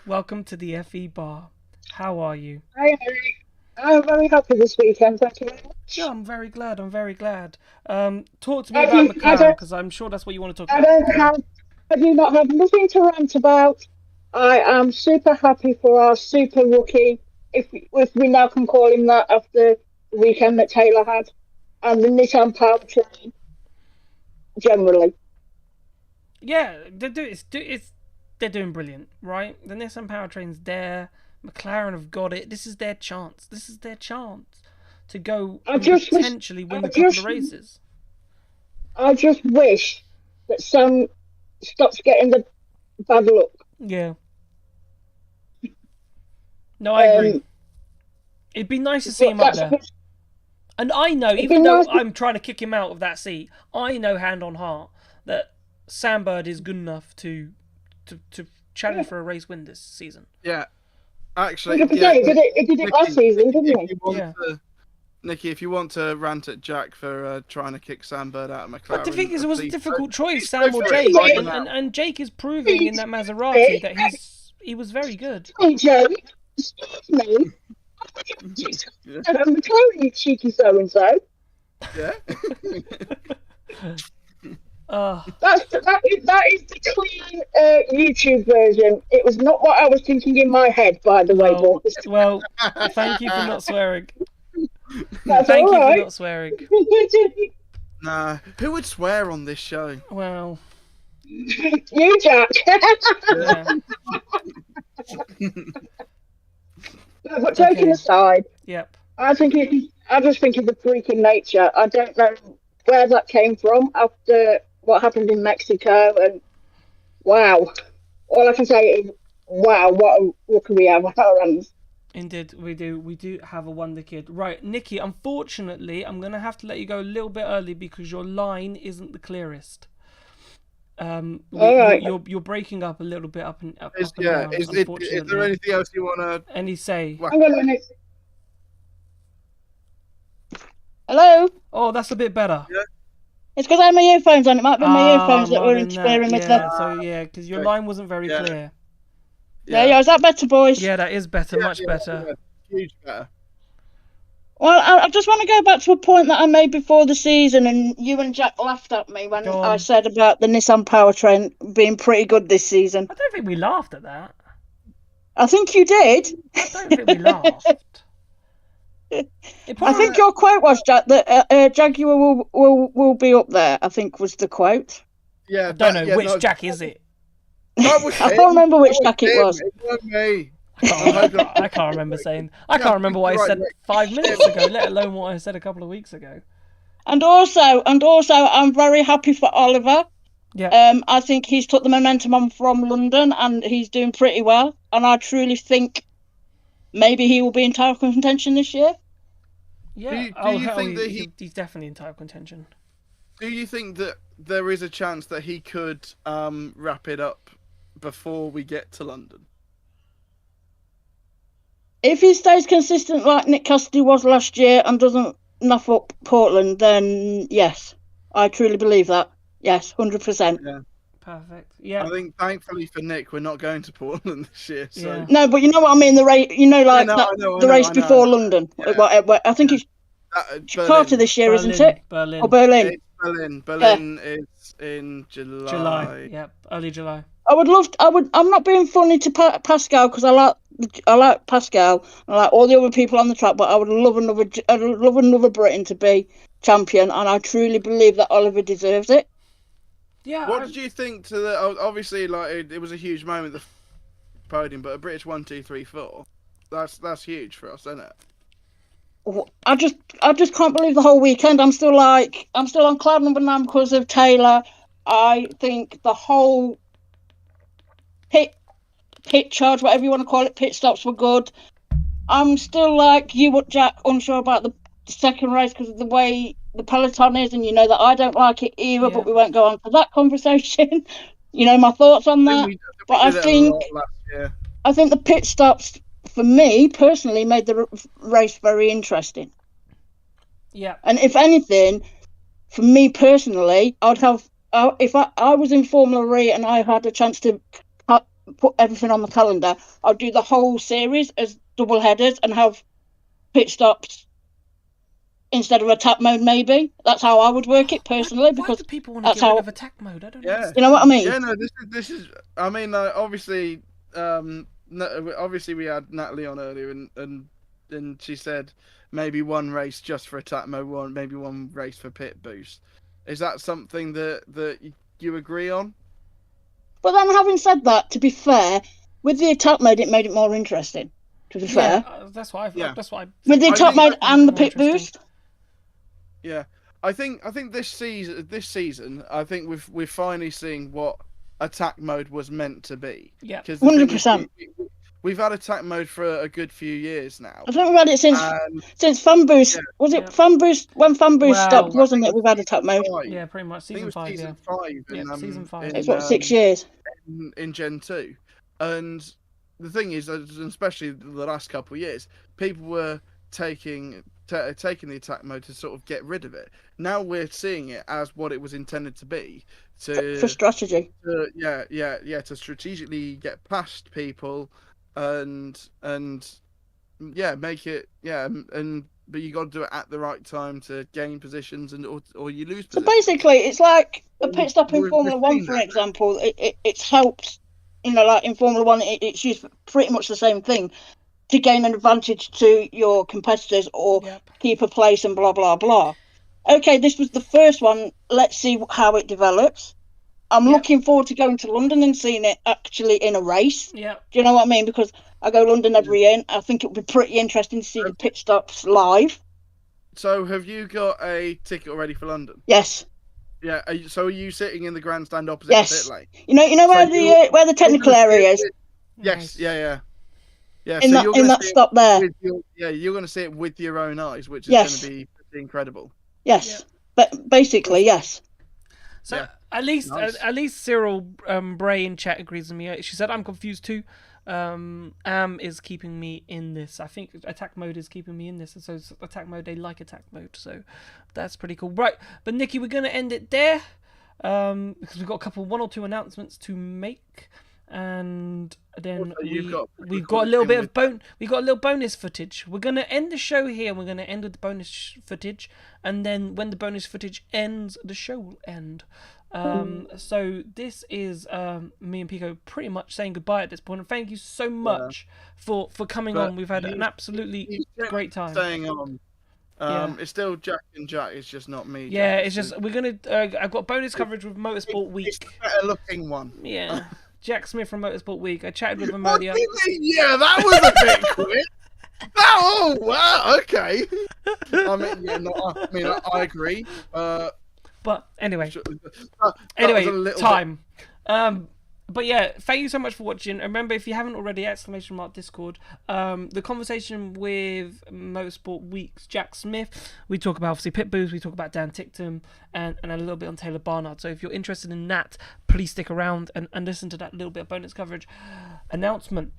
Welcome to the FE bar. How are you? Hi, Harry. I'm very happy this weekend. Thank you very much. Yeah, I'm very glad. Talk to me about McLaren because I'm sure that's what you want to talk about. I do not have nothing to rant about. I am super happy for our super rookie, if we now can call him that after the weekend that Taylor had, and the Nissan powertrain generally. Yeah, they're doing brilliant, right? The Nissan powertrain's there. McLaren have got it. This is their chance. To go and potentially win a couple of races. I just wish that Sam stops getting the bad luck. Yeah. No, I agree. It'd be nice to see him up there. And I know, even though I'm trying to kick him out of that seat, I know hand on heart that Sam Bird is good enough to challenge for a race win this season. Yeah. Actually, he did it last season, didn't he? Nicky, if you want to rant at Jack for trying to kick Sam Bird out of McLaren... But the thing is, it was a difficult choice, Sam or Jake. And Jake is proving in that Maserati that he was very good. Hey, Jake. Excuse me. I'm McLaren, you cheeky so-and-so. Yeah. That is the clean YouTube version. It was not what I was thinking in my head, by the way, boys. Well, thank you for not swearing. That's thank all you right. for not swearing. Nah, who would swear on this show? Well, you, Jack. Yeah. No, but joking aside, yep. I just think it's a freaking nature. I don't know where that came from after what happened in Mexico, and wow. All I can say is, wow, what can we have on our hands? Indeed, we do. We do have a wonder kid. Right, Nicky, unfortunately, I'm going to have to let you go a little bit early because your line isn't the clearest. All right. You're breaking up a little bit up and down. Is there Unfortunately. anything else you want to? Any say? Hang on a minute. Hello? Oh, that's a bit better. Yeah. It's because I had my earphones on. It might be my earphones that were interfering with the... So, yeah, because your line wasn't very clear. Yeah, is that better, boys? Yeah, that is better, much better. Huge better. Well, I just want to go back to a point that I made before the season, and you and Jack laughed at me when I said about the Nissan powertrain being pretty good this season. I don't think we laughed at that. I think you did. I don't think we laughed. I think your quote was, Jack, that Jaguar will be up there, I think was the quote. Yeah, I don't know which Jack is it. I can't remember which Jack it was. It wasn't me. I can't remember saying. I can't remember what I said 5 minutes ago, let alone what I said a couple of weeks ago. And also, I'm very happy for Oliver. Yeah. I think he's took the momentum on from London, and he's doing pretty well. And I truly think maybe he will be in title contention this year. Yeah. Do you think that he's definitely in title contention? Do you think that there is a chance that he could wrap it up before we get to London? If he stays consistent like Nick Cassidy was last year and doesn't nuff up Portland, then yes, I truly believe that. Yes, 100%. Yeah. Perfect. Yeah. I think thankfully for Nick, we're not going to Portland this year. So. Yeah. No, but you know what I mean. The race, the race before London. Yeah. I think it's Jakarta this year, isn't it? Berlin. Or Berlin. It's Berlin. Berlin is in July. July. Yep. Early July. I'm not being funny to Pascal because I like Pascal. I like all the other people on the track, but I would love another Briton to be champion, and I truly believe that Oliver deserves it. Yeah. What did you think to the? Obviously, like it was a huge moment, the podium, but a British 1, 2, 3, 4. That's huge for us, isn't it? I just can't believe the whole weekend. I'm still on cloud number 9 because of Taylor. I think the whole pit charge, whatever you want to call it, pit stops were good. I'm still like you, Jack, unsure about the second race because of the way the peloton is, and you know that I don't like it either. Yeah. But we won't go on to that conversation. You know my thoughts on that. I think the pit stops for me personally made the race very interesting. Yeah. And if anything, for me personally, I'd have if I was in Formula E and I had a chance to put everything on the calendar, I'd do the whole series as double headers and have pit stops instead of attack mode. Maybe that's how I would work it personally. Because do people want to get rid of attack mode? I don't know. You know what I mean? Yeah, no, this is. I mean, obviously, obviously we had Natalie on earlier, and she said maybe one race just for attack mode, maybe one race for pit boost. Is that something that you agree on? But then, having said that, to be fair, with the attack mode, it made it more interesting. To be fair, that's why. That's why. With the attack mode and the pit boost. Yeah, I think this season, I think we're finally seeing what attack mode was meant to be. Yeah, 100%. We've had attack mode for a good few years now. I think we've had it since Fan Boost. Yeah. Was it Fan Boost when Fan Boost stopped? Wasn't it? We've had attack mode. Yeah, pretty much season 5. Season 5. Season 5. It's what 6 years. In Gen 2, and the thing is, especially the last couple of years, people were taking the attack mode to sort of get rid of it. Now we're seeing it as what it was intended to be, for strategy. To strategically get past people. And make it but you got to do it at the right time to gain positions or you lose positions. So basically it's like a pit stop in Formula 1, for example. It's helped, like in Formula 1 it's used for pretty much the same thing to gain an advantage to your competitors or keep a place and blah blah blah. Okay, this was the first one. Let's see how it develops. I'm looking forward to going to London and seeing it actually in a race. Yeah. Do you know what I mean? Because I go to London every year, and I think it would be pretty interesting to see the pit stops live. So, have you got a ticket already for London? Yes. Yeah. So, are you sitting in the grandstand opposite the pit lane? You know where the technical area is. Yes. Yeah. In that stop there. You're going to see it with your own eyes, which is going to be incredible. Yes. But basically, yes. So At least, Nice. at least Cyril Bray in chat agrees with me. She said, "I'm confused too." Am is keeping me in this. I think attack mode is keeping me in this, and so attack mode, they like attack mode, so that's pretty cool. Right, but Nikki, we're gonna end it there because we've got one or two announcements to make, and then we've got a little bit of we got a little bonus footage. We're gonna end the show here. We're gonna end with the bonus footage, and then when the bonus footage ends, the show will end. So this is me and Pico pretty much saying goodbye at this point, and thank you so much for coming on. We've had an absolutely great time. Staying on. It's still Jack and Jack. It's just not me. Yeah, Jack. it's just we're gonna. I've got bonus coverage with Motorsport Week. It's the better looking one. Yeah, Jack Smith from Motorsport Week. I chatted with him earlier. Yeah, that was a bit quick. Oh wow, okay. I agree. But anyway, anyway, time. But yeah, thank you so much for watching. Remember, if you haven't already, !Discord. The conversation with Motorsport Week's Jack Smith. We talk about obviously pit boos. We talk about Dan Ticktum and a little bit on Taylor Barnard. So if you're interested in that, please stick around and listen to that little bit of bonus coverage announcement.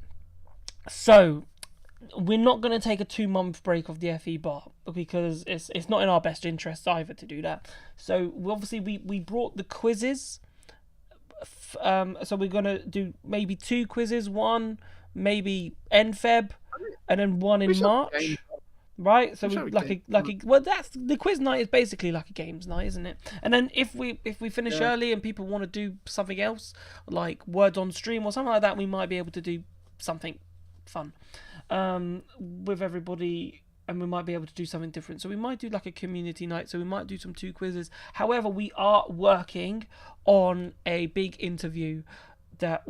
So we're not going to take a 2-month break of the FE bar because it's not in our best interest either to do that. So we brought the quizzes. So we're going to do maybe 2 quizzes, one maybe end Feb, and then one in March. Right? So well, that's the quiz night is basically like a games night, isn't it? And then if we finish early and people want to do something else, like words on stream or something like that, we might be able to do something fun with everybody, and we might be able to do something different. So we might do like a community night, so we might do some 2 quizzes. However, we are working on a big interview that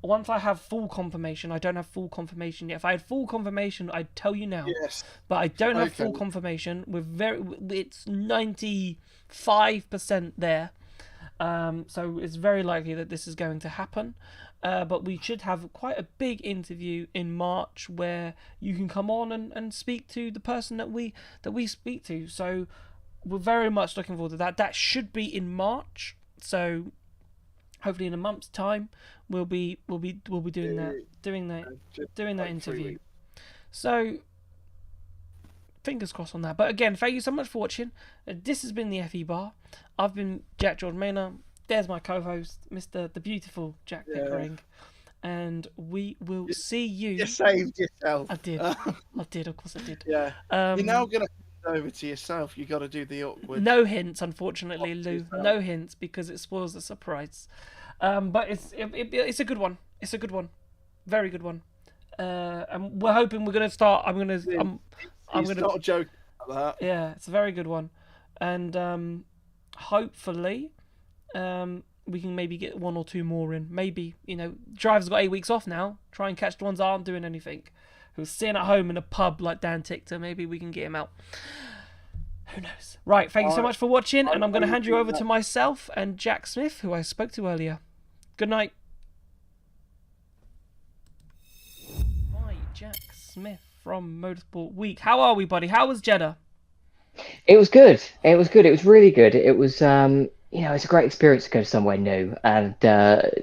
once I have full confirmation. I don't have full confirmation yet. If I had full confirmation, I'd tell you now. Yes. But I don't have full confirmation. It's 95% there. So it's very likely that this is going to happen. But we should have quite a big interview in March where you can come on and speak to the person that we speak to. So we're very much looking forward to that. That should be in March. So hopefully in a month's time we'll be doing that interview. So fingers crossed on that. But again, thank you so much for watching. This has been the FE Bar. I've been Jack Jordan Maynard. There's my co-host, the beautiful Jack Pickering, and we will see you. You saved yourself. I did. Of course I did. Yeah. You're now gonna hand over to yourself. You got to do the awkward. No hints, unfortunately, Lou. No hints because it spoils the surprise. But it's a good one. It's a good one, very good one. And we're hoping we're gonna start. I'm gonna not joking about that. Yeah, it's a very good one, and hopefully. We can maybe get 1 or 2 more in. Maybe, drivers got 8 weeks off now. Try and catch the ones that aren't doing anything. Who's sitting at home in a pub like Dan Tickter. Maybe we can get him out. Who knows? Right, thank you so much for watching, and I'm going to hand you over to myself and Jack Smith, who I spoke to earlier. Good night. Right, Jack Smith from Motorsport Week. How are we, buddy? How was Jeddah? It was good. It was really good. It was it's a great experience to go somewhere new, and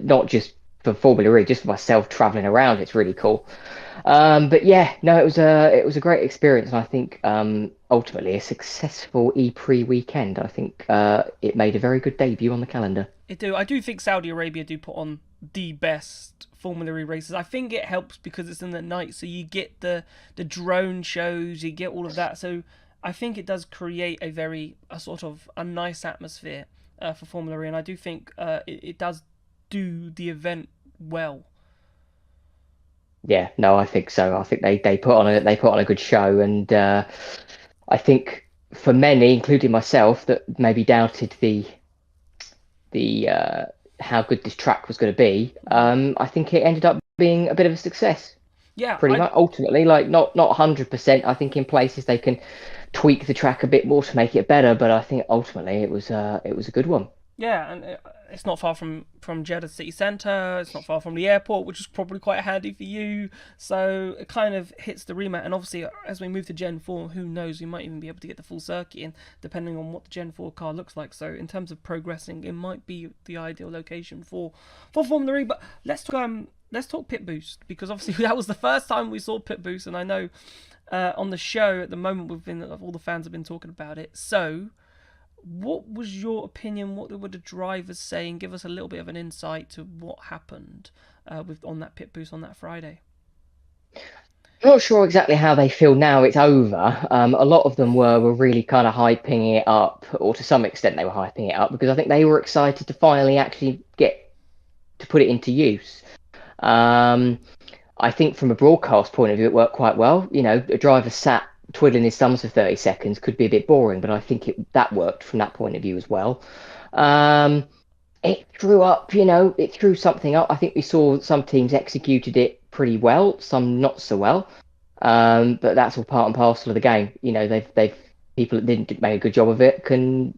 not just for Formula E, just for myself traveling around. It's really cool. But yeah, no, it was a great experience, and I think ultimately a successful Eprix weekend. I think it made a very good debut on the calendar. I do think Saudi Arabia do put on the best Formula E races. I think it helps because it's in the night, so you get the drone shows, you get all of that. So I think it does create a sort of a nice atmosphere for Formula E, and I do think it does do the event well. Yeah, no, I think so. I think they put on a good show, and I think for many, including myself, that maybe doubted the how good this track was going to be. I think it ended up being a bit of a success. Yeah, pretty much. Ultimately, like not 100%. I think in places they can tweak the track a bit more to make it better, but I think ultimately it was a good one. Yeah, and it's not far from Jeddah city centre. It's not far from the airport, which is probably quite handy for you. So it kind of hits the remit. And obviously, as we move to Gen 4, who knows? We might even be able to get the full circuit in, depending on what the Gen 4 car looks like. So in terms of progressing, it might be the ideal location for Formula E. But let's talk pit boost, because obviously that was the first time we saw pit boost, and I know on the show at the moment all the fans have been talking about it. So, what was your opinion? What were the drivers saying? Give us a little bit of an insight to what happened on that pit boost on that Friday. I'm not sure exactly how they feel now it's over. A lot of them were really kind of hyping it up, or to some extent they were hyping it up, because I think they were excited to finally actually get to put it into use. I think from a broadcast point of view, it worked quite well. You know, a driver sat twiddling his thumbs for 30 seconds could be a bit boring, but I think that worked from that point of view as well. It threw up, it threw something up. I think we saw some teams executed it pretty well, some not so well. But that's all part and parcel of the game. You know, they've people that didn't make a good job of it can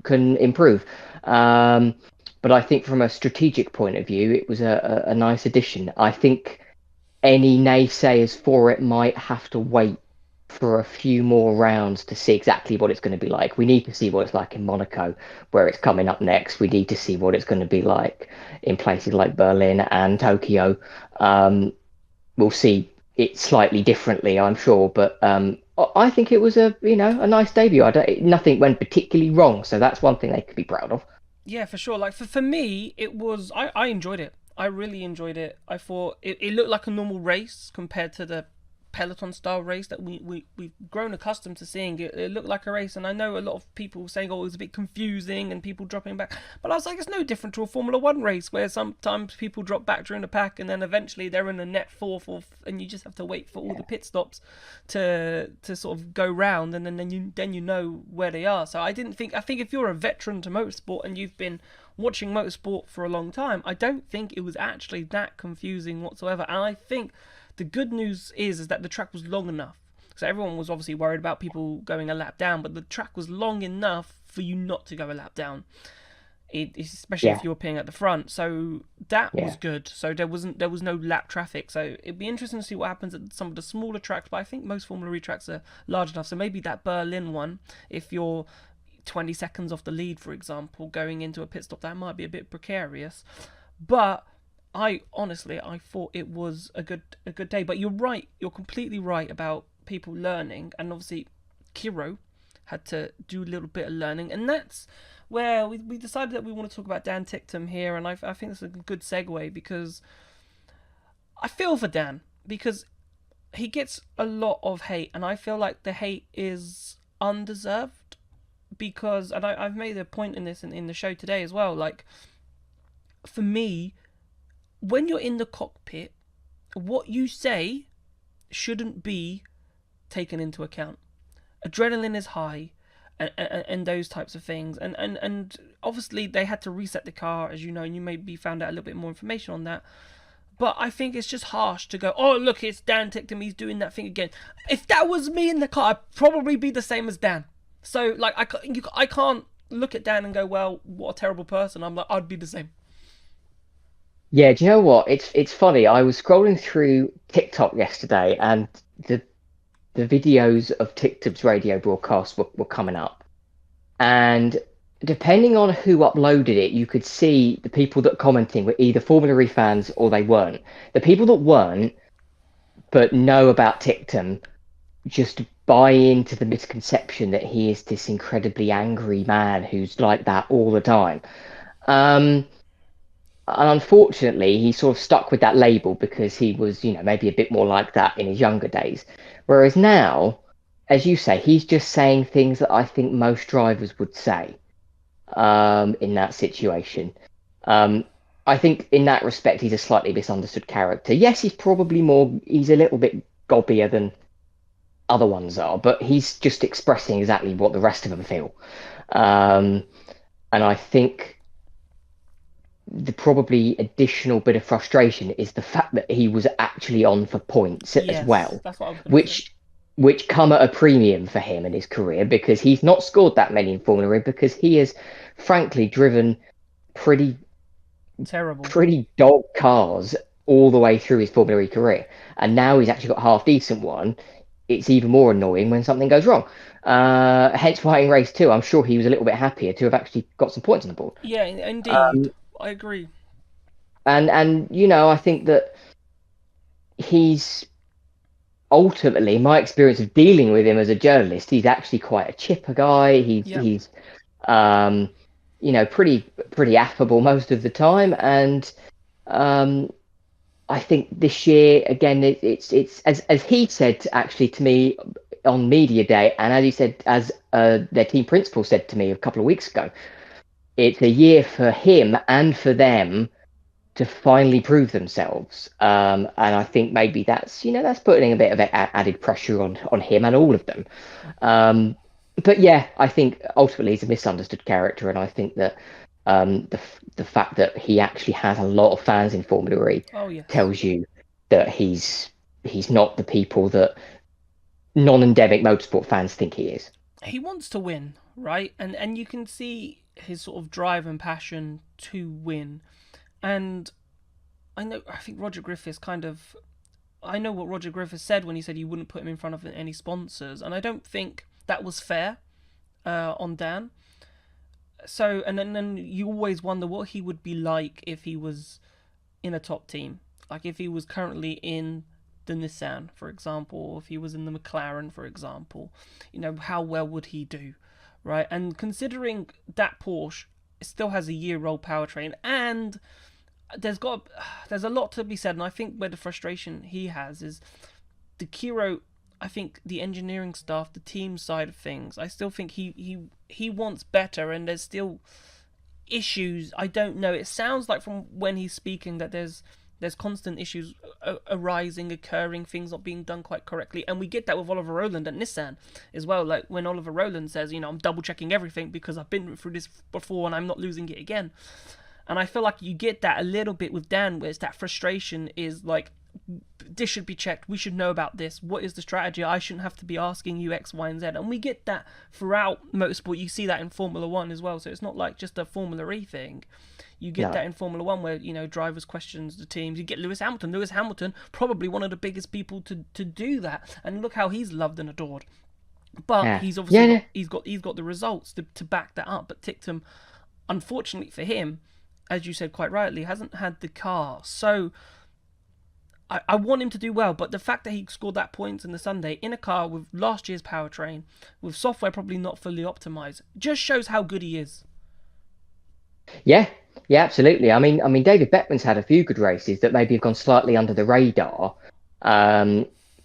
improve. But I think from a strategic point of view, it was a nice addition. I think any naysayers for it might have to wait for a few more rounds to see exactly what it's going to be like. We need to see what it's like in Monaco, where it's coming up next. We need to see what it's going to be like in places like Berlin and Tokyo. We'll see it slightly differently, I'm sure, but I think it was a nice debut. Nothing went particularly wrong, so that's one thing they could be proud of. Yeah, for sure. Like for me, it was I enjoyed it. I really enjoyed it. I thought it looked like a normal race compared to the Peloton style race that we've grown accustomed to seeing. It looked like a race, and I know a lot of people saying, oh, it was a bit confusing and people dropping back, but I was like, it's no different to a Formula 1 race where sometimes people drop back during the pack and then eventually they're in a net fourth, and you just have to wait for all the pit stops to sort of go round, and then you know where they are. So I think if you're a veteran to motorsport and you've been watching motorsport for a long time, I don't think it was actually that confusing whatsoever. And I think the good news is that the track was long enough. So everyone was obviously worried about people going a lap down, but the track was long enough for you not to go a lap down, especially if you were peeing at the front. So that was good. So there was no lap traffic. So it'd be interesting to see what happens at some of the smaller tracks. But I think most Formula E tracks are large enough. So maybe that Berlin one, if you're 20 seconds off the lead, for example, going into a pit stop, that might be a bit precarious. But I thought it was a good day. But you're right. You're completely right about people learning. And obviously, Kiro had to do a little bit of learning. And that's where we decided that we want to talk about Dan Ticktum here. And I think that's a good segue, because I feel for Dan, because he gets a lot of hate. And I feel like the hate is undeserved. Because, and I've made a point in this in the show today as well, like, for me, when you're in the cockpit, what you say shouldn't be taken into account. Adrenaline is high, and those types of things. And obviously they had to reset the car, as you know, and you maybe found out a little bit more information on that. But I think it's just harsh to go, oh, look, it's Dan Ticktum, he's doing that thing again. If that was me in the car, I'd probably be the same as Dan. So, like, I can't look at Dan and go, well, what a terrible person. I'm like, I'd be the same. Yeah, do you know what? It's funny. I was scrolling through TikTok yesterday, and the videos of Ticktum's radio broadcasts were coming up. And depending on who uploaded it, you could see the people that commenting were either Formula E fans or they weren't. The people that weren't, but know about Ticktum, just buy into the misconception that he is this incredibly angry man who's like that all the time. And unfortunately, he sort of stuck with that label because he was, maybe a bit more like that in his younger days. Whereas now, as you say, he's just saying things that I think most drivers would say in that situation. I think in that respect, he's a slightly misunderstood character. Yes, he's a little bit gobbier than other ones are, but he's just expressing exactly what the rest of them feel. And I think the probably additional bit of frustration is the fact that he was actually on for points as well, that's what I was which come at a premium for him in his career, because he's not scored that many in Formula E, because he has frankly driven pretty Terrible. pretty dog cars all the way through his Formula E career, and now he's actually got a half decent one. It's even more annoying when something goes wrong. Hence why in race 2, I'm sure he was a little bit happier to have actually got some points on the board. Yeah, indeed. I agree. And I think that he's ultimately, my experience of dealing with him as a journalist, he's actually quite a chipper guy. He's pretty affable most of the time, and I think this year again, it's as he said actually to me on media day, and as he said, as their team principal said to me a couple of weeks ago, it's a year for him and for them to finally prove themselves. And I think maybe that's putting a bit of added pressure on him and all of them. But yeah, I think ultimately he's a misunderstood character, and I think that the fact that he actually has a lot of fans in Formula E tells you that he's not the people that non-endemic motorsport fans think he is. He wants to win, right? And you can see his sort of drive and passion to win. And I think Roger Griffiths I know what Roger Griffiths said when he said he wouldn't put him in front of any sponsors, and I don't think that was fair on Dan. So, and then you always wonder what he would be like if he was in a top team. Like if he was currently in the Nissan, for example, or if he was in the McLaren, for example. How well would he do, right? And considering that Porsche still has a year-old powertrain, and there's a lot to be said, and I think where the frustration he has is the Kiro. I think the engineering staff, the team side of things, I still think he wants better, and there's still issues. I don't know. It sounds like from when he's speaking that there's constant issues occurring, things not being done quite correctly, and we get that with Oliver Rowland at Nissan as well. Like when Oliver Rowland says, I'm double checking everything because I've been through this before and I'm not losing it again. And I feel like you get that a little bit with Dan, where it's that frustration is like, this should be checked, we should know about this, what is the strategy, I shouldn't have to be asking you X, Y, and Z. And we get that throughout motorsport. You see that in Formula 1 as well, so it's not like just a Formula E thing. You get that in Formula 1 where, drivers questions the teams. You get Lewis Hamilton, probably one of the biggest people to do that, and look how he's loved and adored. But he's obviously he's got the results to back that up. But Tictum, unfortunately for him, as you said quite rightly, hasn't had the car. So I want him to do well, but the fact that he scored that points in the Sunday in a car with last year's powertrain, with software probably not fully optimized, just shows how good he is. Yeah, absolutely. I mean, David Beckman's had a few good races that maybe have gone slightly under the radar,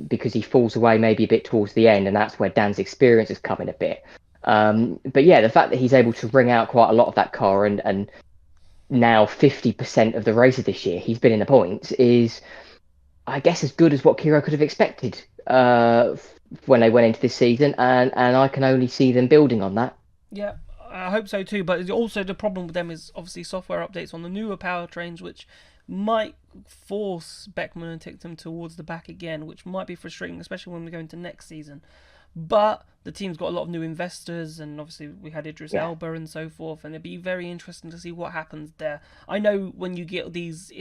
because he falls away maybe a bit towards the end, and that's where Dan's experience has come in a bit. But yeah, the fact that he's able to bring out quite a lot of that car, and now 50% of the races this year he's been in the points, is, I guess, as good as what Kiro could have expected when they went into this season, and I can only see them building on that. Yeah, I hope so too, but also the problem with them is obviously software updates on the newer powertrains, which might force Beckman and Tictum towards the back again, which might be frustrating, especially when we go into next season. But the team's got a lot of new investors, and obviously we had Idris Elba and so forth, and it'd be very interesting to see what happens there. I know when you get these,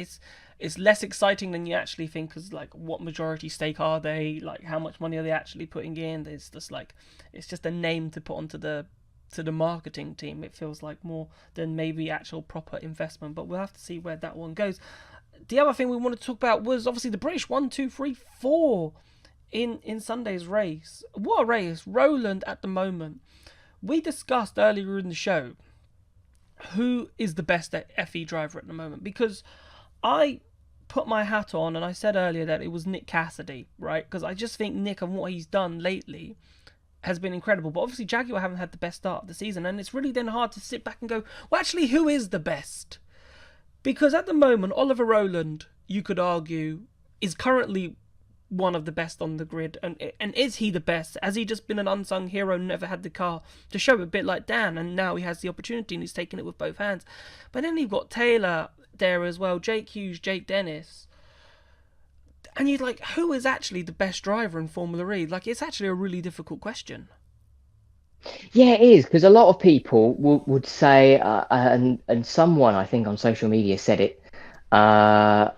it's less exciting than you actually think, because like, what majority stake are they? Like, how much money are they actually putting in? It's just like, it's just a name to put onto the marketing team. It feels like more than maybe actual proper investment, but we'll have to see where that one goes. The other thing we want to talk about was obviously the British 1, 2, 3, 4 in Sunday's race. What a race. Rowland at the moment. We discussed earlier in the show who is the best FE driver at the moment, because I put my hat on and I said earlier that it was Nick Cassidy, right? Because I just think Nick and what he's done lately has been incredible. But obviously Jaguar haven't had the best start of the season, and it's really then hard to sit back and go, well, actually, who is the best? Because at the moment, Oliver Rowland, you could argue, is currently one of the best on the grid. And is he the best? Has he just been an unsung hero and never had the car to show, a bit like Dan, and now he has the opportunity and he's taking it with both hands? But then you've got Taylor there as well, Jake Hughes, Jake Dennis. And you're like, who is actually the best driver in Formula E? Like, it's actually a really difficult question. Yeah, it is, because a lot of people would say, and someone I think on social media said it uh,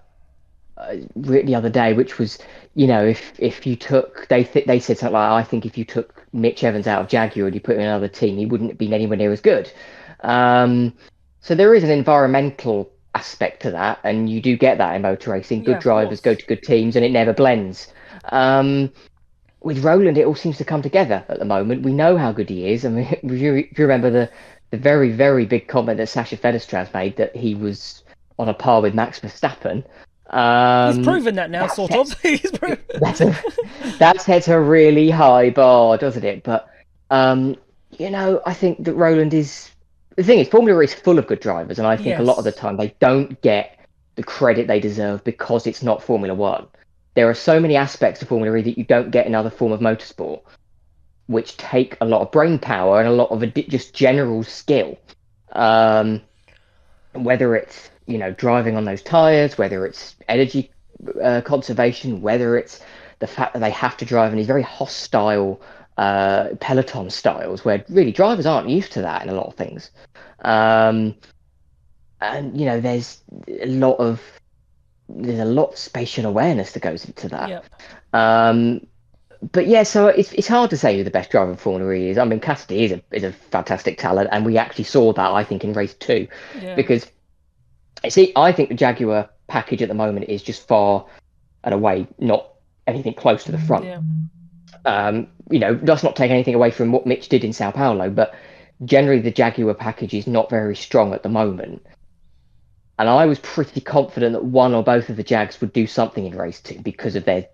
the other day, which was, if you took, they said something like, I think if you took Mitch Evans out of Jaguar and you put him in another team, he wouldn't have been anywhere near as good. Um, so there is an environmental aspect to that, and you do get that in motor racing. Yeah, Good of drivers go course. to good teams, and it never blends. With Roland, it all seems to come together at the moment. We know how good he is. I mean, if you remember the very, very big comment that Sasha Fedestraz made that he was on a par with Max Verstappen. He's proven that now, That sort of. sets, He's proven. that sets a really high bar, doesn't it? But I think that Roland is the thing is Formula E is full of good drivers, and I think a lot of the Yes. time they don't get the credit they deserve because it's not Formula One. There are so many aspects of Formula E that you don't get in other form of motorsport, which take a lot of brain power and a lot of just general skill. Um, whether it's driving on those tires, whether it's energy conservation, whether it's the fact that they have to drive in these very hostile peloton styles, where really drivers aren't used to that in a lot of things. Um, and a lot of there's a lot of spatial awareness that goes into that. Yep. But yeah, so it's hard to say who the best driver in Formula E is. I mean, Cassidy is a fantastic talent, and we actually saw that, I think, in race 2, Yeah. because I think the Jaguar package at the moment is just far and away not anything close to the front. Yeah. Let's not take anything away from what Mitch did in Sao Paulo, but generally the Jaguar package is not very strong at the moment. And I was pretty confident that one or both of the Jags would do something in race 2 because of their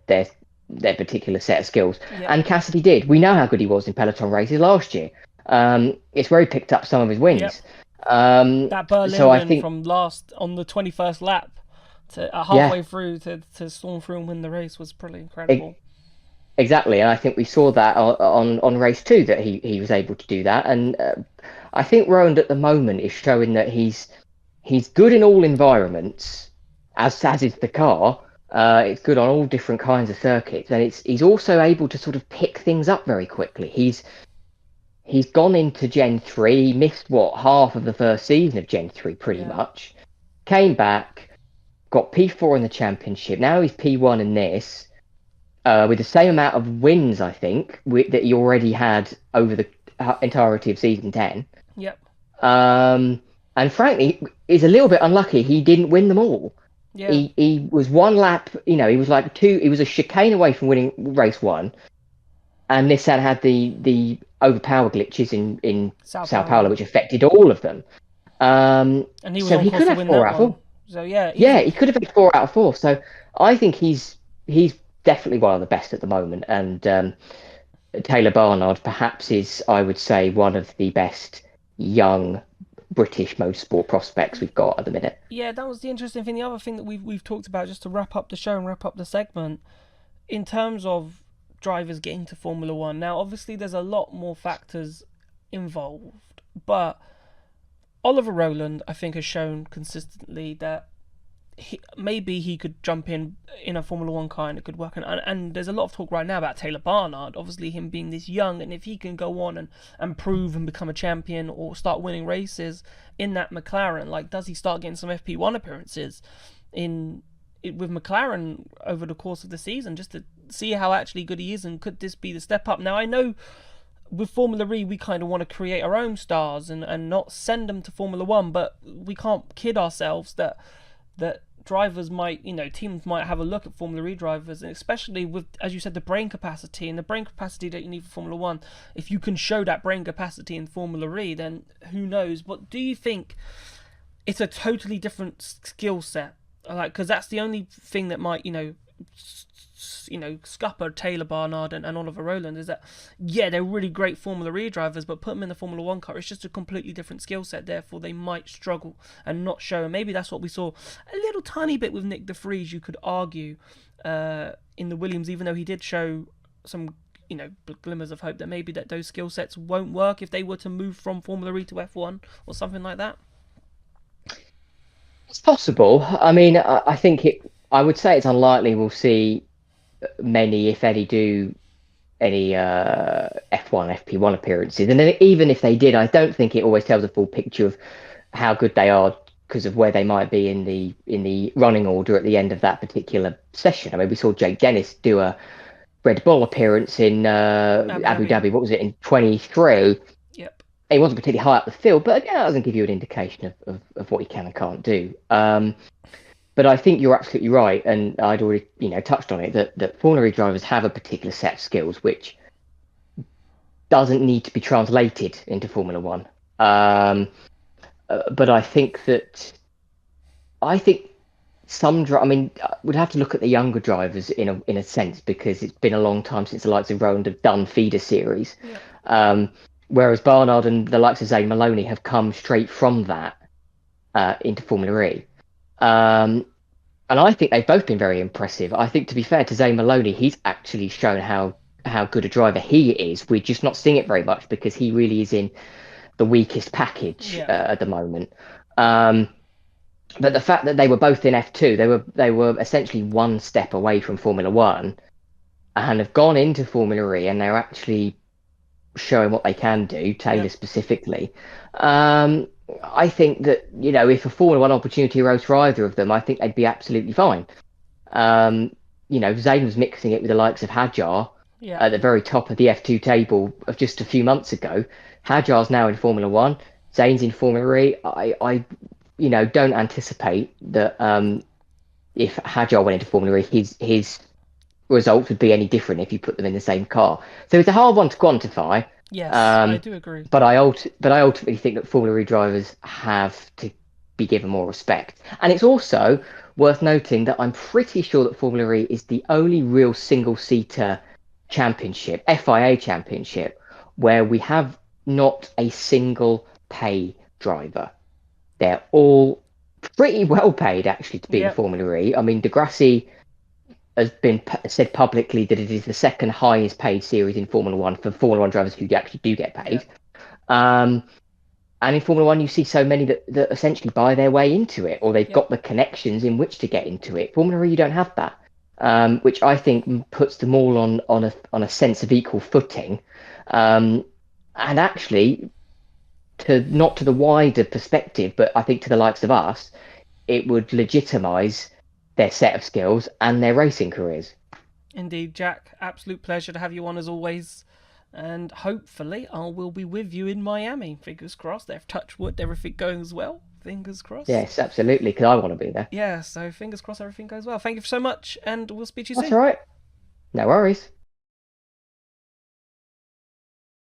particular set of skills. Yeah. And Cassidy did. We know how good he was in peloton races last year. It's where he picked up some of his wins. Yep. That Berlin so I win think from last on the 21st lap to halfway through to storm through and win the race was pretty incredible. Exactly, and I think we saw that on race 2 that he was able to do that. And I think Roland at the moment is showing that he's good in all environments, as is the car. It's good on all different kinds of circuits, and he's also able to sort of pick things up very quickly. He's gone into Gen 3, missed half of the first season of Gen 3 pretty much, came back, got P4 in the championship. Now he's P1 in this, with the same amount of wins, I think, that he already had over the entirety of season 10. Yep. And frankly, he's a little bit unlucky. He didn't win them all. Yeah. He was one lap, he was like he was a chicane away from winning race 1. And Nissan had the overpower glitches in Sao Paulo, which affected all of them. And he was so on he course could to have win 4 that out of one. 4. So yeah. He could have had 4 out of 4. So I think he's definitely one of the best at the moment. And Taylor Barnard perhaps is, I would say, one of the best young British motorsport prospects we've got at the minute. Yeah, that was the interesting thing. The other thing that we've talked about, just to wrap up the show and wrap up the segment, in terms of drivers getting to Formula One. Now, obviously, there's a lot more factors involved, but Oliver Rowland, I think, has shown consistently that maybe he could jump in a Formula One car and it could work. And there's a lot of talk right now about Taylor Barnard, obviously him being this young, and if he can go on and prove and become a champion or start winning races in that McLaren, like, does he start getting some FP1 appearances with McLaren over the course of the season, just to see how actually good he is, and could this be the step up? Now, I know with Formula E we kind of want to create our own stars and not send them to Formula One, but we can't kid ourselves that drivers might, teams might have a look at Formula E drivers, and especially with, as you said, the brain capacity that you need for Formula One. If you can show that brain capacity in Formula E, then who knows? But do you think it's a totally different skill set? Like, because that's the only thing that might, scupper Taylor Barnard and Oliver Rowland, is that, yeah, they're really great Formula E drivers, but put them in the Formula One car, it's just a completely different skill set. Therefore, they might struggle and not show. And maybe that's what we saw a little tiny bit with Nick de Vries, you could argue, in the Williams, even though he did show some, glimmers of hope that maybe that those skill sets won't work if they were to move from Formula E to F1 or something like that. It's possible. I mean, I think I would say it's unlikely we'll see many, if any, do F1, FP1 appearances. And then even if they did, I don't think it always tells a full picture of how good they are because of where they might be in the running order at the end of that particular session. I mean, we saw Jake Dennis do a Red Bull appearance in Abu Dhabi. What was it, in 23? Yep. He wasn't particularly high up the field, but again, that doesn't give you an indication of what he can and can't do. But I think you're absolutely right, and I'd already touched on it, that Formula E drivers have a particular set of skills which doesn't need to be translated into Formula One. But I think we'd have to look at the younger drivers in a sense, because it's been a long time since the likes of Roland have done feeder series. Yeah. Whereas Barnard and the likes of Zane Maloney have come straight from that into Formula E. And I think they've both been very impressive. I think, to be fair to Zane Maloney, he's actually shown how good a driver he is. We're just not seeing it very much because he really is in the weakest package at the moment. But the fact that they were both in F2, they were essentially one step away from Formula One and have gone into Formula E, and they're actually showing what they can do, Taylor specifically. I think that, if a Formula One opportunity arose for either of them, I think they'd be absolutely fine. Zane was mixing it with the likes of Hadjar at the very top of the F2 table of just a few months ago. Hadjar's now in Formula One, Zane's in Formula E. I don't anticipate that if Hadjar went into Formula E, his results would be any different if you put them in the same car. So it's a hard one to quantify. Yes, I do agree. But I ultimately think that Formula E drivers have to be given more respect. And it's also worth noting that I'm pretty sure that Formula E is the only real single-seater championship, FIA championship, where we have not a single pay driver. They're all pretty well paid, actually, to be in Formula E. I mean, Degrassi has been said publicly that it is the second highest paid series in Formula One for Formula One drivers who actually do get paid. And in Formula One, you see so many that essentially buy their way into it, or they've got the connections in which to get into it. Formula E, you don't have that, which I think puts them all on a sense of equal footing. And actually, not to the wider perspective, but I think to the likes of us, it would legitimise their set of skills and their racing careers. Indeed, Jack. Absolute pleasure to have you on as always. And hopefully I will be with you in Miami. Fingers crossed. They've touched wood. Everything goes well. Fingers crossed. Yes, absolutely, because I want to be there. Yeah, so fingers crossed everything goes well. Thank you so much, and we'll speak to you soon. That's all right. No worries.